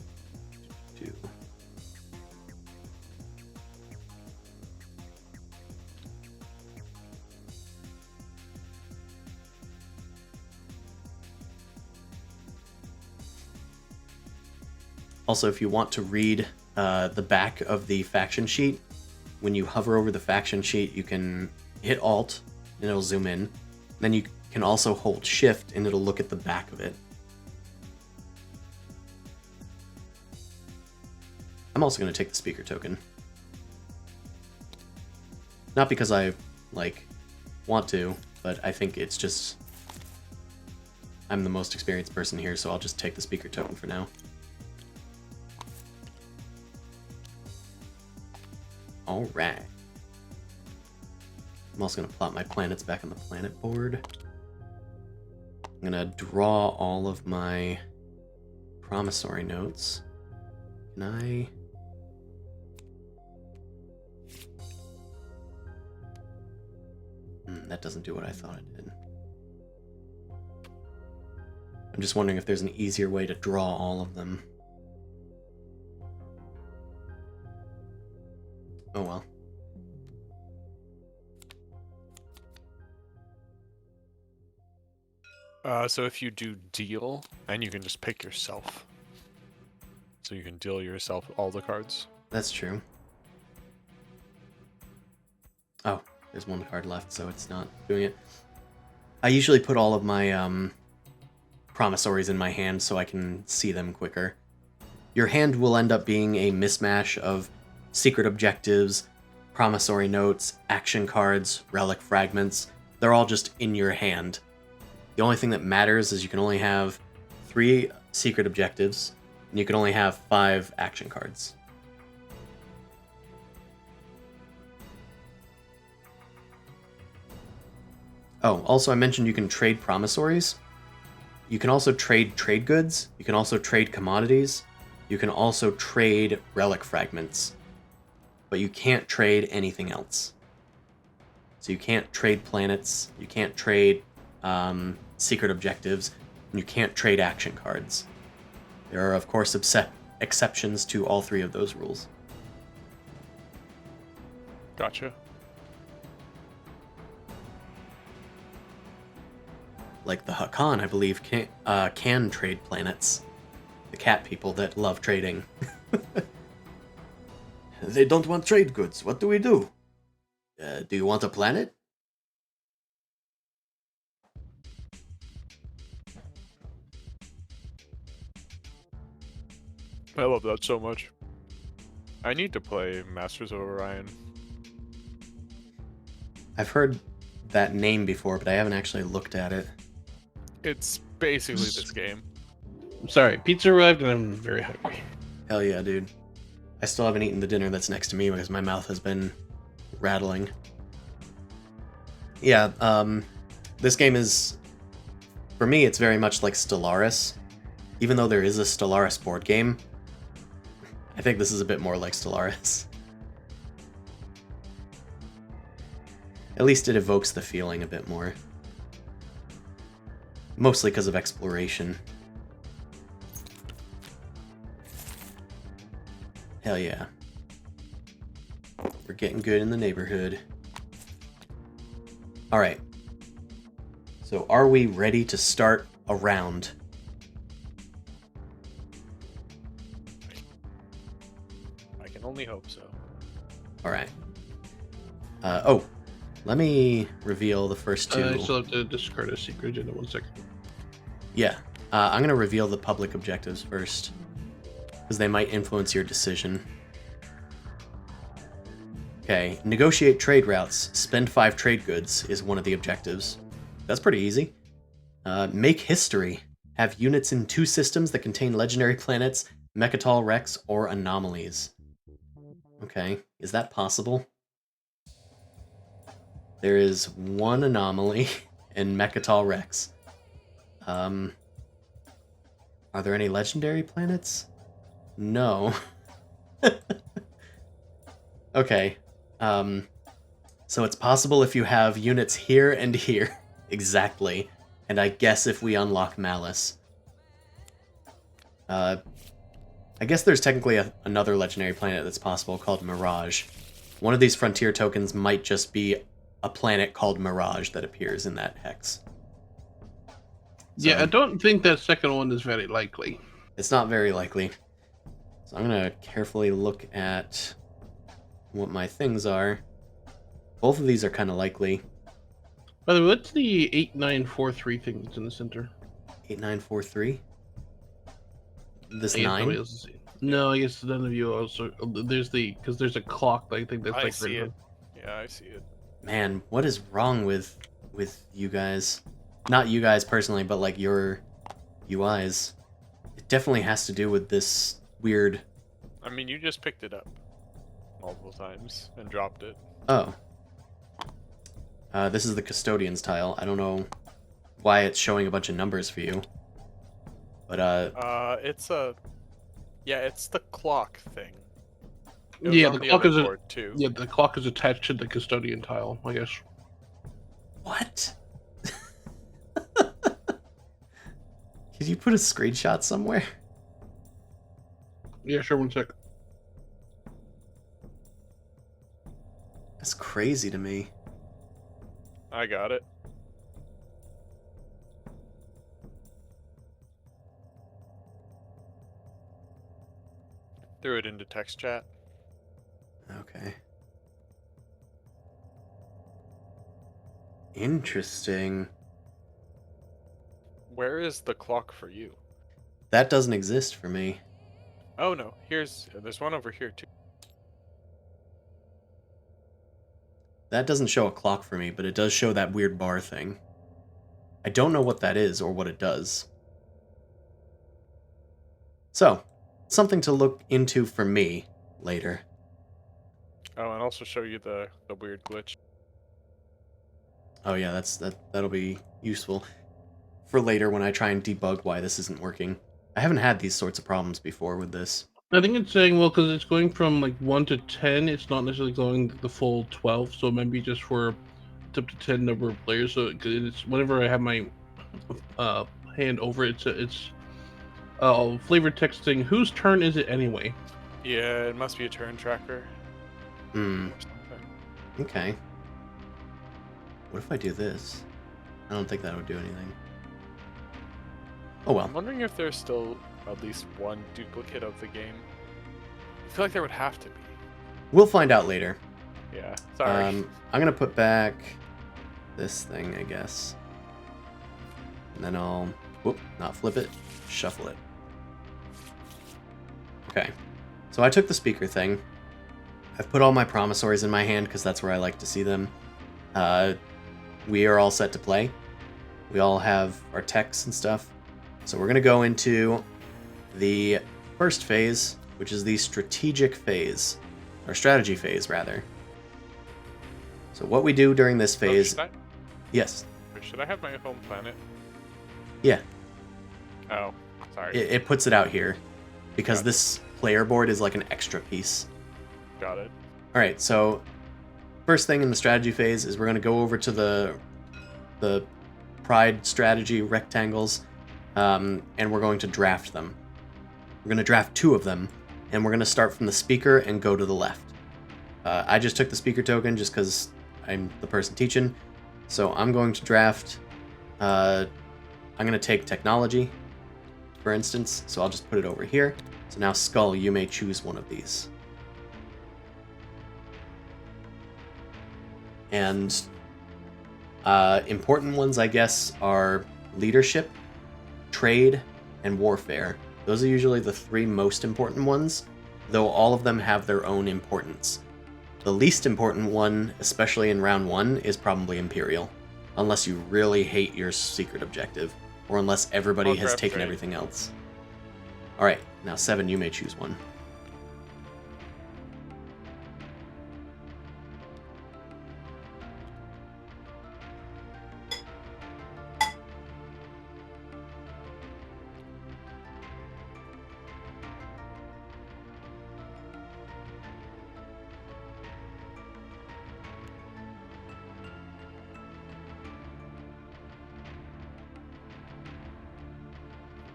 Also, if you want to read the back of the faction sheet, when you hover over the faction sheet, you can hit Alt, and it'll zoom in. Then you can also hold Shift, and it'll look at the back of it. I'm also going to take the speaker token. Not because I, want to, but I think it's just... I'm the most experienced person here, so I'll just take the speaker token for now. All right. I'm also going to plot my planets back on the planet board. I'm going to draw all of my promissory notes. Can I... that doesn't do what I thought it did. I'm just wondering if there's an easier way to draw all of them. Oh well. So if you do deal, and you can just pick yourself. So you can deal yourself all the cards. That's true. Oh, there's one card left, so it's not doing it. I usually put all of my promissories in my hand so I can see them quicker. Your hand will end up being a mismatch of secret objectives, promissory notes, action cards, relic fragments. They're all just in your hand. The only thing that matters is you can only have 3 secret objectives, and you can only have 5 action cards. Oh, also I mentioned you can trade promissories. You can also trade trade goods. You can also trade commodities. You can also trade relic fragments. But you can't trade anything else. So you can't trade planets. You can't trade secret objectives. And you can't trade action cards. There are, of course, exceptions to all 3 of those rules. Gotcha. Like the Hakan, I believe, can trade planets. The cat people that love trading. They don't want trade goods. What do we do? Do you want a planet? I love that so much. I need to play Masters of Orion. I've heard that name before, but I haven't actually looked at it. It's basically this game. I'm sorry, pizza arrived and I'm very hungry. Hell yeah, dude. I still haven't eaten the dinner that's next to me because my mouth has been rattling. Yeah, this game is... For me, it's very much like Stellaris. Even though there is a Stellaris board game, I think this is a bit more like Stellaris. At least it evokes the feeling a bit more. Mostly because of exploration. Hell yeah. We're getting good in the neighborhood. Alright. So are we ready to start a round? I can only hope so. Alright. Oh. Let me reveal the first 2. I still have to discard a secret agenda. 1 second. Yeah. I'm going to reveal the public objectives first, because they might influence your decision. Okay. Negotiate trade routes. Spend 5 trade goods is one of the objectives. That's pretty easy. Make history. Have units in 2 systems that contain legendary planets, Mechatol Rex, or anomalies. Okay. Is that possible? There is 1 anomaly in Mechatol Rex. Are there any legendary planets? No. Okay. So it's possible if you have units here and here. Exactly. And I guess if we unlock Malice. I guess there's technically another legendary planet that's possible called Mirage. One of these frontier tokens might just be a planet called Mirage that appears in that hex. So, yeah, I don't think that second one is very likely. It's not very likely. So I'm going to carefully look at what my things are. Both of these are kind of likely. By the way, what's the 8943 thing that's in the center? 8943? This I guess 9? nobody else is- No, I guess none of you also. There's because there's a clock. I think that's I like see written it. Yeah, I see it. Man, what is wrong with you guys? Not you guys personally, but like your UIs. It definitely has to do with this weird... I mean, you just picked it up. multiple times and dropped it. Oh. This is the custodian's tile. I don't know why it's showing a bunch of numbers for you. But, it's the clock thing. It was Yeah, on the the clock other is board too. yeah, the clock is attached to the custodian tile, I guess. what? Could you put a screenshot somewhere? Yeah, sure, 1 sec. That's crazy to me. I got it. Threw it into text chat. Okay. Interesting. Where is the clock for you? That doesn't exist for me. Oh no, there's one over here too. That doesn't show a clock for me, but it does show that weird bar thing. I don't know what that is or what it does. So, something to look into for me later. Oh, and also show you the weird glitch. Oh yeah, that'll be useful for later when I try and debug why this isn't working. I haven't had these sorts of problems before with this. I think it's saying, well, because it's going from like 1 to 10, it's not necessarily going the full 12, so maybe just for up to 10 number of players. So it's whenever I have my hand over it, it's flavored text saying, whose turn is it anyway? Yeah, it must be a turn tracker. Hmm. Or something. Okay. What if I do this? I don't think that would do anything. Oh well. I'm wondering if there's still at least one duplicate of the game. I feel like there would have to be. We'll find out later. Yeah, sorry. I'm gonna put back this thing, I guess. And then I'll, whoop, not flip it, shuffle it. Okay. So I took the speaker thing. I've put all my promissories in my hand because that's where I like to see them. We are all set to play. We all have our techs and stuff. So we're gonna go into the first phase, which is the strategic phase, or strategy phase rather. So what we do during this phase, yes. Should I have my home planet? Yeah, Oh, sorry. it puts it out here because this player board is like an extra piece. Got it. All right, so first thing in the strategy phase is we're going to go over to the Pride strategy rectangles, and we're going to draft them. We're going to draft 2 of them, and we're going to start from the speaker and go to the left. I just took the speaker token just because I'm the person teaching, so I'm going to draft. I'm going to take technology, for instance, so I'll just put it over here. So now, Skull, you may choose one of these. And important ones, I guess, are leadership, trade, and warfare. Those are usually the 3 most important ones, though all of them have their own importance. The least important one, especially in round 1, is probably Imperial, unless you really hate your secret objective, or unless everybody has taken trade. everything else. Alright, now 7, you may choose one.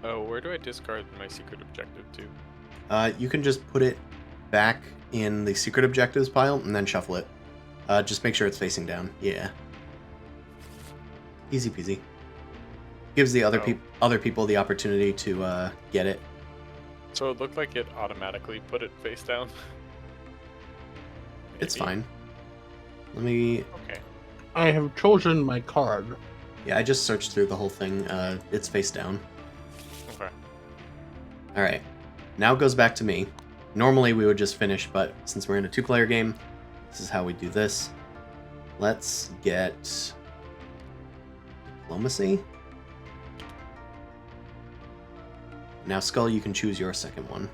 Oh, where do I discard my secret objective to? You can just put it back in the secret objectives pile and then shuffle it. Just make sure it's facing down. Yeah. Easy peasy. Gives the other people the opportunity to get it. So it looked like it automatically put it face down. It's Maybe. fine. Let me... Okay. I have chosen my card. Yeah, I just searched through the whole thing. It's face down. Okay. Alright. Now it goes back to me. Normally we would just finish, but since we're in a 2-player game, this is how we do this. Let's get... diplomacy? Now, Skull, you can choose your second one.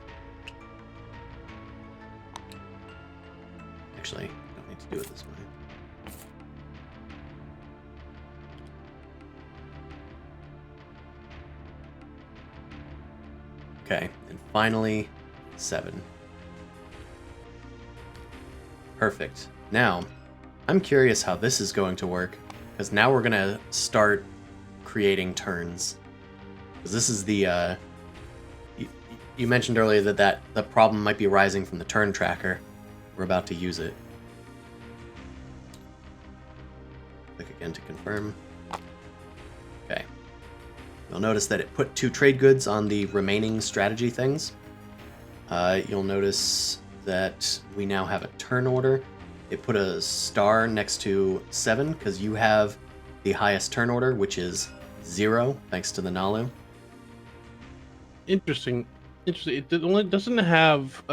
Actually, I don't need to do it this way. Okay, and finally, 7. Perfect. Now, I'm curious how this is going to work, because now we're going to start creating turns. Because this is the, you mentioned earlier that the problem might be arising from the turn tracker. We're about to use it. Click again to confirm. Okay. You'll notice that it put 2 trade goods on the remaining strategy things. You'll notice that we now have a turn order. It put a star next to 7 because you have the highest turn order, which is 0, thanks to the Nalu. Interesting. It only doesn't have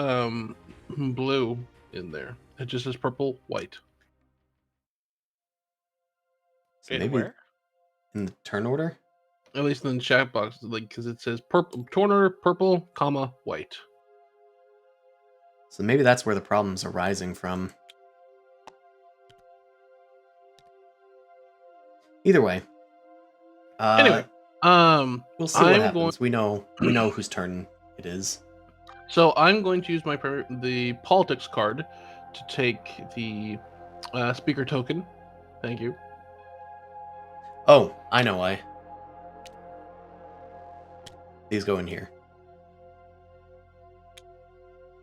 blue in there. It just says purple, white. So In maybe where? in the turn order? At least in the chat box, like because it says purple, turn order, purple, comma, white. So maybe that's where the problem's arising from. Either way. Anyway, we'll see what I'm happens. We know whose turn it is. So I'm going to use the politics card to take the speaker token. Thank you. Oh, I know why. These go in here.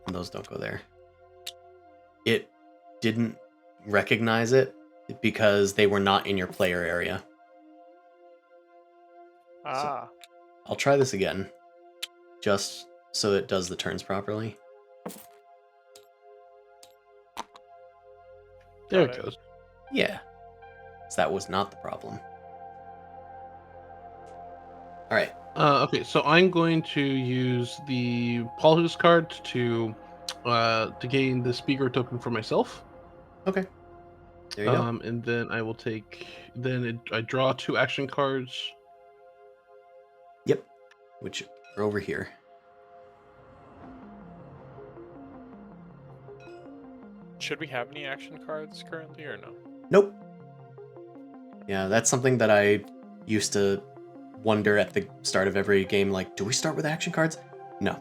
And those don't go there. It didn't recognize it because they were not in your player area. Ah. So I'll try this again, just so it does the turns properly. There Got it it. goes. Yeah. So that was not the problem. All right. Okay, so I'm going to use the politics card to gain the speaker token for myself. Okay. There you go. And then I will take. I draw 2 action cards. Yep. Which are over here. Should we have any action cards currently or no? Nope. Yeah, that's something that I used to wonder at the start of every game, like, do we start with action cards? No.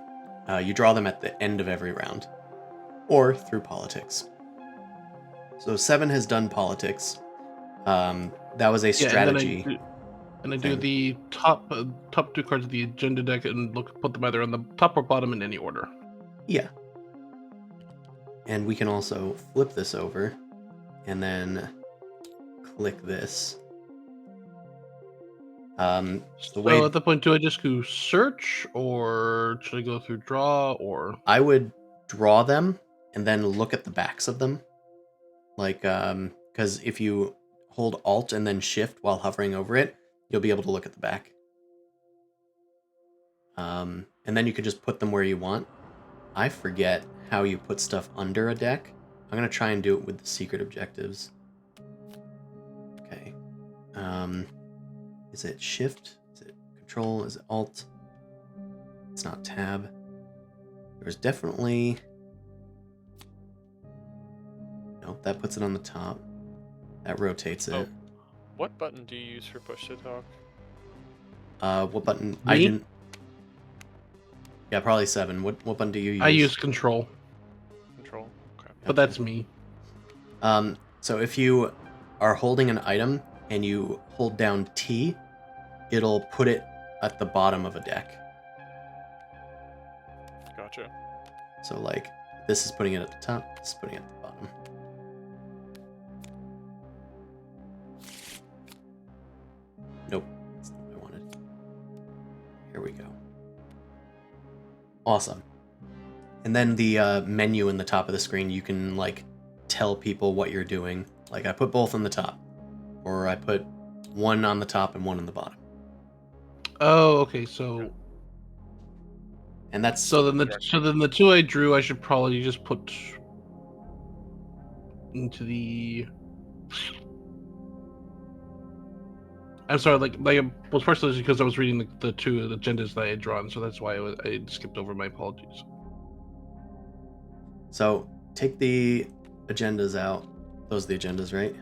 You draw them at the end of every round. Or through politics. So 7 has done politics. That was a strategy. And I do the top 2 cards of the agenda deck and put them either on the top or bottom in any order. Yeah. And we can also flip this over and then click this. So at that point, do I just go search, or should I go through draw, or? I would draw them and then look at the backs of them. Like, because if you hold Alt and then Shift while hovering over it, you'll be able to look at the back. And then you could just put them where you want. I forget how you put stuff under a deck. I'm going to try and do it with the secret objectives. Okay. Is it Shift? Is it Control? Is it Alt? It's not Tab. There's definitely... Nope, that puts it on the top. That rotates it. Oh. What button do you use for push to talk? What button? Me? I didn't... Yeah, probably 7. What button do you use? I use control, Control? Okay. but that's me. So if you are holding an item and you hold down T, it'll put it at the bottom of a deck. Gotcha. So like, this is putting it at the top, this is putting it at the bottom. Nope, that's not what I wanted. Here we go. Awesome. And then the menu in the top of the screen, you can like tell people what you're doing. Like I put both on the top, or I put one on the top and one on the bottom. Oh, okay. So And that's then the 2 I drew, I should probably just put into the. I'm sorry, like was partially because I was reading the 2 agendas that I had drawn, so that's why I skipped over. My apologies. So take the agendas out. Those are the agendas, right?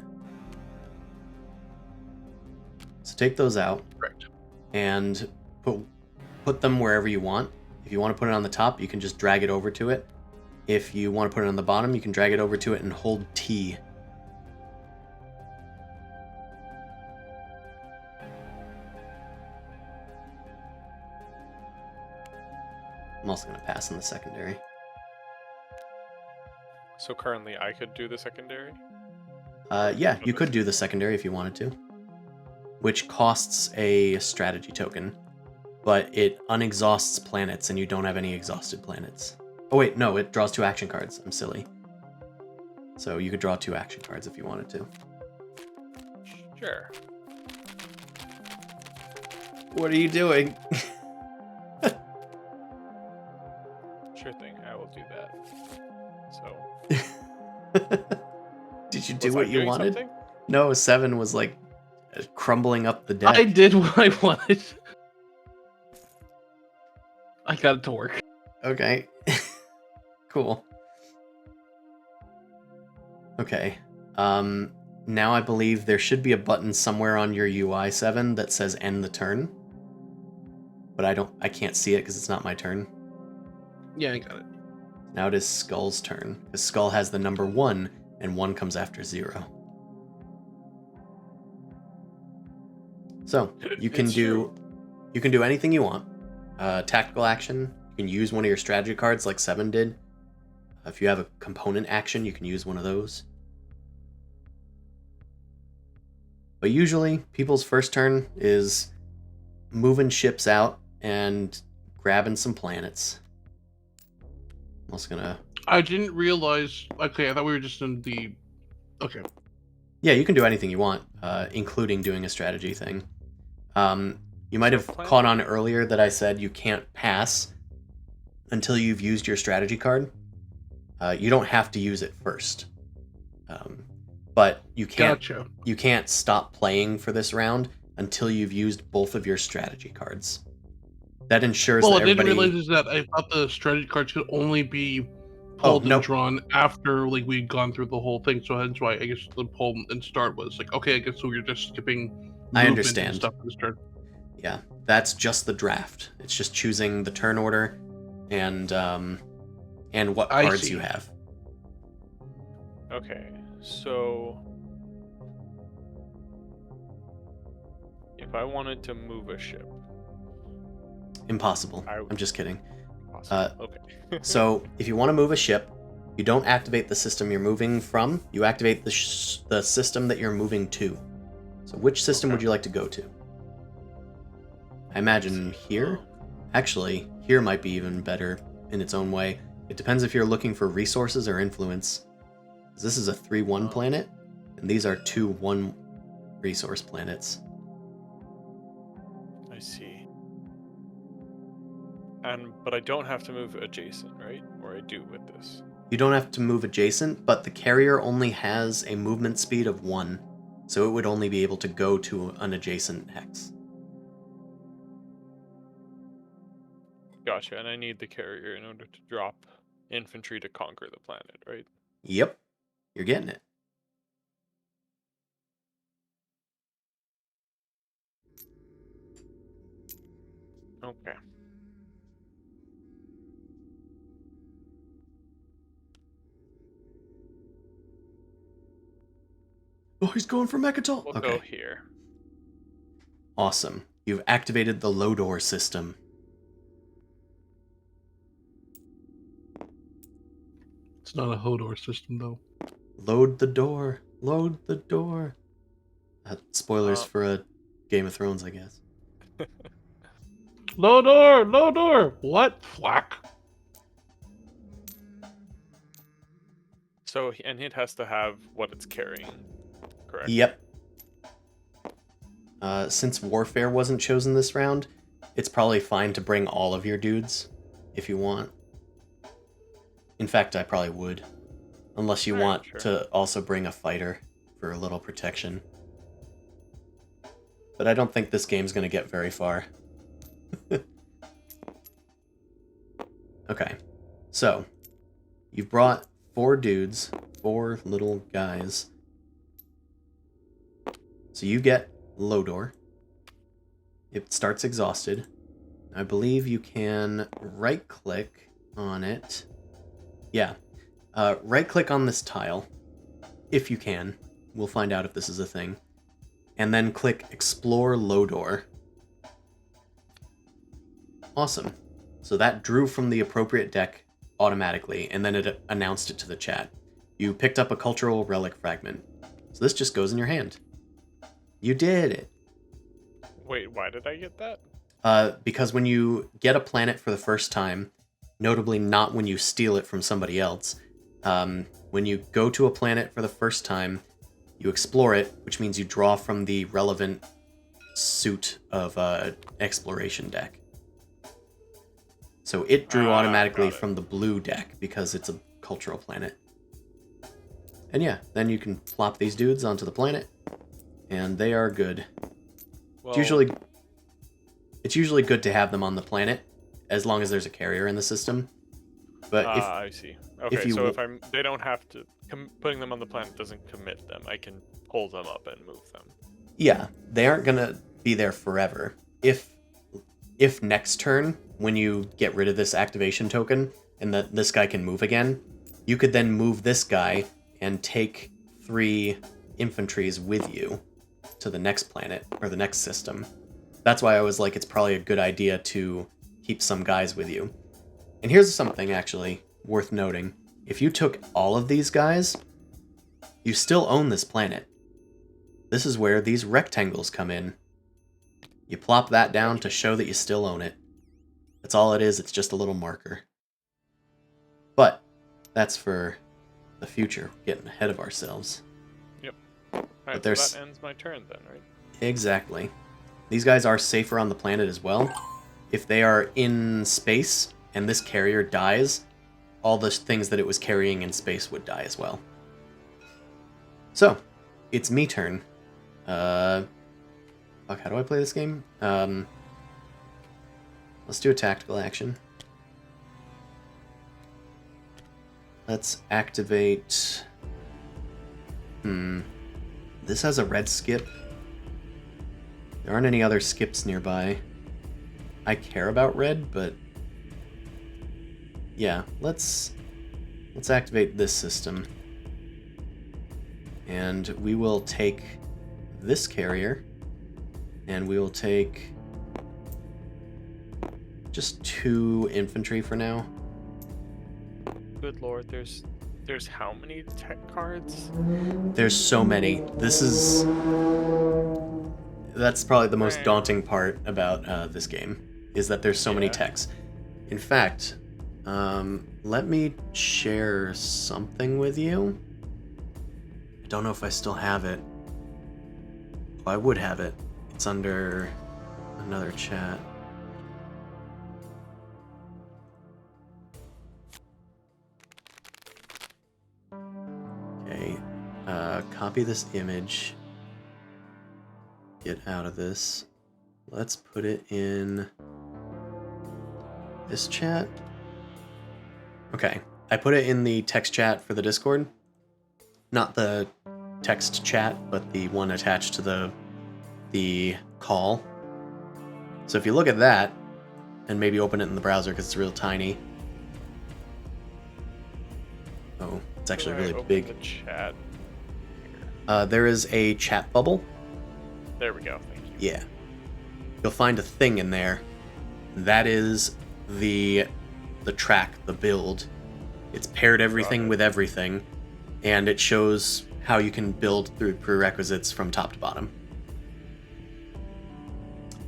So take those out. Correct. And put them wherever you want. If you want to put it on the top, you can just drag it over to it. If you want to put it on the bottom, you can drag it over to it and hold T. I'm also going to pass on the secondary. So currently I could do the secondary? Yeah, you could do the secondary if you wanted to, which costs a strategy token, but it unexhausts planets and you don't have any exhausted planets. Oh wait, no, it draws 2 action cards. I'm silly. So you could draw 2 action cards if you wanted to. Sure. What are you doing? Sure thing, I will do that. So... Did you do Was I what you doing wanted? something? No, 7 was like crumbling up the deck. I did what I wanted. I got it to work. Okay. Cool. Okay. Now I believe there should be a button somewhere on your UI 7 that says end the turn. But I can't see it because it's not my turn. Yeah, I got it. Now it is Skull's turn, because Skull has the number 1, and 1 comes after 0. So, you can do anything you want. Tactical action, you can use one of your strategy cards like 7 did. If you have a component action, you can use one of those. But usually, people's first turn is moving ships out and grabbing some planets. I'm also gonna... I didn't realize... Okay, I thought we were just in the... Okay. Yeah, you can do anything you want, including doing a strategy thing. You might have caught on earlier that I said you can't pass until you've used your strategy card. You don't have to use it first. But you can't, Gotcha. you can't stop playing for this round until you've used both of your strategy cards. That ensures Well, that what I didn't everybody... realize is that I thought the strategy cards could only be pulled nope. and drawn after like we'd gone through the whole thing. So hence why I guess the pull and start was like, okay, I guess so we're just skipping I movement understand. and stuff in this turn. Yeah, that's just the draft. It's just choosing the turn order and what I cards see. you have. Okay, so... If I wanted to move a ship... Impossible. I'm just kidding. Possible. Okay. So, if you want to move a ship, you don't activate the system you're moving from. You activate the system that you're moving to. So, which system would you like to go to? I imagine here. Actually, here might be even better in its own way. It depends if you're looking for resources or influence. This is a 3-1 planet, and these are 2-1 resource planets. I see. But I don't have to move adjacent, right? Or I do with this. You don't have to move adjacent, but the carrier only has a movement speed of 1, so it would only be able to go to an adjacent hex. Gotcha, and I need the carrier in order to drop infantry to conquer the planet, right? Yep, you're getting it. Okay. Oh, he's going for Mechatol. We'll Okay. go here. Awesome. You've activated the Lodor system. It's not a Hodor system though. Load the door. Load the door. Spoilers for a Game of Thrones, I guess. Lodor! Lodor! What? Flack. So, and it has to have what it's carrying, correct? Yep. Since Warfare wasn't chosen this round, it's probably fine to bring all of your dudes, if you want. In fact, I probably would. Unless you want to also bring a fighter for a little protection. But I don't think this game's going to get very far. Okay. So, you've brought 4 dudes. 4 little guys. So you get Lodor. It starts exhausted. I believe you can right-click on it. Yeah. Right-click on this tile, if you can. We'll find out if this is a thing. And then click Explore Lodor. Awesome. So that drew from the appropriate deck automatically, and then it announced it to the chat. You picked up a cultural relic fragment. So this just goes in your hand. You did it. Wait, why did I get that? Because when you get a planet for the first time, notably not when you steal it from somebody else, when you go to a planet for the first time, you explore it, which means you draw from the relevant suit of exploration deck. So it drew automatically from the blue deck because it's a cultural planet. And yeah, then you can plop these dudes onto the planet, and they are good. Well, It's usually good to have them on the planet, as long as there's a carrier in the system. But if I see. Okay, so if they don't have to, putting them on the planet doesn't commit them. I can pull them up and move them. Yeah, they aren't gonna be there forever. If next turn, when you get rid of this activation token, and this guy can move again, you could then move this guy and take 3 infantries with you to the next planet, or the next system. That's why I was like, it's probably a good idea to keep some guys with you. And here's something, actually, worth noting. If you took all of these guys, you still own this planet. This is where these rectangles come in. You plop that down to show that you still own it. That's all it is, it's just a little marker. But, that's for the future, getting ahead of ourselves. Yep. Alright, so that ends my turn then, right? Exactly. These guys are safer on the planet as well. If they are in space, and this carrier dies, all the things that it was carrying in space would die as well. So, it's me turn. Fuck, how do I play this game? Let's do a tactical action. Let's activate... This has a red skip. There aren't any other skips nearby. I care about red, but... Yeah, let's activate this system. And we will take this carrier, and we will take just 2 infantry for now. Good lord, there's how many tech cards? There's so many. That's probably the most daunting part about this game, is that there's so many techs. In fact, let me share something with you. I don't know if I still have it. Oh, I would have it. It's under another chat. Okay, copy this image. Get out of this. Let's put it in this chat. Okay, I put it in the text chat for the Discord. Not the text chat, but the one attached to the call. So if you look at that, and maybe open it in the browser because it's real tiny. Oh, it's actually really big. The chat there is a chat bubble. There we go. Thank you. Yeah. You'll find a thing in there. That is the track, the build. It's paired everything with everything, and it shows how you can build through prerequisites from top to bottom.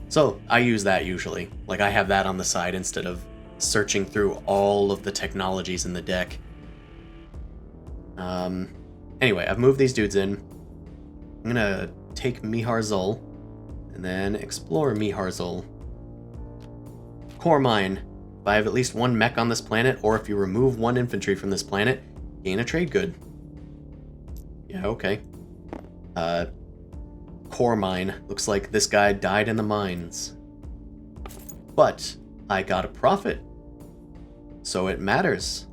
So I use that usually. Like, I have that on the side instead of searching through all of the technologies in the deck. Anyway, I've moved these dudes in. I'm gonna take Mihar Zul, and then explore Mihar Zul. Core mine. If I have at least 1 mech on this planet, or if you remove 1 infantry from this planet, gain a trade good. Yeah, okay. Core mine. Looks like this guy died in the mines. But I got a profit. So it matters.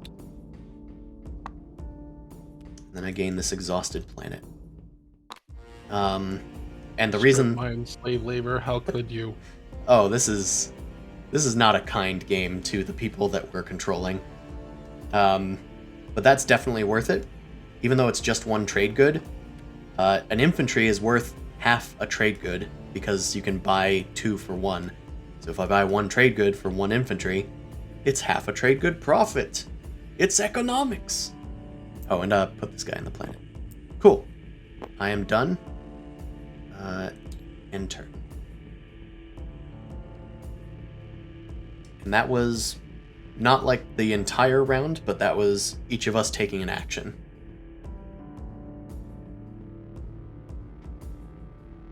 then I gain this exhausted planet. And the Strip reason... mine slave labor, how could you? Oh, this is not a kind game to the people that we're controlling. But that's definitely worth it. Even though it's just one trade good, an infantry is worth half a trade good because you can buy 2 for 1. So if I buy 1 trade good for 1 infantry, it's half a trade good profit. It's economics. Oh, and put this guy on the planet. Cool. I am done. End turn. And that was not like the entire round, but that was each of us taking an action.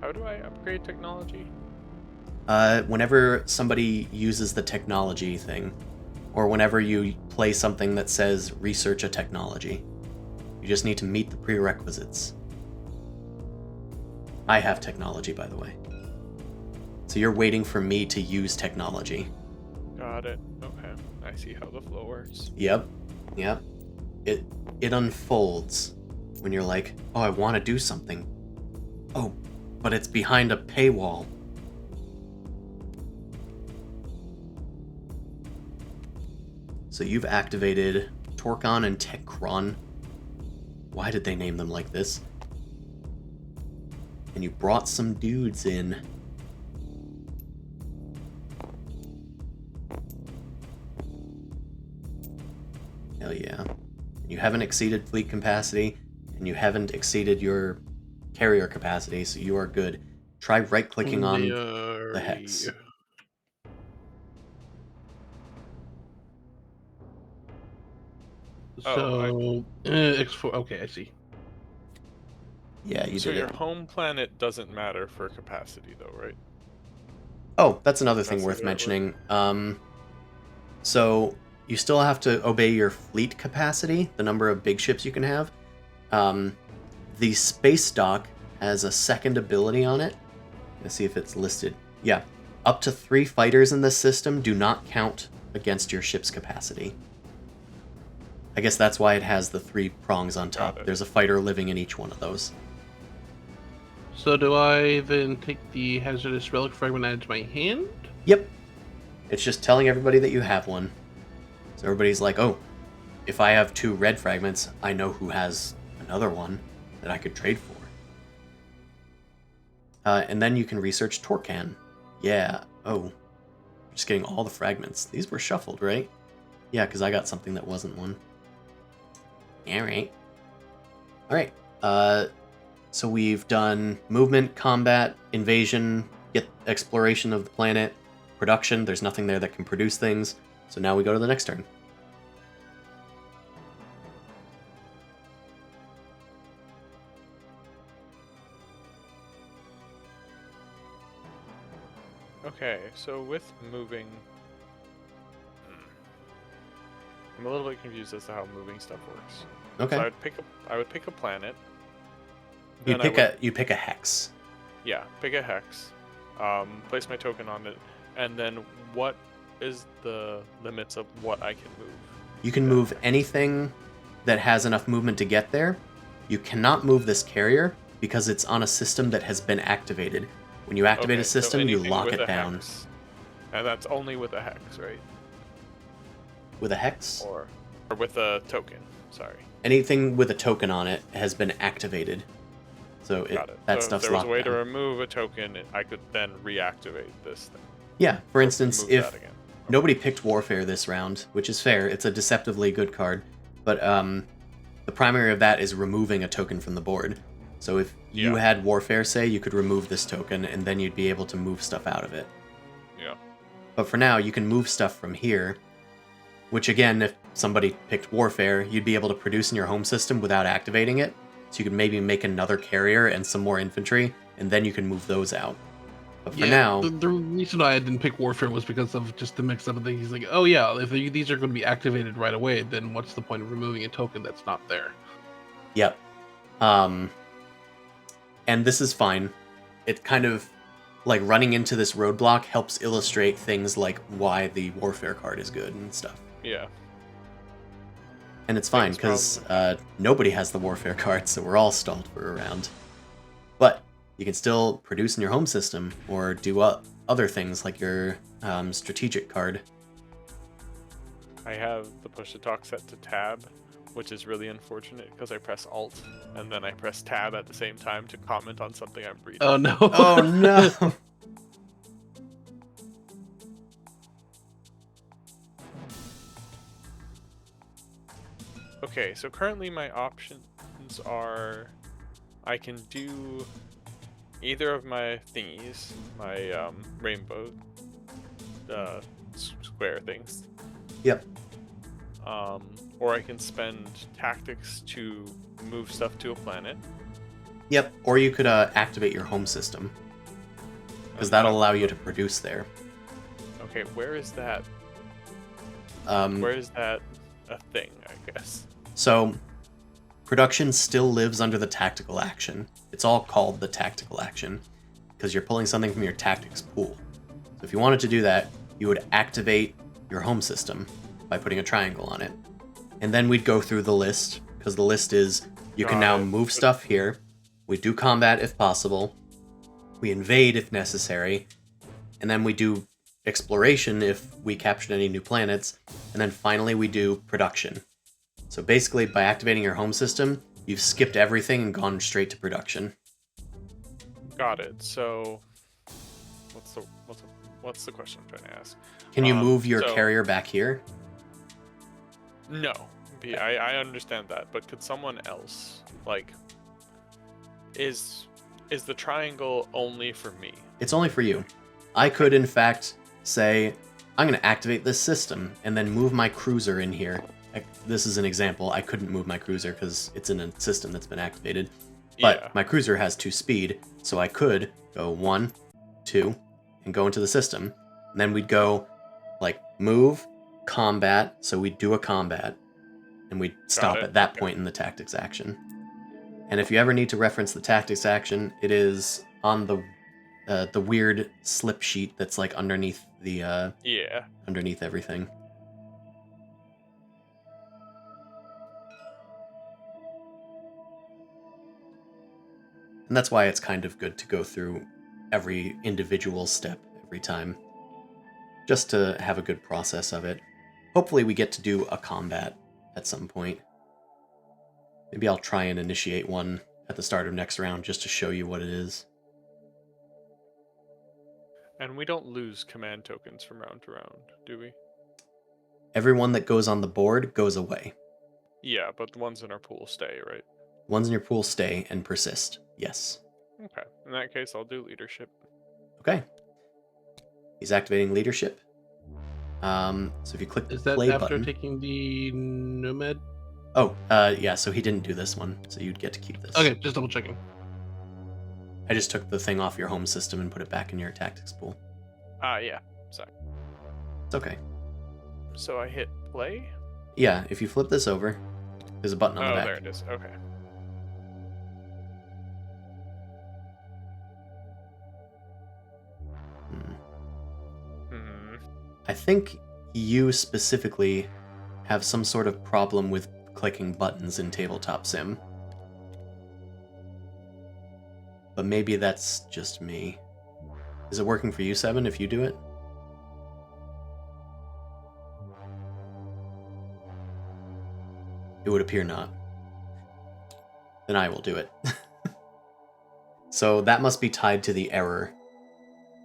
How do I upgrade technology? Whenever somebody uses the technology thing, or whenever you play something that says research a technology, you just need to meet the prerequisites. I have technology, by the way. So you're waiting for me to use technology. Got it. Okay. I see how the flow works. Yep. It unfolds when you're like, oh, I want to do something. Oh, but it's behind a paywall. So you've activated Torkon and Tekron. Why did they name them like this? And you brought some dudes in. Hell yeah. You haven't exceeded fleet capacity, and you haven't exceeded your carrier capacity, so you are good. Try right-clicking on the hex. So, X4. Okay, I see. Yeah, you So did your it. home planet doesn't matter for capacity, though, right? Oh, that's another thing That's worth the way it mentioning. So you still have to obey your fleet capacity, the number of big ships you can have. The space dock has a second ability on it. Let's see if it's listed. Yeah, up to 3 fighters in this system do not count against your ship's capacity. I guess that's why it has the 3 prongs on top. There's a fighter living in each one of those. So do I then take the hazardous relic fragment out to my hand? Yep. It's just telling everybody that you have one. So everybody's like, oh, if I have 2 red fragments, I know who has another one that I could trade for. And then you can research Torkan. Yeah. Oh. Just getting all the fragments. These were shuffled, right? Yeah, because I got something that wasn't one. Alright. Alright. So we've done movement, combat, invasion, get exploration of the planet, production. There's nothing there that can produce things. So now we go to the next turn. Okay, so with moving... I'm a little bit confused as to how moving stuff works. Okay. So I would pick a planet. You then pick a hex. Yeah, pick a hex. Place my token on it, and then what is the limits of what I can move? You can move anything that has enough movement to get there. You cannot move this carrier because it's on a system that has been activated. When you activate a system, you lock it down. Hex. And that's only with a hex, right? With a hex? Or with a token, sorry. Anything with a token on it has been activated. So that stuff's locked down. If there was a way to remove a token, I could then reactivate this thing. Yeah, for instance, if Okay. nobody picked Warfare this round, which is fair, it's a deceptively good card, but the primary of that is removing a token from the board. So if you had Warfare, say, you could remove this token, and then you'd be able to move stuff out of it. Yeah. But for now, you can move stuff from here, which again, if somebody picked Warfare, you'd be able to produce in your home system without activating it. So you could maybe make another carrier and some more infantry, and then you can move those out. But for now... The reason why I didn't pick Warfare was because of just the mix-up of things. Like, oh yeah, if these are going to be activated right away, then what's the point of removing a token that's not there? Yep. And this is fine. It kind of, like, running into this roadblock helps illustrate things like why the Warfare card is good and stuff. Yeah. And it's fine, because nobody has the warfare card, so we're all stalled for a round. But you can still produce in your home system, or do other things like your strategic card. I have the push to talk set to tab, which is really unfortunate because I press Alt and then I press tab at the same time to comment on something I'm reading. Oh no! Oh no! Okay, so currently my options are I can do either of my thingies, my rainbow square things. Yep. Or I can spend tactics to move stuff to a planet. Yep, or you could activate your home system, because that'll allow you to produce there. Okay, where is that? Where is that a thing, I guess? So, production still lives under the tactical action. It's all called the tactical action, because you're pulling something from your tactics pool. So if you wanted to do that, you would activate your home system by putting a triangle on it. And then we'd go through the list, because the list is, you can now move stuff here, we do combat if possible, we invade if necessary, and then we do exploration if we captured any new planets, and then finally we do production. So basically, by activating your home system, you've skipped everything and gone straight to production. Got it. So, what's the question I'm trying to ask? Can you move your carrier back here? No, I understand that, but could someone else, like, is the triangle only for me? It's only for you. I could, in fact, say, I'm going to activate this system, and then move my cruiser in here. This is an example. I couldn't move my cruiser because it's in a system that's been activated. But my cruiser has 2 speed, so I could go 1, 2, and go into the system. And then we'd go, like, move, combat, so we'd do a combat, and we'd stop at that point in the tactics action. And if you ever need to reference the tactics action, it is on the weird slip sheet that's, like, underneath the underneath everything. And that's why it's kind of good to go through every individual step every time, just to have a good process of it. Hopefully we get to do a combat at some point. Maybe I'll try and initiate one at the start of next round just to show you what it is. And we don't lose command tokens from round to round, do we? Everyone that goes on the board goes away. Yeah, but the ones in our pool stay, right? Ones in your pool stay and persist, yes. Okay, in that case, I'll do leadership. Okay. He's activating leadership. So if you click the play button... Is that after taking the Nomad? Oh, yeah, so he didn't do this one, so you'd get to keep this. Okay, just double checking. I just took the thing off your home system and put it back in your tactics pool. Yeah, sorry. It's okay. So I hit play? Yeah, if you flip this over, there's a button on the back. Oh, there it is, okay. I think you specifically have some sort of problem with clicking buttons in Tabletop Sim. But maybe that's just me. Is it working for you, Seven, if you do it? It would appear not. Then I will do it. So that must be tied to the error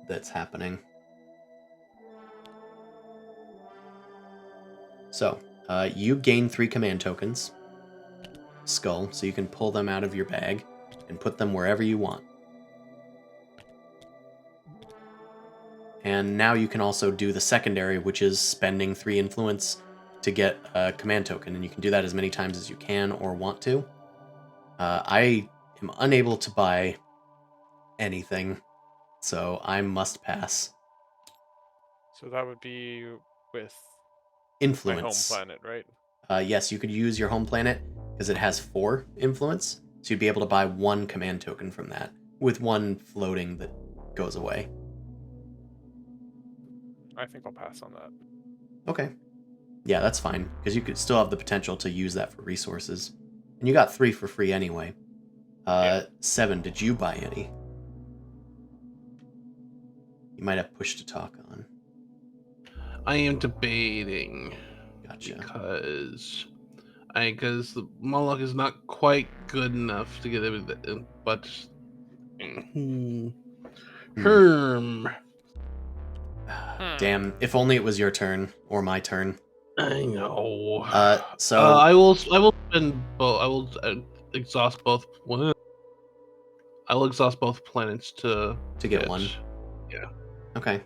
that's happening. So, you gain 3 command tokens. Skull, so you can pull them out of your bag and put them wherever you want. And now you can also do the secondary, which is spending 3 influence to get a command token, and you can do that as many times as you can or want to. I am unable to buy anything, so I must pass. So that would be with Influence. my home planet, right? Yes, you could use your home planet because it has 4 influence, so you'd be able to buy 1 command token from that, with 1 floating that goes away. I think I'll pass on that. Okay. Yeah, that's fine, because you could still have the potential to use that for resources. And you got 3 for free anyway. 7, did you buy any? You might have push to talk on. I am debating. Gotcha. Because the Moloch is not quite good enough to get everything, but Herm. Damn, if only it was your turn or my turn. I know. So I will spend both. I will exhaust both. I will exhaust both planets to get one. Yeah. Okay.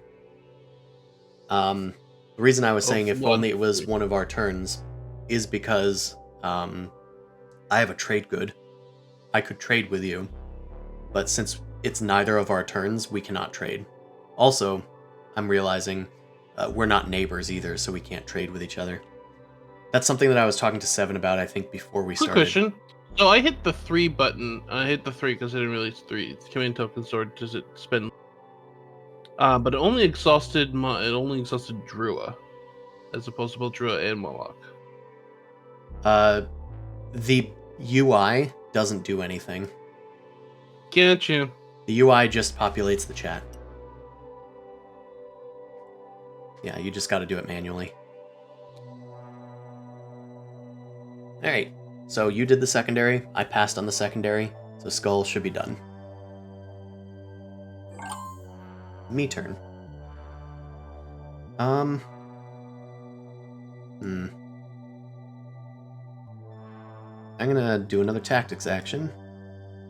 The reason I was saying if one. only it was one of our turns is because I have a trade good. I could trade with you, but since it's neither of our turns, we cannot trade. Also, I'm realizing we're not neighbors either, so we can't trade with each other. That's something that I was talking to Seven about, I think, before we started. Quick question. So I hit the 3 button. I hit the 3 because I didn't realize 3. It's command token sword. Does it spend? But it only exhausted Drua, as opposed to both Drua and Moloch. The UI doesn't do anything. Get you. The UI just populates the chat. Yeah, you just got to do it manually. Alright, so you did the secondary, I passed on the secondary, so Skull should be done. Me turn. I'm gonna do another tactics action.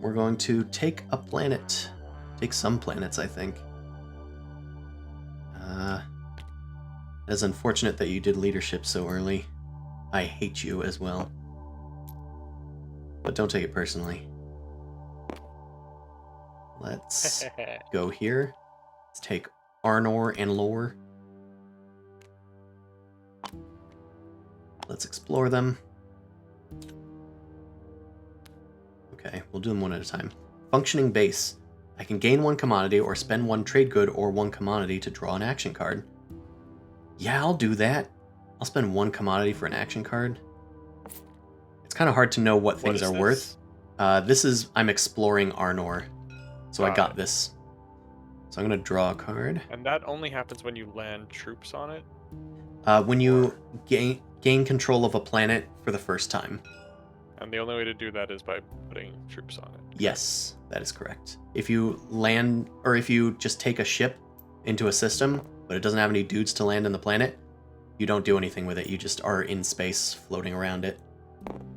We're going to take a planet. Take some planets, I think. It is unfortunate that you did leadership so early. I hate you as well. But don't take it personally. Let's go here. Let's take Arnor and Lore. Let's explore them. Okay, we'll do them one at a time. Functioning base. I can gain 1 commodity or spend 1 trade good or 1 commodity to draw an action card. Yeah, I'll do that. I'll spend 1 commodity for an action card. It's kind of hard to know what things are worth. This is, I'm exploring Arnor. So I got this. So I'm going to draw a card. And that only happens when you land troops on it? When you gain control of a planet for the first time. And the only way to do that is by putting troops on it. Yes, that is correct. If you land, or if you just take a ship into a system, but it doesn't have any dudes to land on the planet, you don't do anything with it. You just are in space, floating around it.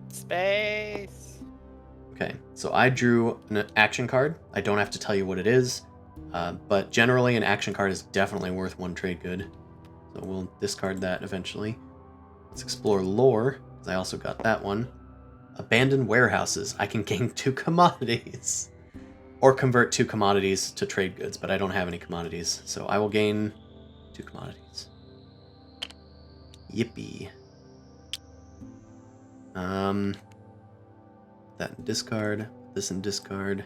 Space! Okay, so I drew an action card. I don't have to tell you what it is, but generally an action card is definitely worth 1 trade good. So we'll discard that eventually. Let's explore Lore, because I also got that one. Abandoned warehouses. I can gain 2 commodities. Or convert 2 commodities to trade goods, but I don't have any commodities. So I will gain 2 commodities. Yippee. That in discard. This in discard.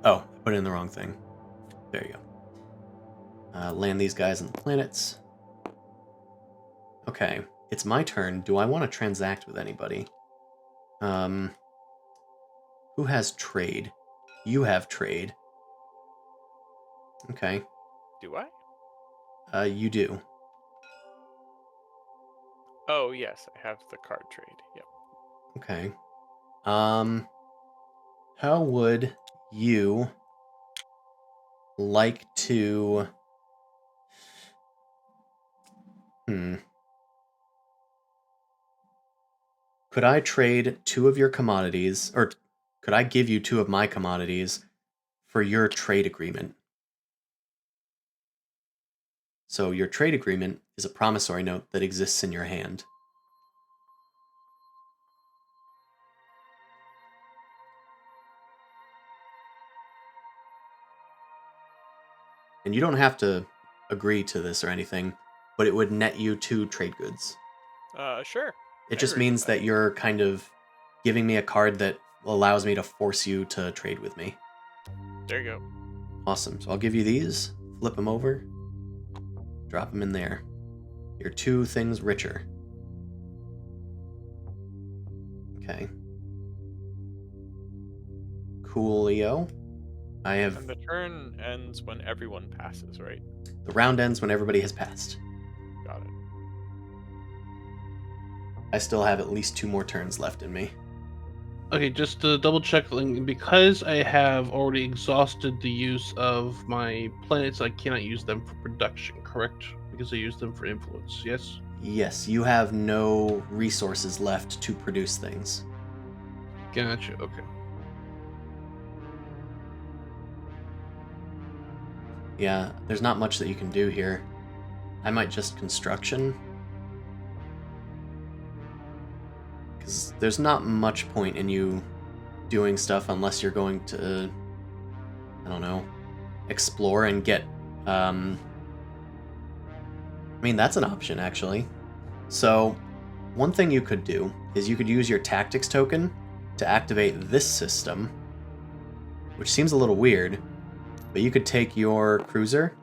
Oh, I put in the wrong thing. There you go. Land these guys on the planets. Okay, it's my turn. Do I want to transact with anybody? Who has trade? You have trade. Okay. Do I? You do. Oh, yes, I have the card trade. Yep. Okay. How would you like to... Could I trade 2 of your commodities, or could I give you 2 of my commodities for your trade agreement? So your trade agreement is a promissory note that exists in your hand. And you don't have to agree to this or anything, but it would net you 2 trade goods. Sure. It just means that you're kind of giving me a card that allows me to force you to trade with me. There you go. Awesome. So I'll give you these, flip them over, drop them in there. You're 2 things richer. Okay. Coolio. I have... And the turn ends when everyone passes, right? The round ends when everybody has passed. Got it. I still have at least 2 more turns left in me. Okay, just to double check, because I have already exhausted the use of my planets, I cannot use them for production, correct? Because I use them for influence, yes? Yes, you have no resources left to produce things. Gotcha, okay. Yeah, there's not much that you can do here. I might just construction. Because there's not much point in you doing stuff unless you're going to, I don't know, explore and get... I mean, that's an option, actually. So, one thing you could do is you could use your tactics token to activate this system, which seems a little weird, but you could take your cruiser,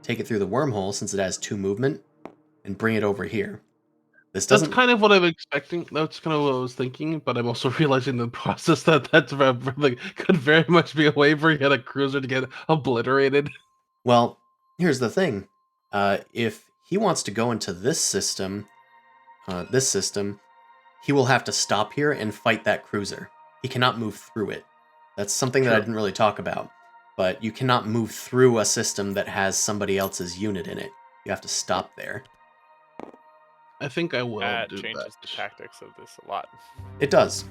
take it through the wormhole since it has 2 movement, and bring it over here. This That's doesn't... kind of what I'm expecting. That's kind of what I was thinking, but I'm also realizing in the process that could very much be a way for you a cruiser to get obliterated. Well, here's the thing. If he wants to go into this system, he will have to stop here and fight that cruiser. He cannot move through it. That's something that I True. didn't really talk about. But you cannot move through a system that has somebody else's unit in it. You have to stop there. I think I will That do changes that. the tactics of this a lot. It does.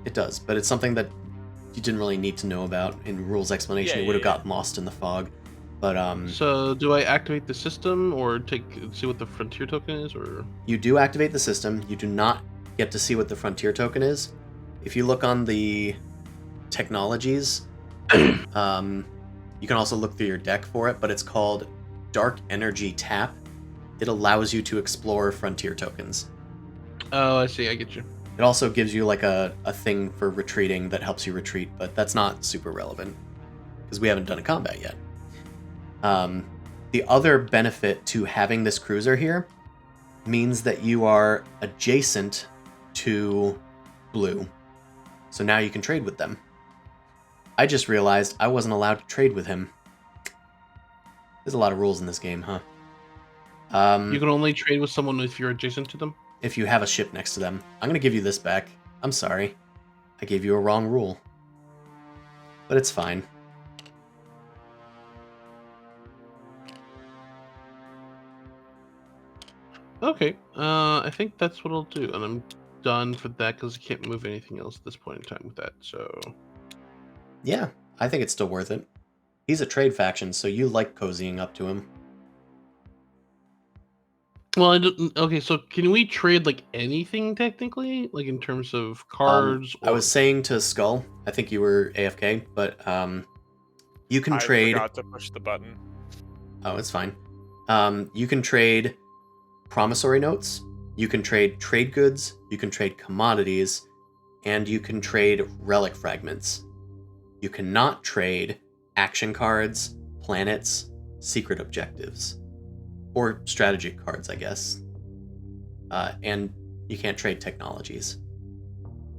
It does. But it's something that you didn't really need to know about in rules explanation. Yeah, It would have yeah, gotten lost in the fog. But So, do I activate the system or see what the frontier token is, or? you do activate the system. You do not get to see what the frontier token is. If you look on the technologies, you can also look through your deck for it, but it's called Dark Energy Tap. It allows you to explore frontier tokens. Oh, I see. I get you. It also gives you like a thing for retreating that helps you retreat, but that's not super relevant because we haven't done a combat yet. The other benefit to having this cruiser here means that you are adjacent to blue. So now you can trade with them. I just realized I wasn't allowed to trade with him. There's a lot of rules in this game, huh? You can only trade with someone if you're adjacent to them? If you have a ship next to them. I'm going to give you this back. I'm sorry. I gave you a wrong rule. But it's fine. Okay. I think that's what I'll do, and I'm done for that because I can't move anything else at this point in time with that. So. Yeah, I think it's still worth it. He's a trade faction, so you like cozying up to him. Well, I don't, okay. So, can we trade like anything technically, like in terms of cards? I was saying to Skull, I think you were AFK, but you can I trade. forgot to push the button. Oh, it's fine. You can trade promissory notes. You can trade trade goods. You can trade commodities, and you can trade relic fragments. You cannot trade action cards, planets, secret objectives, or strategy cards, I guess. And you can't trade technologies.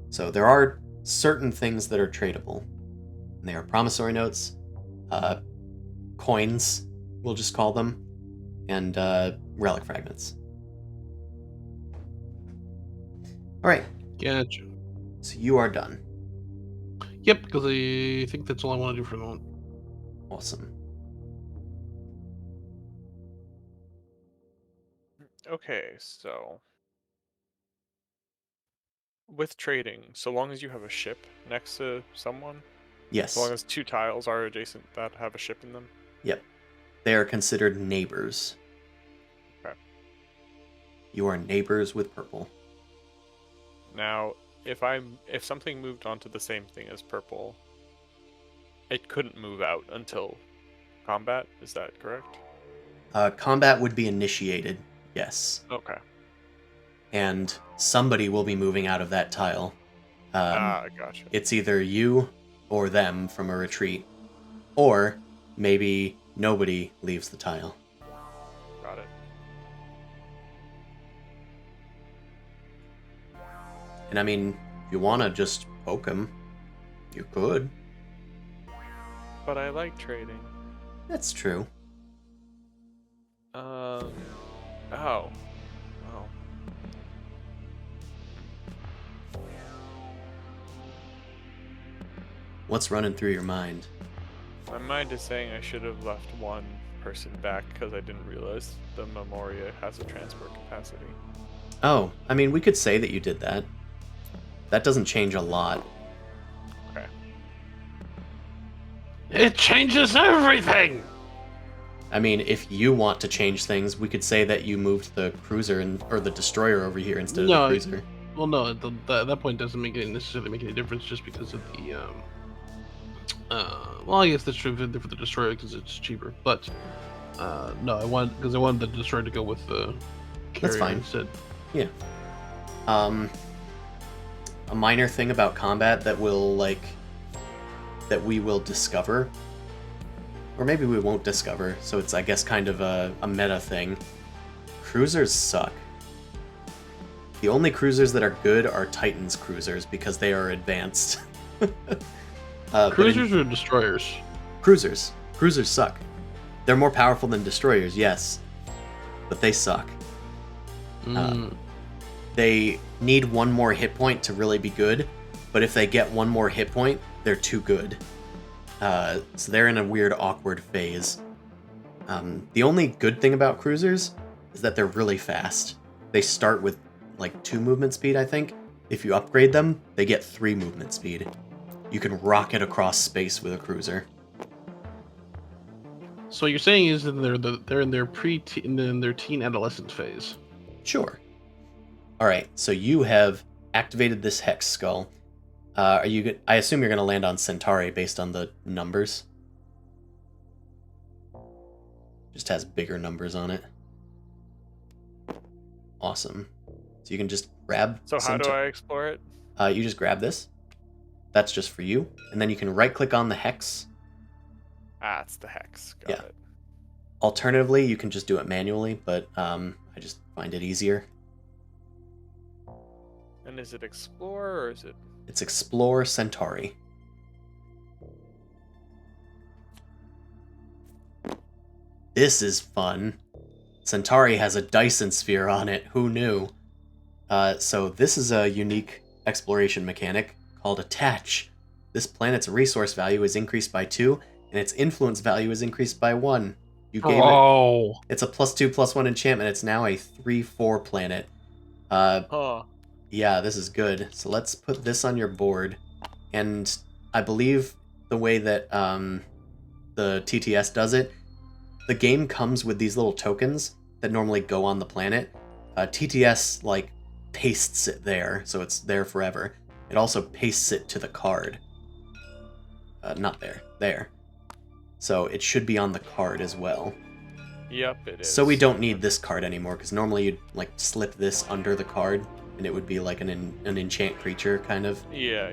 So there are certain things that are tradable. They are promissory notes, coins, we'll just call them, and relic fragments. All right. Gotcha. So you are done. Yep, because I think that's all I want to do for the moment. Awesome. Okay, so with trading, so long as you have a ship next to someone, Yes. so long as 2 tiles are adjacent that have a ship in them. Yep. They are considered neighbors. Okay. You are neighbors with purple. Now, if something moved onto the same thing as purple, it couldn't move out until combat. Is that correct? Combat would be initiated. Yes. Okay. And somebody will be moving out of that tile. Gotcha. It's either you or them from a retreat, or maybe nobody leaves the tile. Got it. And I mean, if you want to just poke him, you could. But I like trading. That's true. Oh. Oh. What's running through your mind? My mind is saying I should have left one person back because I didn't realize the Memoria has a transport capacity. Oh, I mean, we could say that you did that. That doesn't change a lot. Okay. It changes everything! I mean, if you want to change things, we could say that you moved the cruiser or the destroyer over here instead of the cruiser. Well, no, at that point doesn't necessarily make any difference just because of the well, I guess that's true for the destroyer because it's cheaper. But no, I wanted the destroyer to go with the carrier That's fine. instead. Yeah. A minor thing about combat that we will discover, or maybe we won't discover. So it's, I guess, kind of a meta thing. Cruisers suck. The only cruisers that are good are Titan's cruisers because they are advanced. Cruisers or destroyers? Cruisers. Cruisers suck. They're more powerful than destroyers, yes, but they suck. They need one more hit point to really be good, but if they get one more hit point, they're too good. So they're in a weird, awkward phase. The only good thing about cruisers is that they're really fast. They start with like 2 movement speed, I think. If you upgrade them, they get 3 movement speed. You can rocket across space with a cruiser. So what you're saying is that they're in their teen adolescent phase. Sure. All right. So you have activated this hex skull. I assume you're going to land on Centauri based on the numbers. Just has bigger numbers on it. Awesome. So you can just grab. So how do I explore it? You just grab this. That's just for you, and then you can right-click on the hex. Ah, it's the hex. Got it. Alternatively, you can just do it manually, but I just find it easier. And is it explore or is it? It's Explore Centauri. This is fun. Centauri has a Dyson sphere on it. Who knew? So this is a unique exploration mechanic called Attach. This planet's resource value is increased by 2, and its influence value is increased by 1. You gave it. It's a +2/+1 enchantment. It's now a 3/4 planet. Yeah, this is good. So let's put this on your board. And I believe the way that the TTS does it, the game comes with these little tokens that normally go on the planet. TTS like pastes it there, so it's there forever. It also pastes it to the card. Not there. There. So it should be on the card as well. Yep, it is. So we don't need this card anymore, because normally you'd like slip this under the card, and it would be like an enchant creature, kind of. Yeah.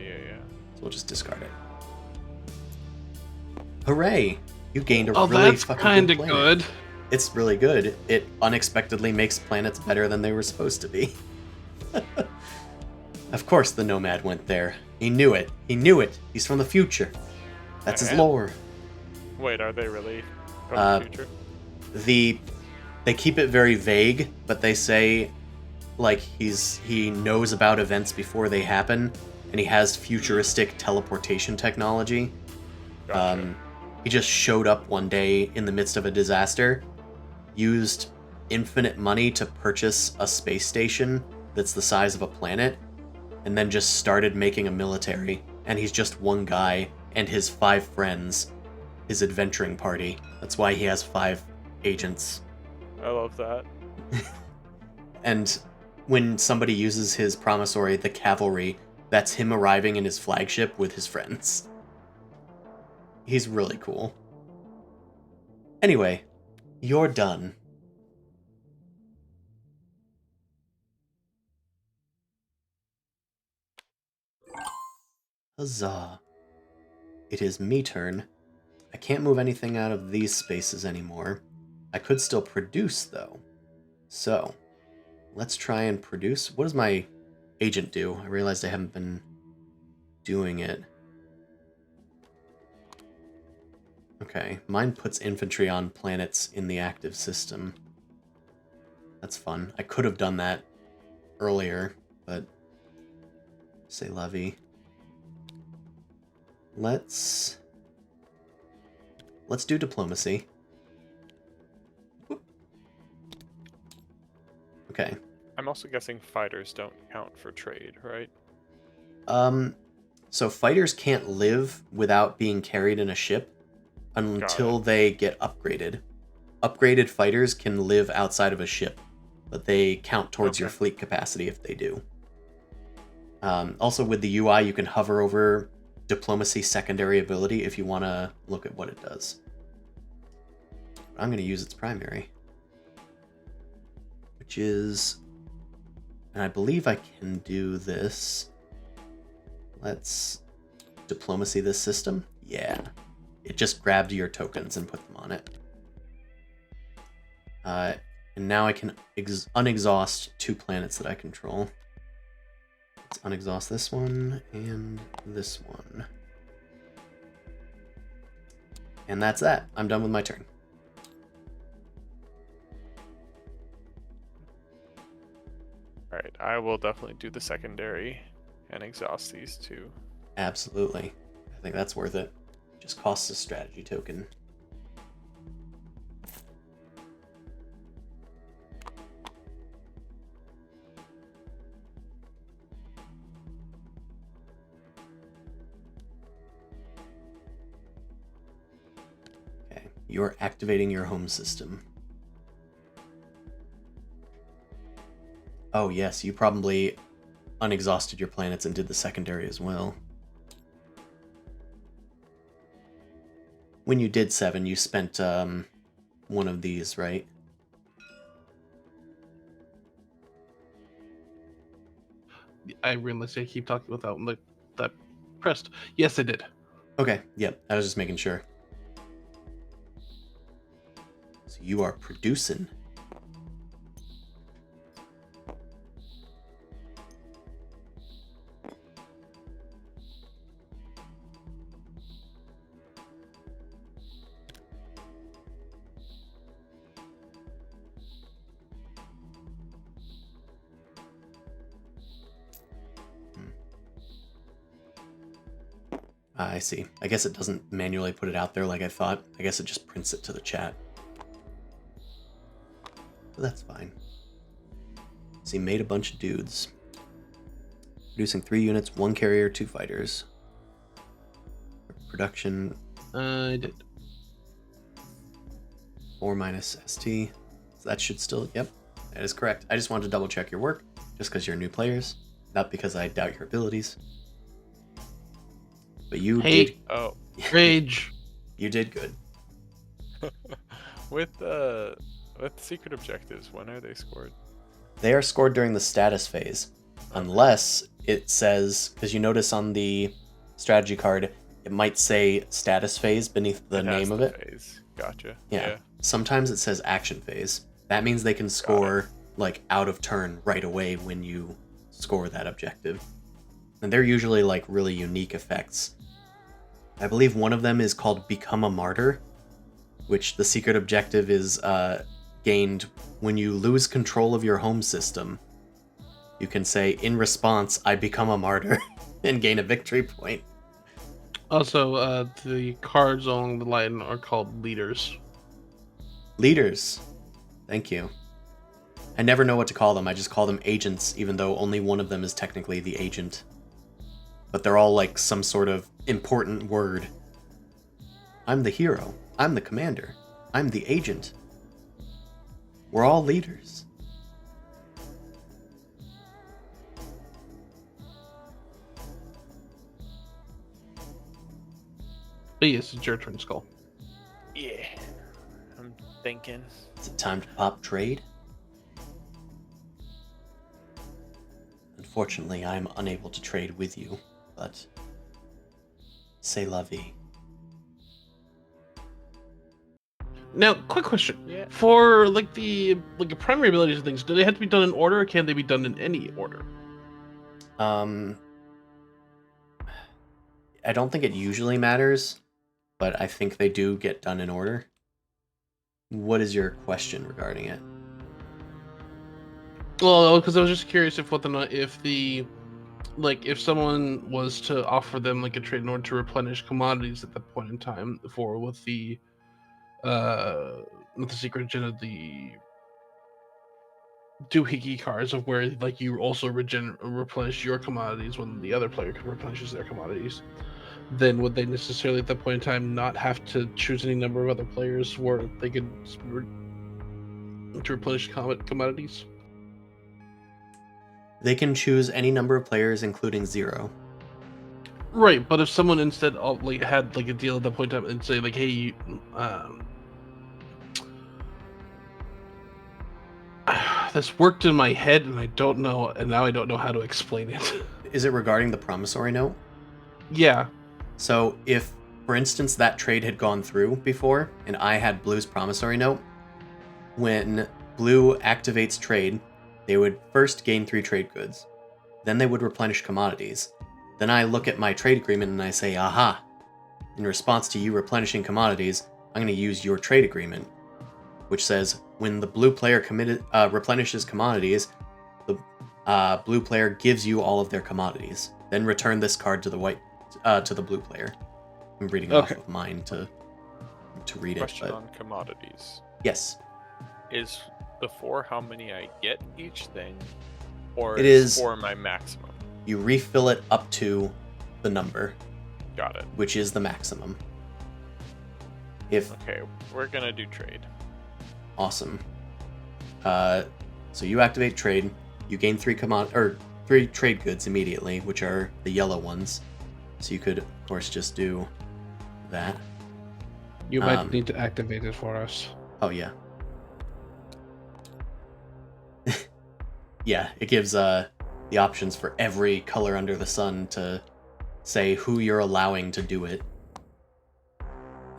So we'll just discard it. Hooray! You gained a really that's fucking kind of planet. good. It's really good. It unexpectedly makes planets better than they were supposed to be. Of course the Nomad went there. He knew it. He knew it. He's from the future. That's his lore. Wait, are they really from the future? They keep it very vague, but they say like he knows about events before they happen, and he has futuristic teleportation technology. Gotcha. He just showed up one day in the midst of a disaster, used infinite money to purchase a space station that's the size of a planet, and then just started making a military. And he's just one guy and his 5 friends, his adventuring party. That's why he has 5 agents. I love that. And when somebody uses his promissory, the cavalry, that's him arriving in his flagship with his friends. He's really cool. Anyway, you're done. Huzzah. It is me turn. I can't move anything out of these spaces anymore. I could still produce, though. So, let's try and produce. What is my agent do? I realized I haven't been doing it. Okay, mine puts infantry on planets in the active system. That's fun. I could have done that earlier, but c'est la vie. Let's do diplomacy. Whoop. Okay. I'm also guessing fighters don't count for trade, right? So fighters can't live without being carried in a ship until they get upgraded. Upgraded fighters can live outside of a ship, but they count towards your fleet capacity if they do. Also, with the UI, you can hover over diplomacy secondary ability if you want to look at what it does. I'm going to use its primary, which is, and I believe I can do this. Let's diplomacy this system. Yeah. It just grabbed your tokens and put them on it. And now I can unexhaust 2 planets that I control. Let's unexhaust this one and this one. And that's that. I'm done with my turn. Alright, I will definitely do the secondary and exhaust these 2. Absolutely. I think that's worth it. Just costs a strategy token. Okay, you're activating your home system. Oh yes, you probably unexhausted your planets and did the secondary as well. When you did 7, you spent one of these, right? I realized I keep talking without that pressed. Yes, I did. Okay, yep. I was just making sure. So you are producing. I see. I guess it doesn't manually put it out there like I thought. I guess it just prints it to the chat. But that's fine. So he made a bunch of dudes. Producing 3 units, 1 carrier, 2 fighters. Production. I did. 4 minus ST. So that should still, yep, that is correct. I just wanted to double check your work, just because you're new players, not because I doubt your abilities. But you did. Oh, rage. You did good. with secret objectives, when are they scored? They are scored during the status phase, unless it says, because you notice on the strategy card, it might say status phase beneath the name of it. Phase. Gotcha. Yeah. Sometimes it says action phase. That means they can score like out of turn right away when you score that objective. And they're usually like really unique effects. I believe one of them is called Become a Martyr, which the secret objective is gained when you lose control of your home system. You can say, in response, I become a martyr, and gain a victory point. Also, the cards along the line are called leaders. Leaders. Thank you. I never know what to call them. I just call them agents, even though only one of them is technically the agent. But they're all like some sort of important word. I'm the hero. I'm the commander. I'm the agent. We're all leaders. But yes, it's your turn, Skull. Yeah. I'm thinking. Is it time to pop trade? Unfortunately, I am unable to trade with you, but c'est la vie. Now, quick question. Yeah. For like the primary abilities and things, do they have to be done in order, or can they be done in any order? I don't think it usually matters, but I think they do get done in order. What is your question regarding it? Well, because I was just curious if if someone was to offer them like a trade in order to replenish commodities at that point in time with the secret gen of the doohickey cards of where like you also replenish your commodities when the other player replenishes their commodities, then would they necessarily at that point in time not have to choose any number of other players where they could to replenish commodities? They can choose any number of players, including 0. Right, but if someone instead like had like a deal at that point in time and say like, hey, this worked in my head and I don't know, and now I don't know how to explain it. Is it regarding the promissory note? Yeah. So if, for instance, that trade had gone through before and I had Blue's promissory note, when Blue activates trade, they would first gain 3 trade goods. Then they would replenish commodities. Then I look at my trade agreement and I say, aha, in response to you replenishing commodities, I'm going to use your trade agreement, which says when the blue player replenishes commodities, the blue player gives you all of their commodities. Then return this card to the blue player. I'm reading off of mine to read Question it. on commodities. Yes. Is the 4 how many I get each thing, or It is is 4 my maximum? You refill it up to the number, Got it. which is the maximum. Okay, we're gonna do trade. Awesome. So you activate trade. You gain 3 trade goods immediately, which are the yellow ones. So you could, of course, just do that. You might need to activate it for us. Oh yeah. Yeah, it gives the options for every color under the sun to say who you're allowing to do it.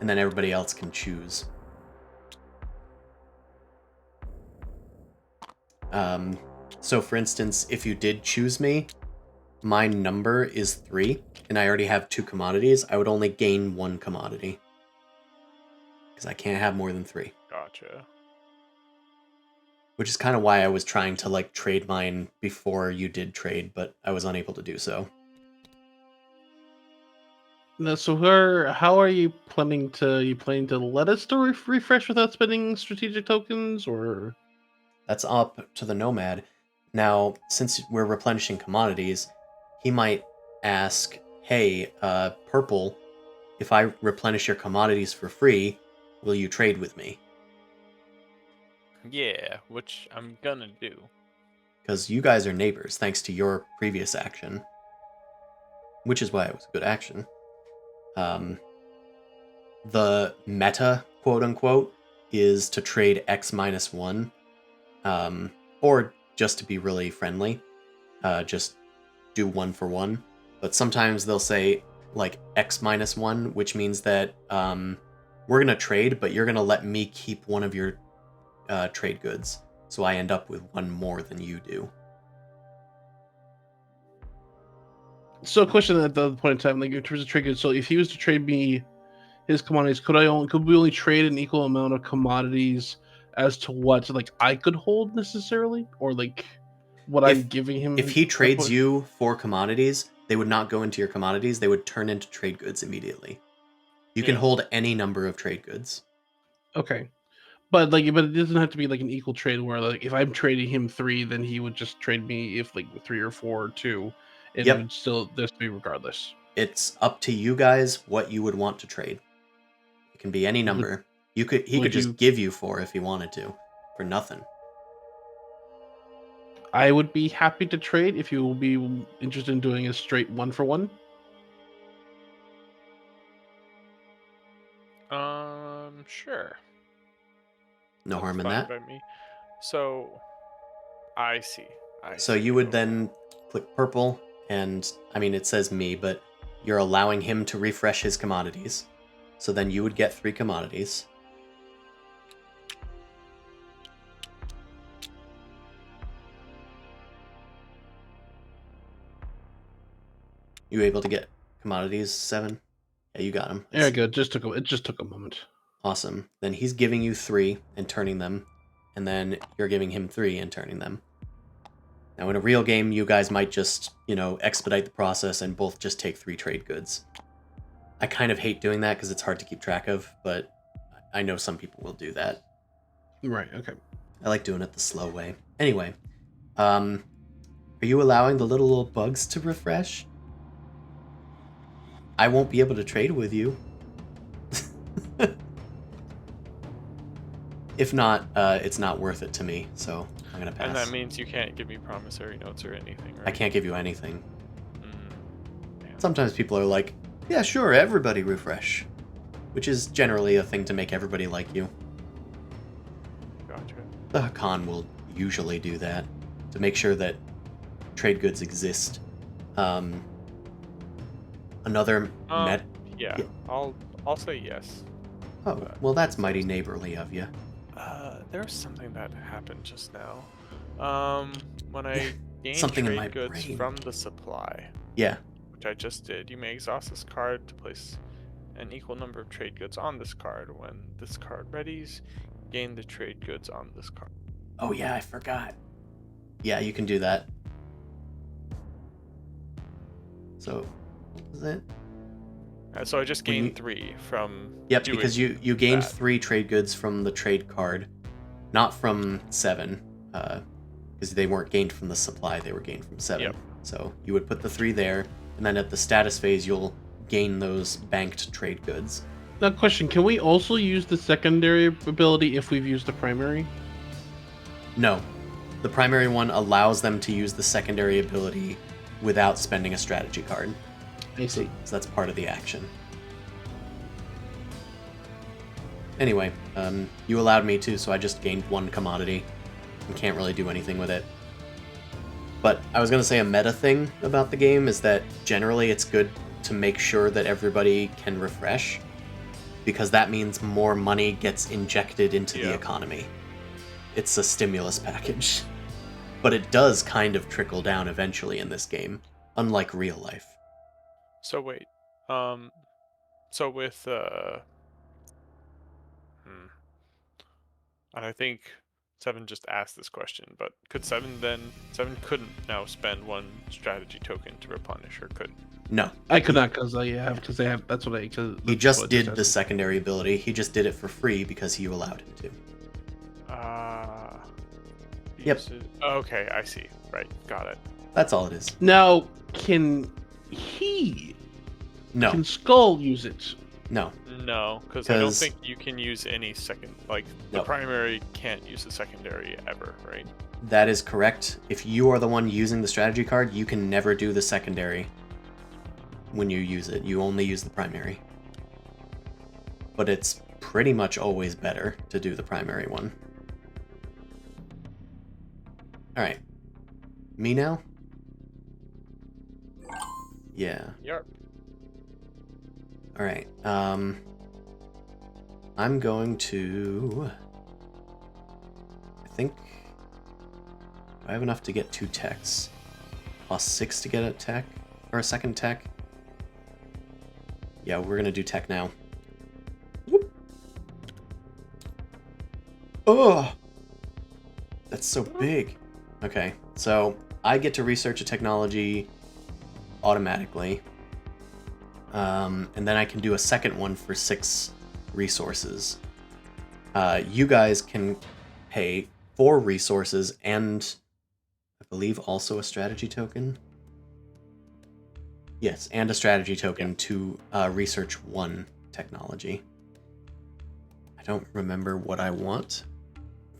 And then everybody else can choose. So for instance, if you did choose me, my number is 3, and I already have 2 commodities, I would only gain 1 commodity. Because I can't have more than 3. Gotcha. Which is kind of why I was trying to like trade mine before you did trade, but I was unable to do so. Now, so how are you planning to let us to refresh without spending strategic tokens, or? That's up to the Nomad. Now, since we're replenishing commodities, he might ask, hey, Purple, if I replenish your commodities for free, will you trade with me? Yeah, which I'm gonna do. Because you guys are neighbors, thanks to your previous action. Which is why it was a good action. The meta, quote-unquote, is to trade X minus 1. Or just to be really friendly. Just do 1 for 1. But sometimes they'll say, like, X minus 1, which means that we're going to trade, but you're going to let me keep one of your trade goods. So I end up with 1 more than you do. So, a question at the point in time, like in terms of trade goods. So, if he was to trade me his commodities, could we only trade an equal amount of commodities as to what like I could hold necessarily, or like what I'm giving him? If he trades you for commodities, they would not go into your commodities. They would turn into trade goods immediately. You can hold any number of trade goods. Okay. But it doesn't have to be like an equal trade where like if I'm trading him 3, then he would just trade me if like 3 or 4 or 2, and it would still just be regardless. It's up to you guys what you would want to trade. It can be any number. He could just give you 4 if he wanted to, for nothing. I would be happy to trade if you will be interested in doing a straight 1 for 1. Sure. No harm in that. By me. So, I see. So you would then click purple, and I mean it says me, but you're allowing him to refresh his commodities. So then you would get 3 commodities. You able to get commodities, 7? Yeah, you got him. There we go. It just took a moment. Awesome. Then he's giving you 3 and turning them, and then you're giving him 3 and turning them. Now, in a real game, you guys might just, expedite the process and both just take 3 trade goods. I kind of hate doing that because it's hard to keep track of, but I know some people will do that. Right, okay. I like doing it the slow way. Anyway, are you allowing the little bugs to refresh? I won't be able to trade with you. If not, it's not worth it to me, so I'm gonna pass. And that means you can't give me promissory notes or anything, right? I can't give you anything. Damn. Sometimes people are like, yeah, sure, everybody refresh. Which is generally a thing to make everybody like you. Gotcha. The Hakan will usually do that to make sure that trade goods exist. Another Yeah, I'll say yes. Oh, well, that's mighty neighborly of you. There was something that happened just now. When I gained Something in my trade goods brain. from the supply, Yeah. which I just did, you may exhaust this card to place an equal number of trade goods on this card. When this card readies, gain the trade goods on this card. Oh, yeah, I forgot. Yeah, you can do that. So, what was it? So I just gained 3 from. Yep, doing because you gained that. 3 trade goods from the trade card, not from 7, because they weren't gained from the supply, they were gained from 7. Yep. So you would put the 3 there, and then at the status phase, you'll gain those banked trade goods. Now, question: can we also use the secondary ability if we've used the primary? No, the primary one allows them to use the secondary ability without spending a strategy card. I see. So that's part of the action. Anyway, you allowed me to, so I just gained 1 commodity and can't really do anything with it. But I was going to say a meta thing about the game is that generally it's good to make sure that everybody can refresh, because that means more money gets injected into the economy. It's a stimulus package. But it does kind of trickle down eventually in this game, unlike real life. So wait, so with and I think 7 just asked this question, but could 7 couldn't now spend 1 strategy token to replenish, or could? No. I could not because they have. That's what I. He just did the secondary ability. He just did it for free because you allowed him to. Yep. Okay, I see. Right, got it. That's all it is. Now, can he? No. Can Skull use it? No. No, because I don't think you can use any second. Like the primary can't use the secondary ever, right? That is correct. If you are the one using the strategy card, you can never do the secondary when you use it. You only use the primary. But it's pretty much always better to do the primary one. Alright. Me now? Yeah. Yep. Alright. I'm going to... I think... I have enough to get 2 techs. Plus 6 to get a tech. Or a second tech. Yeah, we're gonna do tech now. Whoop. Oh! That's so big. Okay, so I get to research a technology automatically. And then I can do a second one for 6 resources. You guys can pay 4 resources and I believe also a strategy token. Yes, and a strategy token to research 1 technology. I don't remember what I want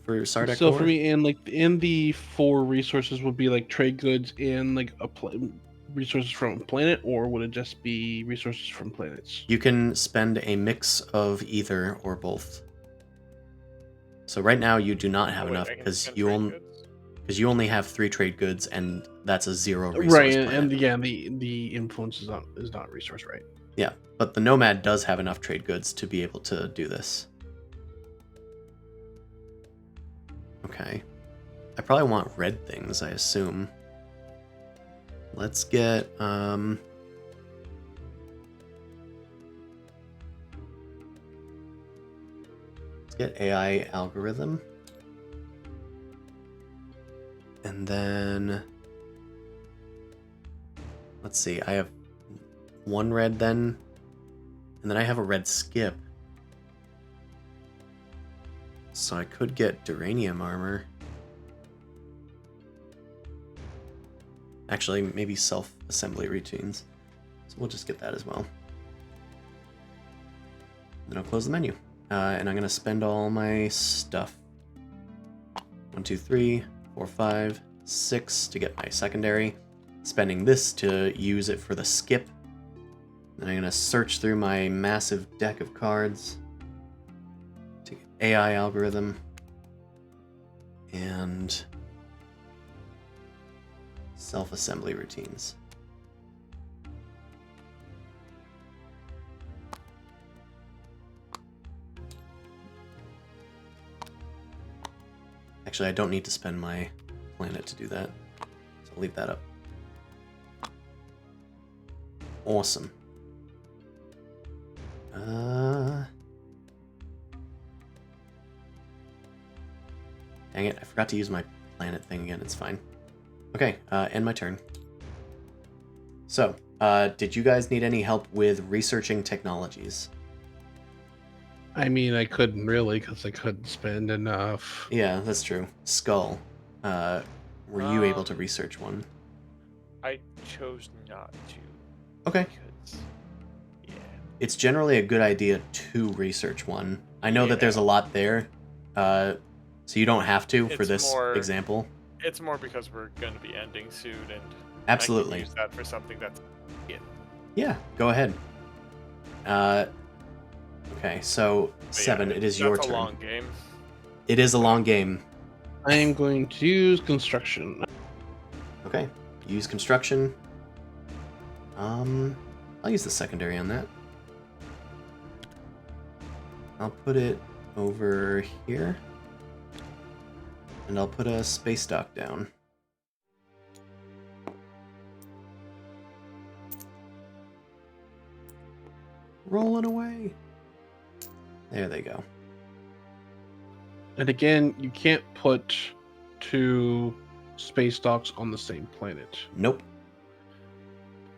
for Sardec. So for me, and the 4 resources would be like trade goods and like resources from a planet, or would it just be resources from planets? You can spend a mix of either or both. So right now you do not have enough because you only have 3 trade goods, and that's a 0 resource right, planet. and yeah, the influence is not resource, right? Yeah, but the Nomad does have enough trade goods to be able to do this. Okay. I probably want red things, I assume. Let's get, get AI algorithm. And then, let's see, I have one red then, and then I have a red skip. So I could get Duranium armor. Actually, maybe self-assembly routines. So we'll just get that as well. Then I'll close the menu. And I'm going to spend all my stuff. 1, 2, 3, 4, 5, 6 to get my secondary. Spending this to use it for the skip. Then I'm going to search through my massive deck of cards to get AI algorithm. And self-assembly routines. Actually, I don't need to spend my planet to do that, so I'll leave that up. Awesome. Dang it, I forgot to use my planet thing again, it's fine. Okay, end my turn. So, did you guys need any help with researching technologies? I mean, I couldn't really, because I couldn't spend enough. Yeah, that's true. Skull. Were you able to research one? I chose not to. Okay. Because, yeah. It's generally a good idea to research one. I know that there's a lot there, so you don't have to for this example. It's more because we're going to be ending soon, and absolutely I can use that for something that's Yeah, go ahead. Okay, so 7. It is your turn. That's a long game. It is a long game. I am going to use construction. Okay, use construction. I'll use the secondary on that. I'll put it over here. And I'll put a space dock down. Rolling away. There they go. And again, you can't put 2 space docks on the same planet. Nope.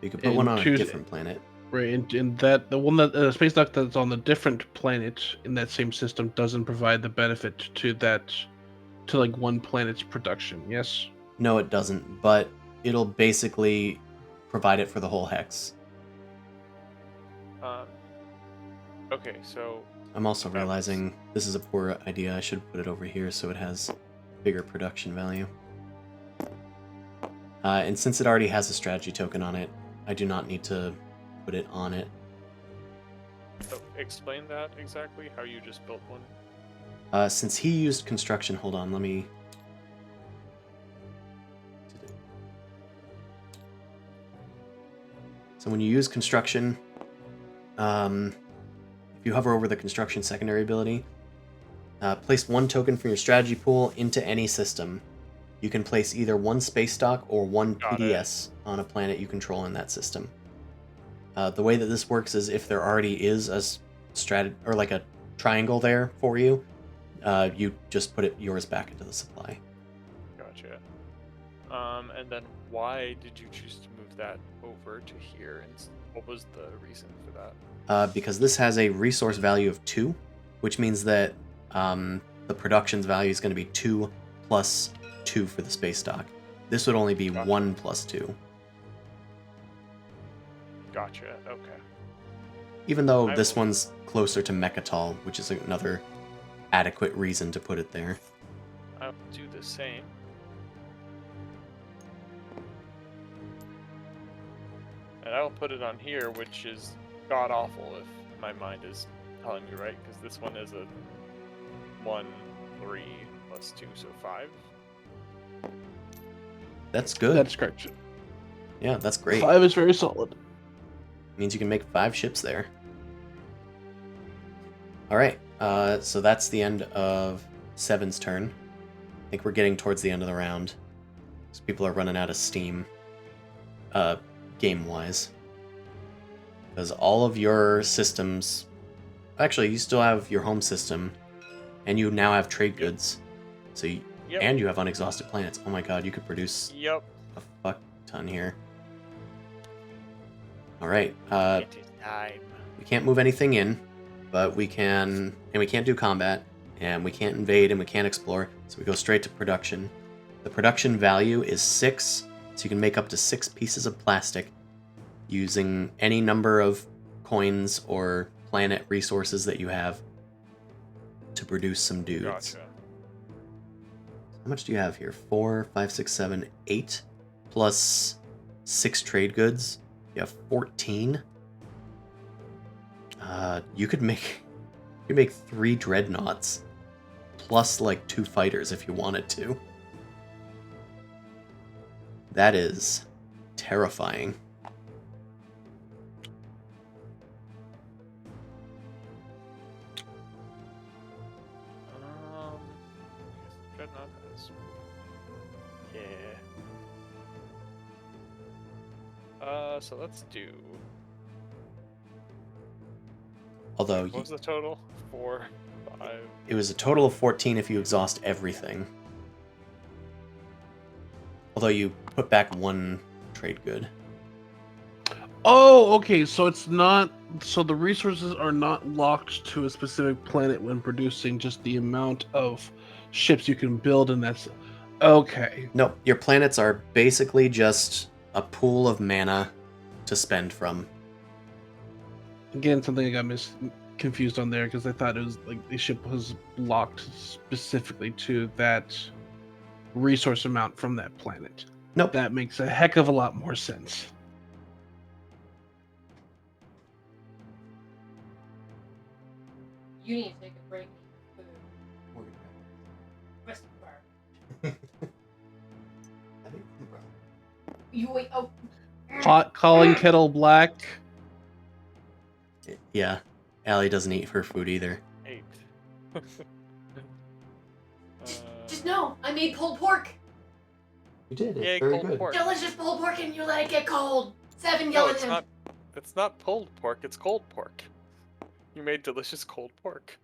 You could put one on a different planet. Right, and that the one that space dock that's on the different planet in that same system doesn't provide the benefit to that, to like one planet's production. Yes. No, it doesn't. But it'll basically provide it for the whole hex. Okay, so I'm also realizing this is a poor idea. I should put it over here so it has bigger production value. And since it already has a strategy token on it, I do not need to put it on it. So explain that exactly, how you just built one. Since he used construction, hold on, let me... So when you use construction, if you hover over the construction secondary ability, place 1 token from your strategy pool into any system. You can place either 1 space dock or 1 PDS on a planet you control in that system. The way that this works is if there already is a or like a triangle there for you, you just put yours back into the supply. Gotcha. And then why did you choose to move that over to here? And what was the reason for that? Because this has a resource value of 2, which means that the production's value is going to be 2 plus 2 for the space dock. This would only be 1 plus 2. Gotcha, okay. Even though this one's closer to Mechatol, which is another adequate reason to put it there. I'll do the same. And I'll put it on here, which is god-awful if my mind is telling me right, because this one is a 1, 3, plus 2, so 5. That's good. That's correct. Yeah, that's great. 5 is very solid. Means you can make 5 ships there. Alright, so that's the end of 7's turn. I think we're getting towards the end of the round. Because people are running out of steam. Game-wise. Because all of your systems... Actually, you still have your home system. And you now have trade goods. So you, Yep. and you have unexhausted planets. Oh my god, you could produce Yep. a fuck ton here. Alright, It is time. we can't move anything in, but we can, and we can't do combat, and we can't invade, and we can't explore, so we go straight to production. The production value is 6, so you can make up to 6 pieces of plastic using any number of coins or planet resources that you have to produce some dudes. Gotcha. How much do you have here? 4, 5, 6, 7, 8, plus 6 trade goods. You have 14. You could make 3 dreadnoughts, plus like 2 fighters if you wanted to. That is terrifying. Dreadnought has. Yeah. So let's do. Although What was the total? 4, 5. it was a total of 14 if you exhaust everything. Although you put back 1 trade good. Oh, okay. So it's not. So the resources are not locked to a specific planet when producing. Just the amount of ships you can build, and that's okay. Nope, your planets are basically just a pool of mana to spend from. Again, something I got confused on there because I thought it was like the ship was locked specifically to that resource amount from that planet. Nope. That makes a heck of a lot more sense. You need to take a break. Food. Rest of You wait. Oh. Pot calling kettle black. Yeah, Allie doesn't eat her food either. 8. Just know, I made pulled pork. You did. Yay, cold pork. Delicious pulled pork, and you let it get cold. 7 No, yelling it's him. not. It's not pulled pork. It's cold pork. You made delicious cold pork.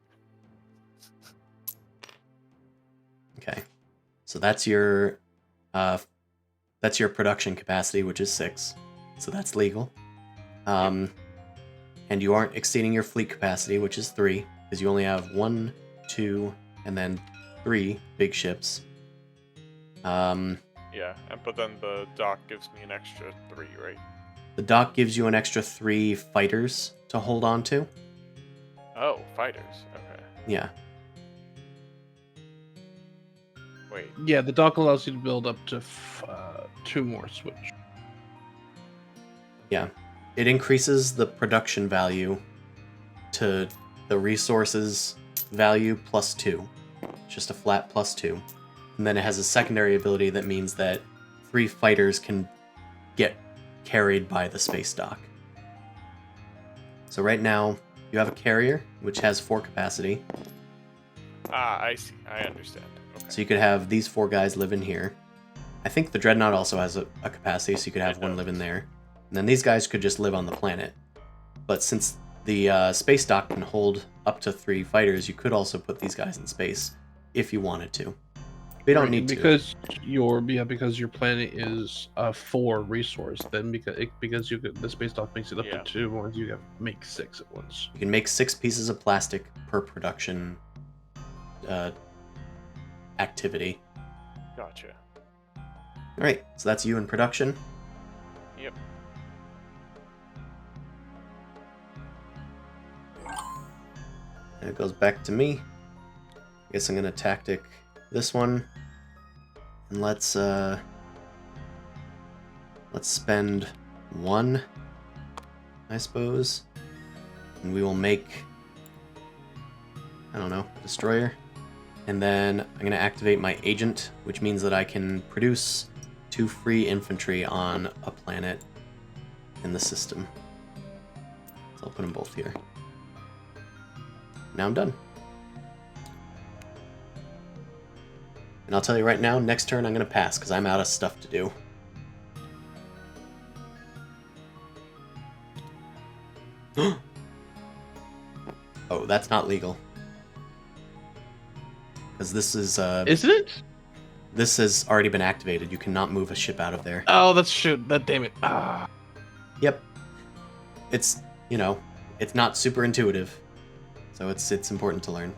Okay, so that's your production capacity, which is 6. So that's legal. And you aren't exceeding your fleet capacity, which is 3, because you only have 1, 2, and then 3 big ships. Yeah, but then the dock gives me an extra 3, right? The dock gives you an extra 3 fighters to hold on to. Oh, fighters. Okay. Yeah. Wait. Yeah, the dock allows you to build up to 2 more switch. Yeah. It increases the production value to the resources value plus 2. Just a flat plus 2. And then it has a secondary ability that means that 3 fighters can get carried by the space dock. So right now, you have a carrier, which has 4 capacity. Ah, I see. I understand. Okay. So you could have these 4 guys live in here. I think the Dreadnought also has a capacity, so you could have 1 live in there. And then these guys could just live on the planet. But since the space dock can hold up to 3 fighters, you could also put these guys in space if you wanted to. But you don't need because because your planet is a 4 resource. Then because the space dock makes it up to 2 more, you have to make 6 at once. You can make 6 pieces of plastic per production activity. Gotcha. All right, so that's you in production. Yep. And it goes back to me. I guess I'm gonna tactic this one. And let's spend 1, I suppose. And we will make, I don't know, a destroyer. And then I'm gonna activate my agent, which means that I can produce 2 free infantry on a planet in the system. So I'll put them both here. Now I'm done. And I'll tell you right now, next turn I'm going to pass, because I'm out of stuff to do. Oh, that's not legal. because this is Isn't it? this has already been activated. You cannot move a ship out of there. Oh, that's shoot. That damn it. Ah. Yep. It's, it's not super intuitive. So it's important to learn.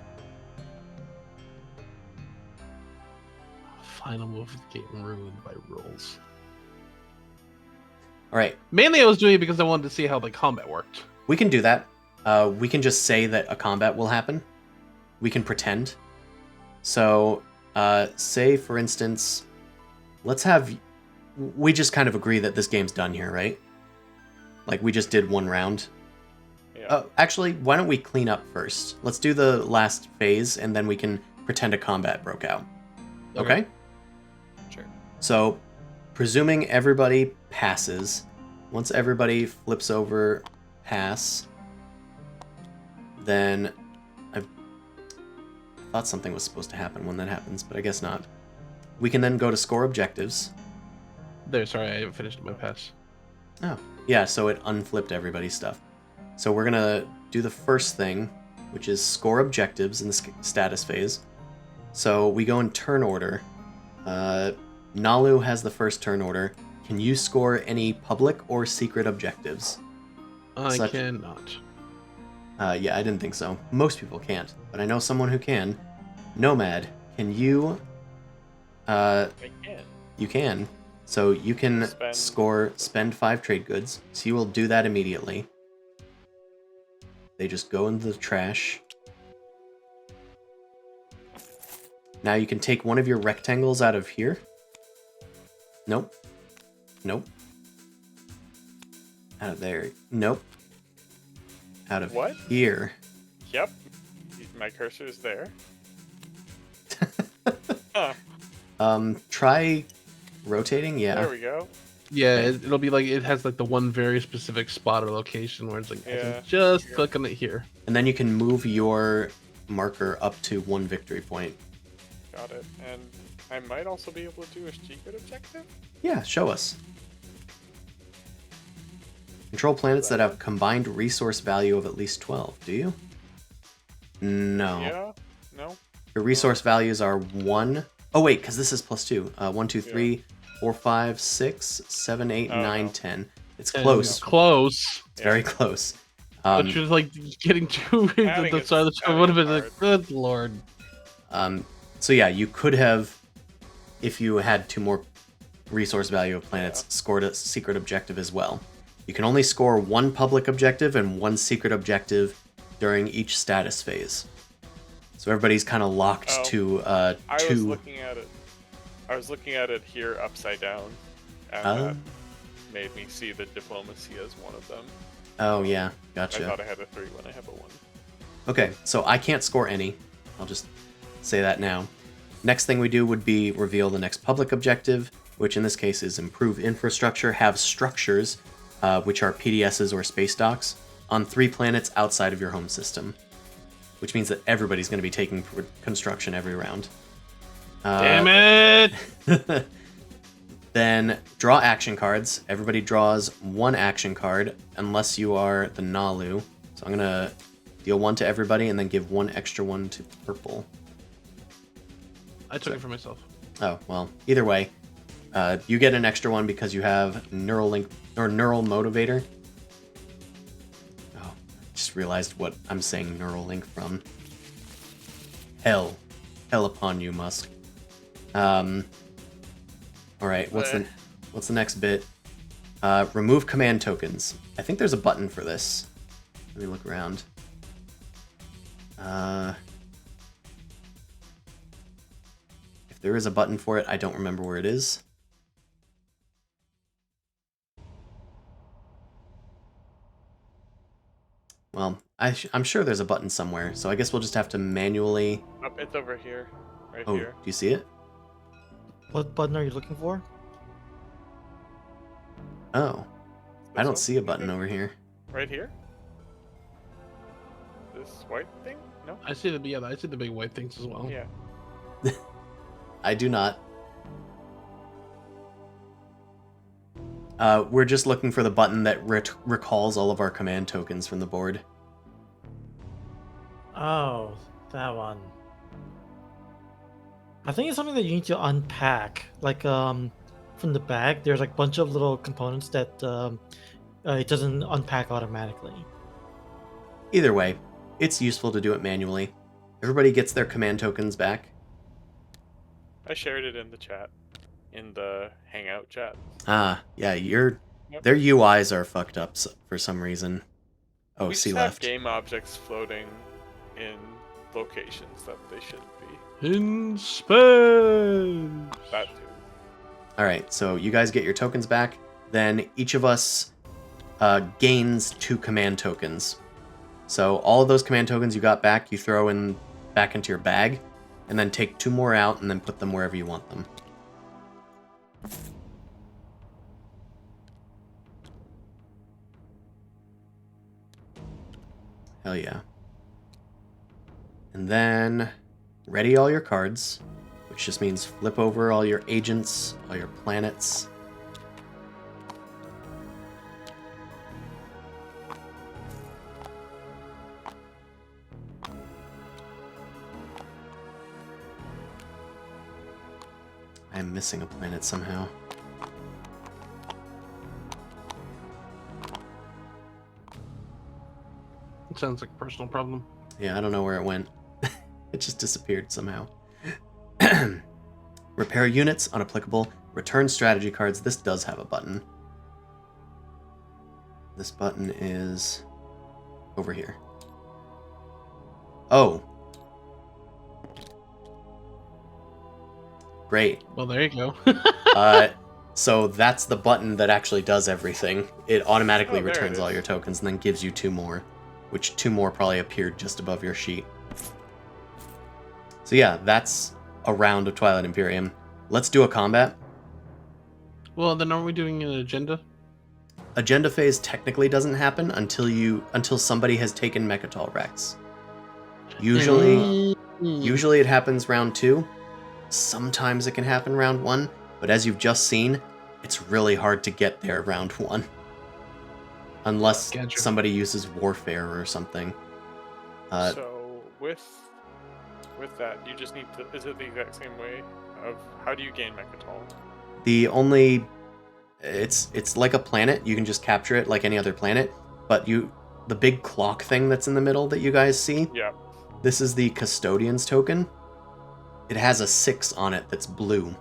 Final move of the game ruined by rules. All right. Mainly I was doing it because I wanted to see how the combat worked. We can do that. We can just say that a combat will happen. We can pretend. So, say, for instance, we just kind of agree that this game's done here, right? Like, we just did one round. Yeah. Actually, why don't we clean up first? Let's do the last phase, and then we can pretend a combat broke out. Okay? Sure. So, presuming everybody passes, once everybody flips over pass, then I thought something was supposed to happen when that happens, but I guess not. We can then go to score objectives. There, sorry, I finished my pass. Oh, yeah, so it unflipped everybody's stuff. So we're gonna do the first thing, which is score objectives in the status phase. So we go in turn order. Nalu has the first turn order. Can you score any public or secret objectives? I cannot. Yeah, I didn't think so. Most people can't, but I know someone who can. Nomad, can you... I can. You can. So you can spend 5 trade goods. So you will do that immediately. They just go into the trash. Now you can take one of your rectangles out of here. Nope. Nope. Out of there. Nope. Out of What? here. Yep. My cursor is there. Huh. Try rotating. Yeah. There we go. Yeah, it'll be like it has like the one very specific spot or location where it's like I Yeah. can just click on it here. And then you can move your marker up to 1 victory point. Got it. And I might also be able to do a secret objective? Yeah, show us. Control planets that have combined resource value of at least 12. Do you? No. Yeah? No? Your resource values are 1. Oh, wait, because this is +2. 1, 2, 3, 4, 5, 6, 7, 8, 9, no. 10. It's And close. Close. It's very close. But you're like getting too. Adding The start of the is- show would have been adding like, is good lord. So yeah, you could have, if you had 2 more resource value of planets, scored a secret objective as well. You can only score 1 public objective and 1 secret objective during each status phase. So everybody's kind of locked Oh. to I was 2. looking at it. I was looking at it here upside down, and that made me see the diplomacy as one of them. Oh yeah, I gotcha. thought I had a 3 when I have a 1. Okay, so I can't score any. I'll just say that now. Next thing we do would be reveal the next public objective, which in this case is improve infrastructure, have structures, which are PDSs or space docks, on 3 planets outside of your home system. Which means that everybody's going to be taking construction every round. Damn it! Then draw action cards. Everybody draws 1 action card, unless you are the Nalu. So I'm going to deal 1 to everybody and then give 1 extra one to purple. I took it for myself. Oh, well, either way, you get an extra one because you have neural link or neural motivator. Oh, I just realized what I'm saying neural link from. Hell upon you, Musk. All right, what's the next bit? Remove command tokens. I think there's a button for this. Let me look around. If there is a button for it, I don't remember where it is. Well, I'm sure there's a button somewhere, so I guess we'll just have to manually... Oh, it's over here. Right Oh, here. do you see it? What button are you looking for? Oh, I This don't one? see a button over here. Right here? This white thing? No? I see the big white things as well. Yeah. I do not. We're just looking for the button that recalls all of our command tokens from the board. Oh, that one. I think it's something that you need to unpack. Like from the bag, there's like a bunch of little components that it doesn't unpack automatically. Either way, it's useful to do it manually. Everybody gets their command tokens back. I shared it in the chat, in the Hangout chat. Ah, yeah, Yep. their UIs are fucked up for some reason. Oh, We C just have left. game objects floating in locations that they shouldn't be. In space. That too. Alright, so you guys get your tokens back. Then each of us gains 2 command tokens. So all of those command tokens you got back, you throw back into your bag, and then take 2 more out and then put them wherever you want them. Hell yeah. And then ready all your cards, which just means flip over all your agents, all your planets. I'm missing a planet somehow. It sounds like a personal problem. Yeah, I don't know where it went. It just disappeared somehow. Repair units, unapplicable. Return strategy cards. This does have a button. This button is over here. Oh. Great. Well, there you go. So that's the button that actually does everything. It automatically Oh, there it returns all is. your tokens and then gives you 2 more, which 2 more probably appeared just above your sheet. So yeah, that's a round of Twilight Imperium. Let's do a combat. Well, then aren't we doing an agenda? Agenda phase technically doesn't happen until somebody has taken Mechatol Rex. Usually it happens round 2. Sometimes it can happen round 1, but as you've just seen, it's really hard to get there round 1. Unless Gotcha. somebody uses Warfare or something. So with that, you just need to. Is it the exact same way of how do you gain Mechatol? It's like a planet. You can just capture it like any other planet, but the big clock thing that's in the middle that you guys see, Yeah. this is the Custodian's token. It has a 6 on it that's blue.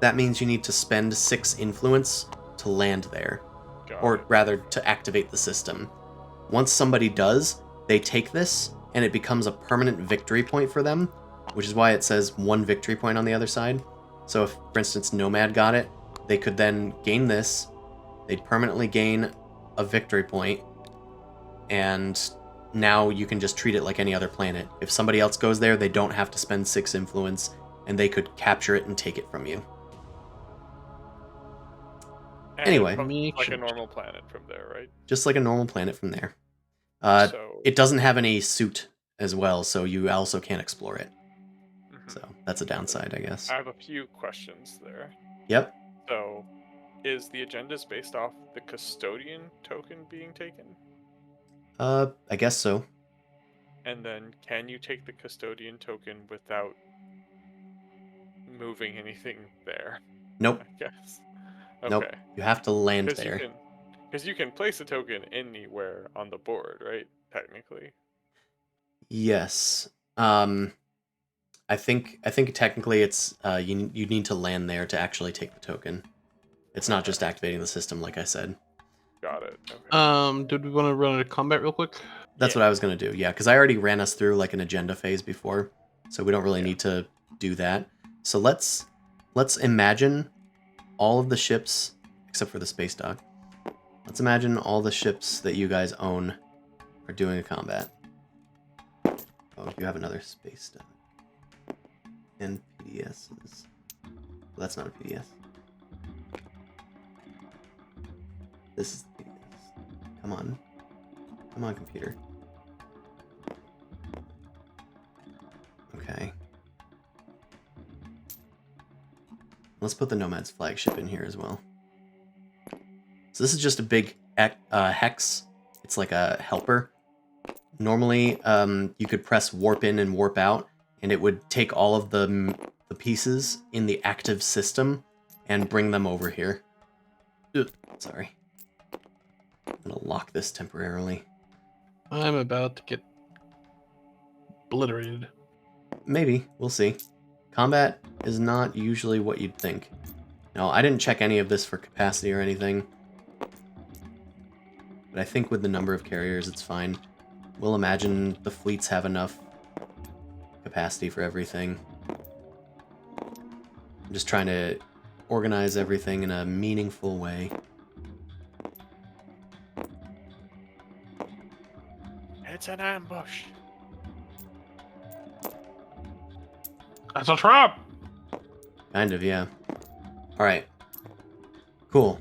That means you need to spend 6 influence to land there, or rather to activate the system. Once somebody does, they take this, and it becomes a permanent victory point for them, which is why it says 1 victory point on the other side. So if, for instance, Nomad got it, they could then gain this, they'd permanently gain a victory point, and now you can just treat it like any other planet. If somebody else goes there, they don't have to spend 6 influence, and they could capture it and take it from you. And Anyway. it becomes like a Miniatures. normal planet from there, right? Just like a normal planet from there. So It doesn't have any suit as well, so you also can't explore it. Mhm. So that's a downside, I guess. I have a few questions there. Yep. So, is the agendas based off the custodian token being taken? I guess so. And then can you take the custodian token without moving anything there? Nope. I guess. Nope. Okay. You have to land Because there. you can place a token anywhere on the board, right? Technically. Yes. I think technically it's you need to land there to actually take the token. It's not just activating the system, like I said. Got it. Okay. Did we want to run a combat real quick? That's what I was gonna do. Yeah, because I already ran us through like an agenda phase before, so we don't really need to do that. So let's imagine all of the ships except for the space dock. Let's imagine all the ships that you guys own are doing a combat. Oh, you have another space dock. And PDSs. Well, that's not a PDS. This is the PDS. Come on. Come on, computer. Okay. Let's put the Nomad's flagship in here as well. So this is just a big hex. It's like a helper. Normally, you could press warp in and warp out, and it would take all of the pieces in the active system and bring them over here. Ugh, sorry. I'm gonna lock this temporarily. I'm about to get obliterated. Maybe, we'll see. Combat is not usually what you'd think. No, I didn't check any of this for capacity or anything. But I think with the number of carriers, it's fine. We'll imagine the fleets have enough capacity for everything. I'm just trying to organize everything in a meaningful way. It's an ambush. That's a trap! Kind of, yeah. Alright. Cool.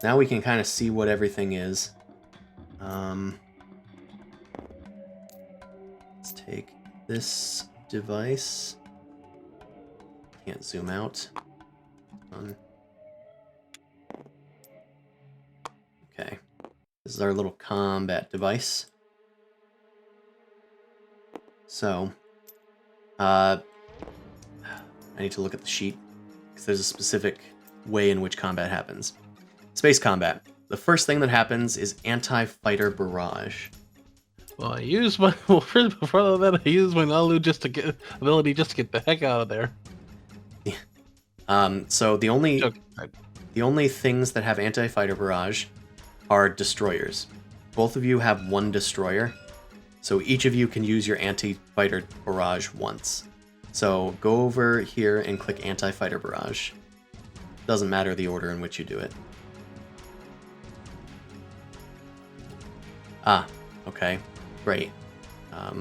Now we can kind of see what everything is. Let's take this device. Can't zoom out. Okay. This is our little combat device. So, I need to look at the sheet, because there's a specific way in which combat happens. Space combat. The first thing that happens is anti-fighter barrage. Well, I used my before that. I used my Nalu ability just to get the heck out of there. So the only things that have anti-fighter barrage are destroyers. Both of you have one destroyer, so each of you can use your anti-fighter barrage once. So go over here and click anti-fighter barrage. Doesn't matter the order in which you do it. Ah, okay, great. I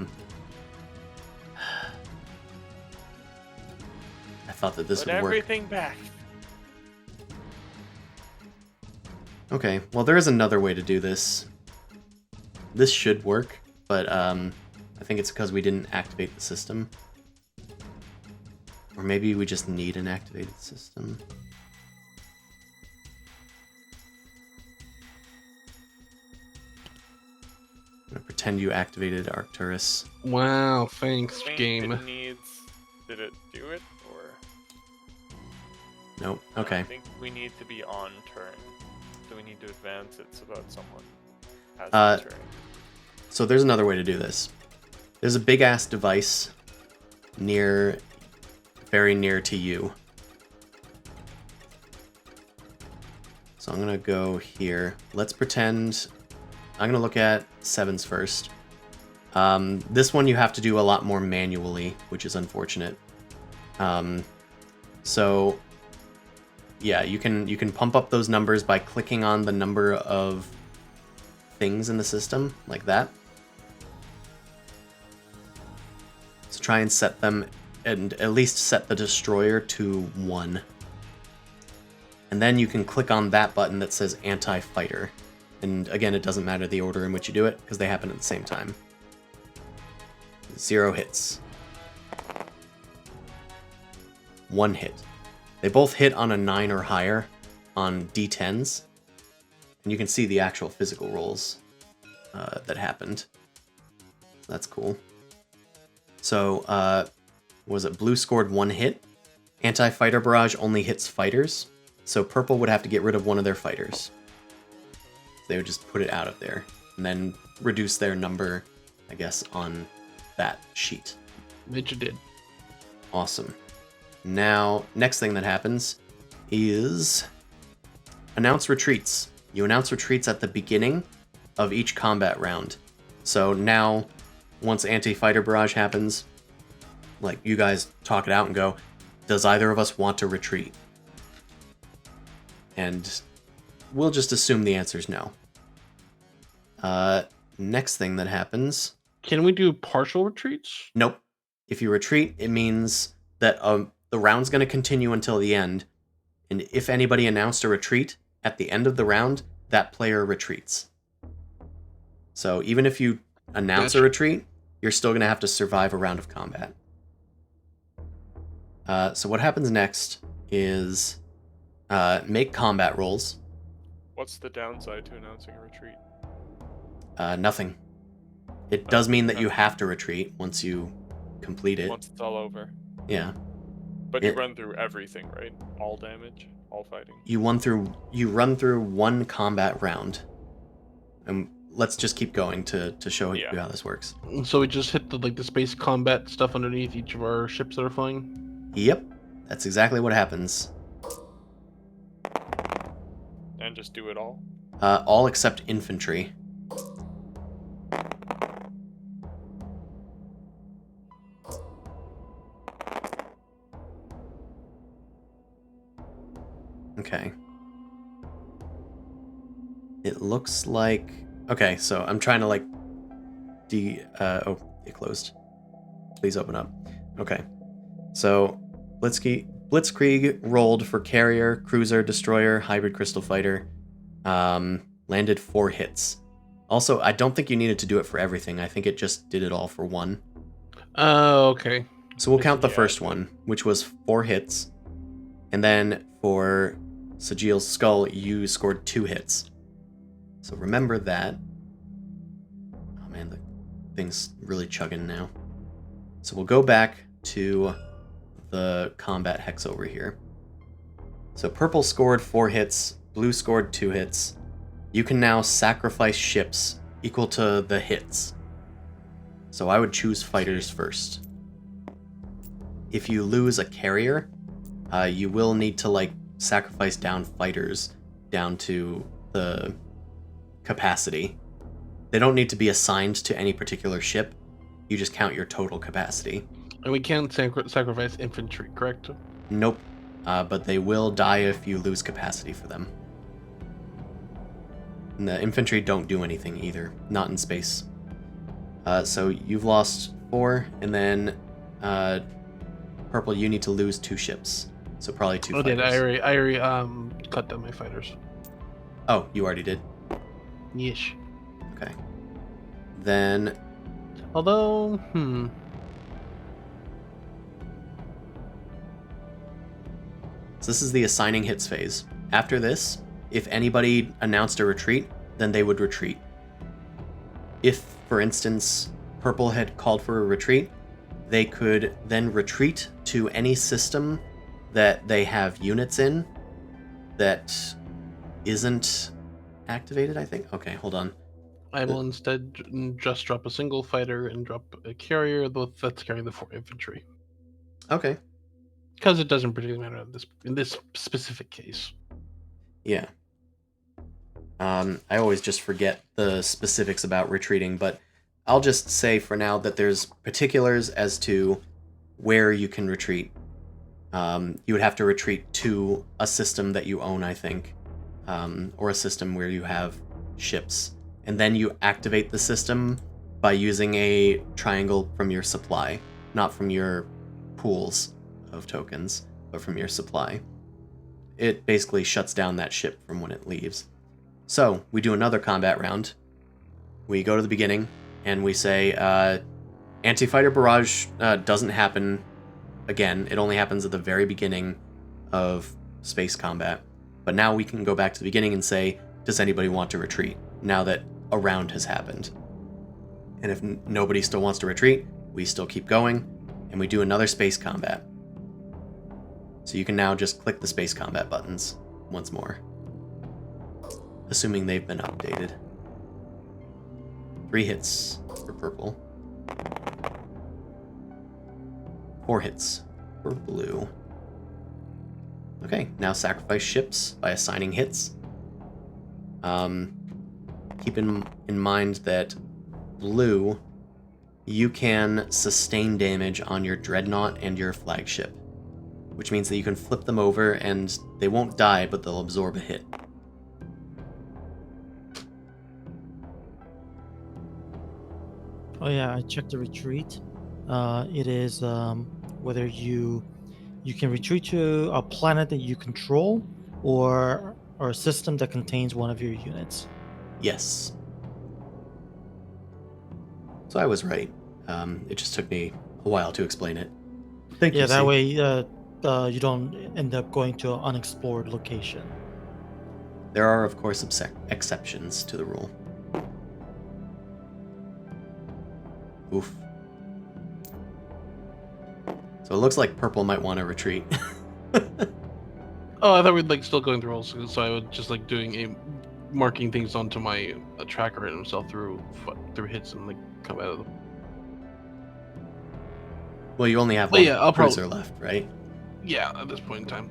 thought that this Put would work. everything back. Okay, well there is another way to do this. This should work, but I think it's because we didn't activate the system. Or maybe we just need an activated system. I'm gonna pretend you activated Arcturus. Wow, thanks, I think game. it needs. Did it do it or? Nope. I Okay. think we need to be on turn. So we need to advance it so that someone has the turn. So there's another way to do this. There's a big ass device very near to you. So I'm gonna go here. Let's pretend I'm gonna look at sevens first. This one you have to do a lot more manually, which is unfortunate. So yeah, you can pump up those numbers by clicking on the number of things in the system, like that. So try and set them, and at least set the destroyer to 1. And then you can click on that button that says anti-fighter. And again, it doesn't matter the order in which you do it, because they happen at the same time. 0 hits. 1 hit. They both hit on a 9 or higher on D10s. And you can see the actual physical rolls that happened. That's cool. So, was it blue scored 1 hit? Anti-fighter barrage only hits fighters. So purple would have to get rid of one of their fighters. They would just put it out of there. And then reduce their number, I guess, on that sheet. Which you did. Awesome. Now, next thing that happens is announce retreats. You announce retreats at the beginning of each combat round. So now, once anti-fighter barrage happens, like, you guys talk it out and go, does either of us want to retreat? And we'll just assume the answer is no. Next thing that happens... Can we do partial retreats? Nope. If you retreat, it means that the round's going to continue until the end. And if anybody announced a retreat at the end of the round, that player retreats. So even if you announce a retreat, you're still going to have to survive a round of combat. So what happens next is make combat rolls. What's the downside to announcing a retreat? Nothing. It does mean that you have to retreat once you complete it. Once it's all over. Yeah. But you run through everything, right? All damage, all fighting. You run through one combat round. And let's just keep going to show you how this works. So we just hit the space combat stuff underneath each of our ships that are flying? Yep. That's exactly what happens. And just do it all? All except infantry. Okay. It looks like... Okay, so I'm trying to, like... Oh, it closed. Please open up. Okay. So, Blitzkrieg rolled for carrier, cruiser, destroyer, hybrid crystal fighter. Landed 4 hits. Also, I don't think you needed to do it for everything. I think it just did it all for 1. Oh, okay. So we'll count the first one, which was 4 hits. And then for Sajil's skull, you scored 2 hits. So remember that. Oh man, the thing's really chugging now. So we'll go back to the combat hex over here. So purple scored 4 hits, blue scored 2 hits. You can now sacrifice ships equal to the hits. So I would choose fighters first. If you lose a carrier, you will need to like sacrifice down fighters down to the capacity. They don't need to be assigned to any particular ship. You just count your total capacity. And we can't sacrifice infantry, correct? Nope. But they will die if you lose capacity for them. And the infantry don't do anything either. Not in space. So you've lost 4, and then purple, you need to lose 2 ships. So probably 2 fighters. I already cut down my fighters. Oh, you already did? Yeesh. Okay. Then... Although, So this is the assigning hits phase. After this, if anybody announced a retreat, then they would retreat. If, for instance, purple had called for a retreat, they could then retreat to any system that they have units in that isn't activated, I think. Okay, hold on. I will instead just drop a single fighter and drop a carrier that's carrying the 4 infantry. Okay. Because it doesn't particularly matter in this specific case. Yeah. I always just forget the specifics about retreating, but I'll just say for now that there's particulars as to where you can retreat. You would have to retreat to a system that you own, I think, or a system where you have ships. And then you activate the system by using a triangle from your supply, not from your pools of tokens, but from your supply. It basically shuts down that ship from when it leaves. So, we do another combat round. We go to the beginning, and we say, anti-fighter barrage doesn't happen again. It only happens at the very beginning of space combat. But now we can go back to the beginning and say, does anybody want to retreat, now that a round has happened? And if nobody still wants to retreat, we still keep going, and we do another space combat. So you can now just click the space combat buttons once more, assuming they've been updated. 3 hits for purple. 4 hits for blue. Okay, now sacrifice ships by assigning hits. Keep in mind that blue, you can sustain damage on your dreadnought and your flagship, which means that you can flip them over and they won't die, but they'll absorb a hit. Oh yeah, I checked the retreat. It is whether you can retreat to a planet that you control or a system that contains one of your units. Yes. So I was right. It just took me a while to explain it. Thank you. Yeah, that way you don't end up going to an unexplored location. There are, of course, exceptions to the rule. So it looks like purple might want to retreat. Oh, I thought we'd like still going through rolls, so I would just like doing a marking things onto my tracker and himself through hits and like come out of them. Well, you only have But one yeah, I'll cruiser left, right? Yeah, at this point in time.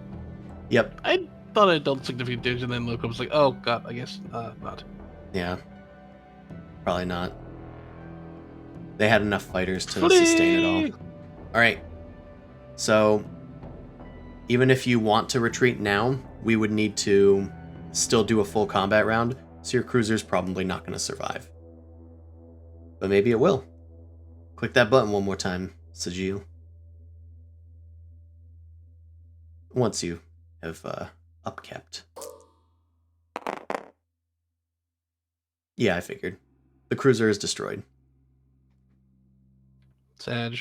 Yep. I thought I dealt significant damage, and then Loco was like, "Oh God, I guess not." Yeah. Probably not. They had enough fighters to sustain it all. All right. So, even if you want to retreat now, we would need to still do a full combat round, so your cruiser's probably not going to survive. But maybe it will. Click that button one more time, Sajil. Once you have upkept. Yeah, I figured. The cruiser is destroyed. Sag.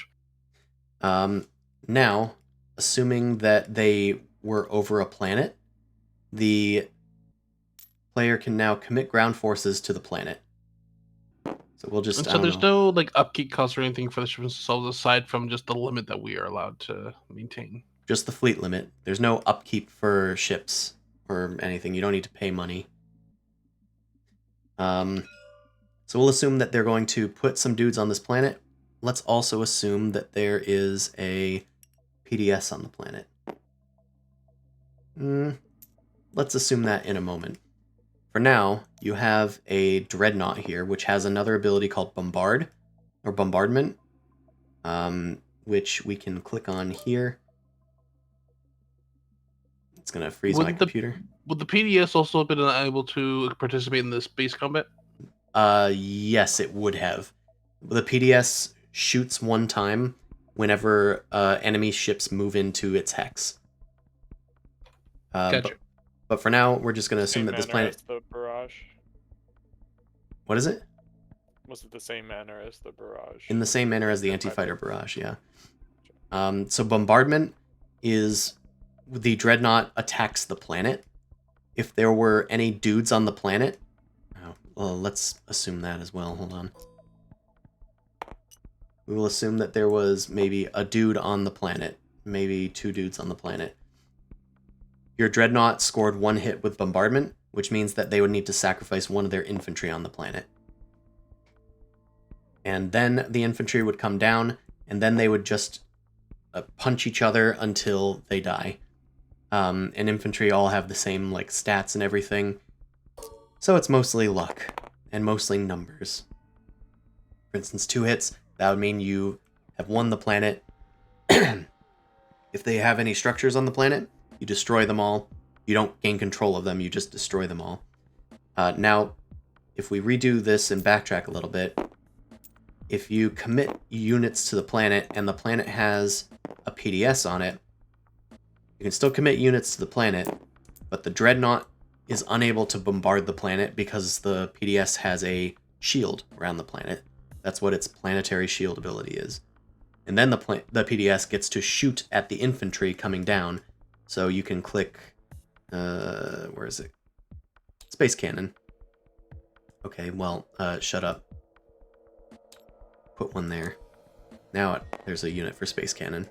Now, assuming that they were over a planet, the player can now commit ground forces to the planet. So we'll just. And so there's no like upkeep costs or anything for the ships themselves aside from just the limit that we are allowed to maintain. Just the fleet limit. There's no upkeep for ships or anything. You don't need to pay money. So we'll assume that they're going to put some dudes on this planet. Let's also assume that there is a PDS on the planet. Let's assume that in a moment. For now, you have a Dreadnought here, which has another ability called Bombard, or Bombardment, which we can click on here. It's going to freeze my computer. Would the PDS also have been able to participate in the space combat? Yes, it would have. The PDS shoots one time whenever enemy ships move into its hex. Gotcha. But for now, we're just going to assume that this planet... As the barrage. What is it? Was it the same manner as the barrage? In the same manner as the anti-fighter barrage, yeah. So bombardment is the Dreadnought attacks the planet. If there were any dudes on the planet... Oh, well, let's assume that as well. Hold on. We will assume that there was maybe a dude on the planet. Maybe two dudes on the planet. Your Dreadnought scored one hit with bombardment, which means that they would need to sacrifice one of their infantry on the planet. And then the infantry would come down, and then they would just punch each other until they die. And infantry all have the same like stats and everything. So it's mostly luck, and mostly numbers. For instance, 2 hits, that would mean you have won the planet. If they have any structures on the planet, you destroy them all. You don't gain control of them, you just destroy them all. Now, if we redo this and backtrack a little bit, if you commit units to the planet and the planet has a PDS on it, you can still commit units to the planet, but the Dreadnought is unable to bombard the planet because the PDS has a shield around the planet. That's what its planetary shield ability is. And then the PDS gets to shoot at the infantry coming down. So you can click, where is it? Space Cannon. Okay, well, shut up. Put one there. Now there's a unit for Space Cannon.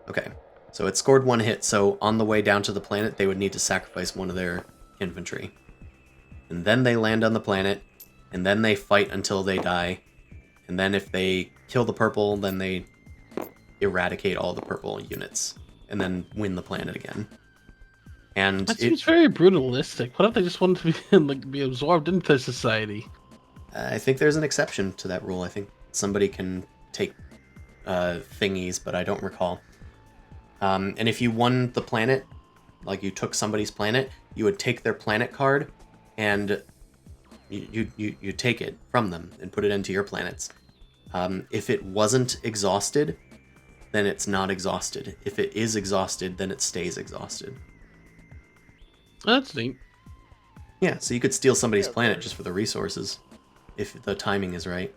Okay, so it scored 1 hit, so on the way down to the planet, they would need to sacrifice one of their infantry. And then they land on the planet, and then they fight until they die. And then if they kill the purple, then they eradicate all the purple units. And then win the planet again. And that seems very brutalistic. What if they just wanted to be absorbed into society? I think there's an exception to that rule. I think somebody can take thingies, but I don't recall. And if you won the planet, like you took somebody's planet, you would take their planet card, and you take it from them and put it into your planets. If it wasn't exhausted, then it's not exhausted. If it is exhausted, then it stays exhausted. That's neat. Yeah, so you could steal somebody's planet just for the resources, if the timing is right.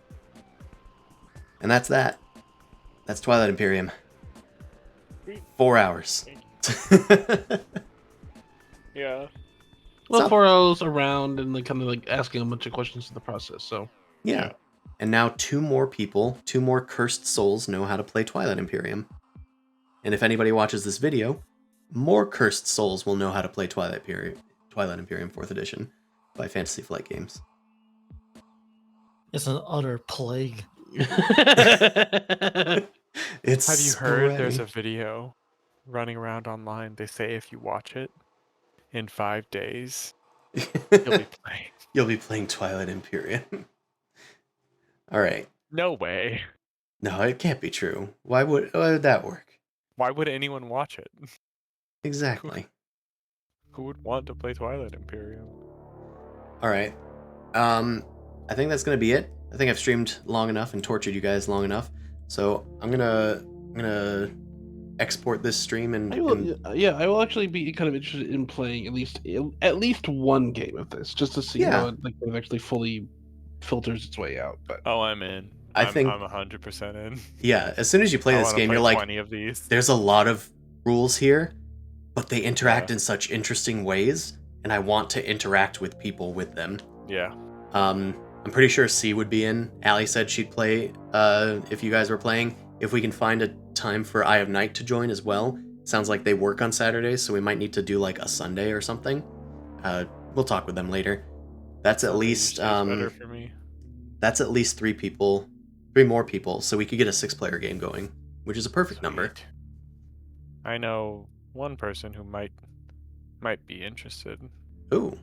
And that's that. That's Twilight Imperium. 4 hours. Yeah. Well, 4 hours around and like kind of like asking a bunch of questions in the process. So yeah. And now 2 more people, 2 more cursed souls know how to play Twilight Imperium. And if anybody watches this video, more cursed souls will know how to play Twilight Imperium 4th Edition by Fantasy Flight Games. It's an utter plague. It's Have you heard there's a spreading. video running around online? They say if you watch it in 5 days, you'll be playing. You'll be playing Twilight Imperium. All right. No way. No, it can't be true. Why would that work? Why would anyone watch it? Exactly. Who would want to play Twilight Imperium? All right. I think that's gonna be it. I think I've streamed long enough and tortured you guys long enough. So I'm gonna export this stream and I will actually be kind of interested in playing at least one game of this, just to see how it like actually fully filters its way out. But Oh, I'm in. I think I'm 100% in. yeah, as soon as you play I this wanna game, play you're like, 20 of these. there's a lot of rules here, but they interact in such interesting ways, and I want to interact with people with them. Yeah. I'm pretty sure C would be in. Allie said she'd play if you guys were playing. If we can find a time for Eye of Night to join as well. Sounds like they work on Saturdays, so we might need to do like a Sunday or something. We'll talk with them later. That's at least better for me. That's at least 3 more people, so we could get a 6-player game going, which is a perfect number. Sweet. I know one person who might be interested. Ooh.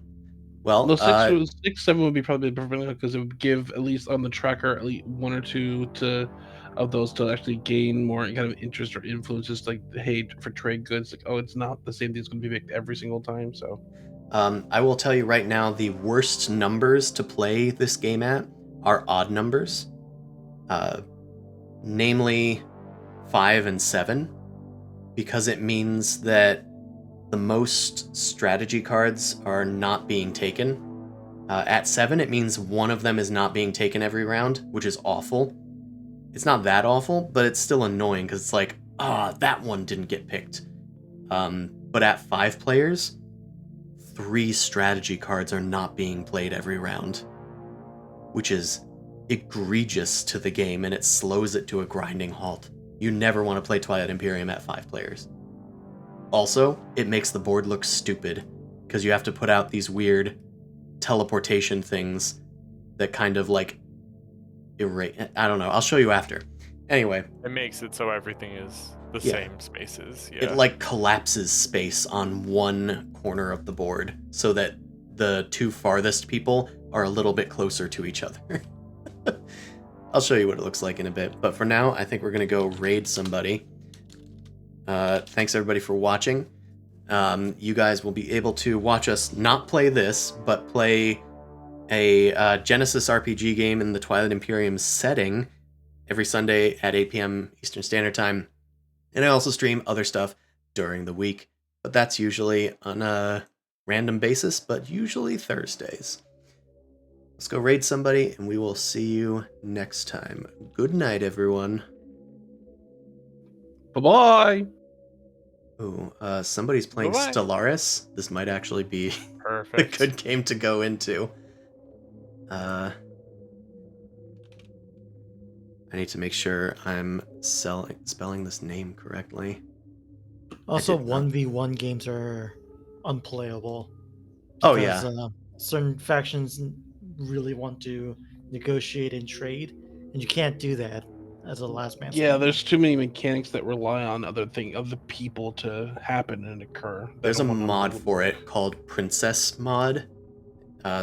Well, no, 6, 7 would be probably perfect because it would give at least on the tracker at least 1 or 2 of those to actually gain more kind of interest or influences, like hey, for trade goods, like it's not the same thing's going to be picked every single time. So I will tell you right now, the worst numbers to play this game at are odd numbers, namely 5 and 7, because it means that the most strategy cards are not being taken. At 7, it means one of them is not being taken every round, which is awful. It's not that awful, but it's still annoying because it's like, that one didn't get picked. But at 5 players, 3 strategy cards are not being played every round, which is egregious to the game, and it slows it to a grinding halt. You never want to play Twilight Imperium at 5 players. Also, it makes the board look stupid, because you have to put out these weird teleportation things that kind of like erase. I don't know, I'll show you after. Anyway. It makes it so everything is the same spaces. Yeah. It like collapses space on one corner of the board so that the 2 farthest people are a little bit closer to each other. I'll show you what it looks like in a bit, but for now, I think we're gonna go raid somebody. Thanks everybody for watching. You guys will be able to watch us not play this, but play a Genesis RPG game in the Twilight Imperium setting every Sunday at 8 p.m. Eastern Standard Time. And I also stream other stuff during the week, but that's usually on a random basis, but usually Thursdays. Let's go raid somebody, and we will see you next time. Good night, everyone. bye. Ooh, somebody's playing Bye-bye. Stellaris. This might actually be a Perfect. good game to go into. I need to make sure I'm spelling this name correctly. Also, did not. 1v1 games are unplayable. Oh, because, yeah. certain factions really want to negotiate and trade, and you can't do that as a last man. Yeah, there's too many mechanics that rely on other people to happen and occur. There's a mod for it called Princess Mod.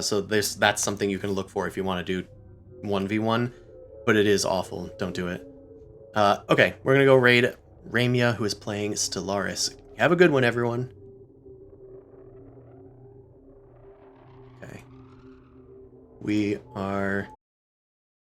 So that's something you can look for if you want to do 1v1, but it is awful. Don't do it. Okay, we're going to go raid Ramia, who is playing Stellaris. Have a good one, everyone. Okay. We are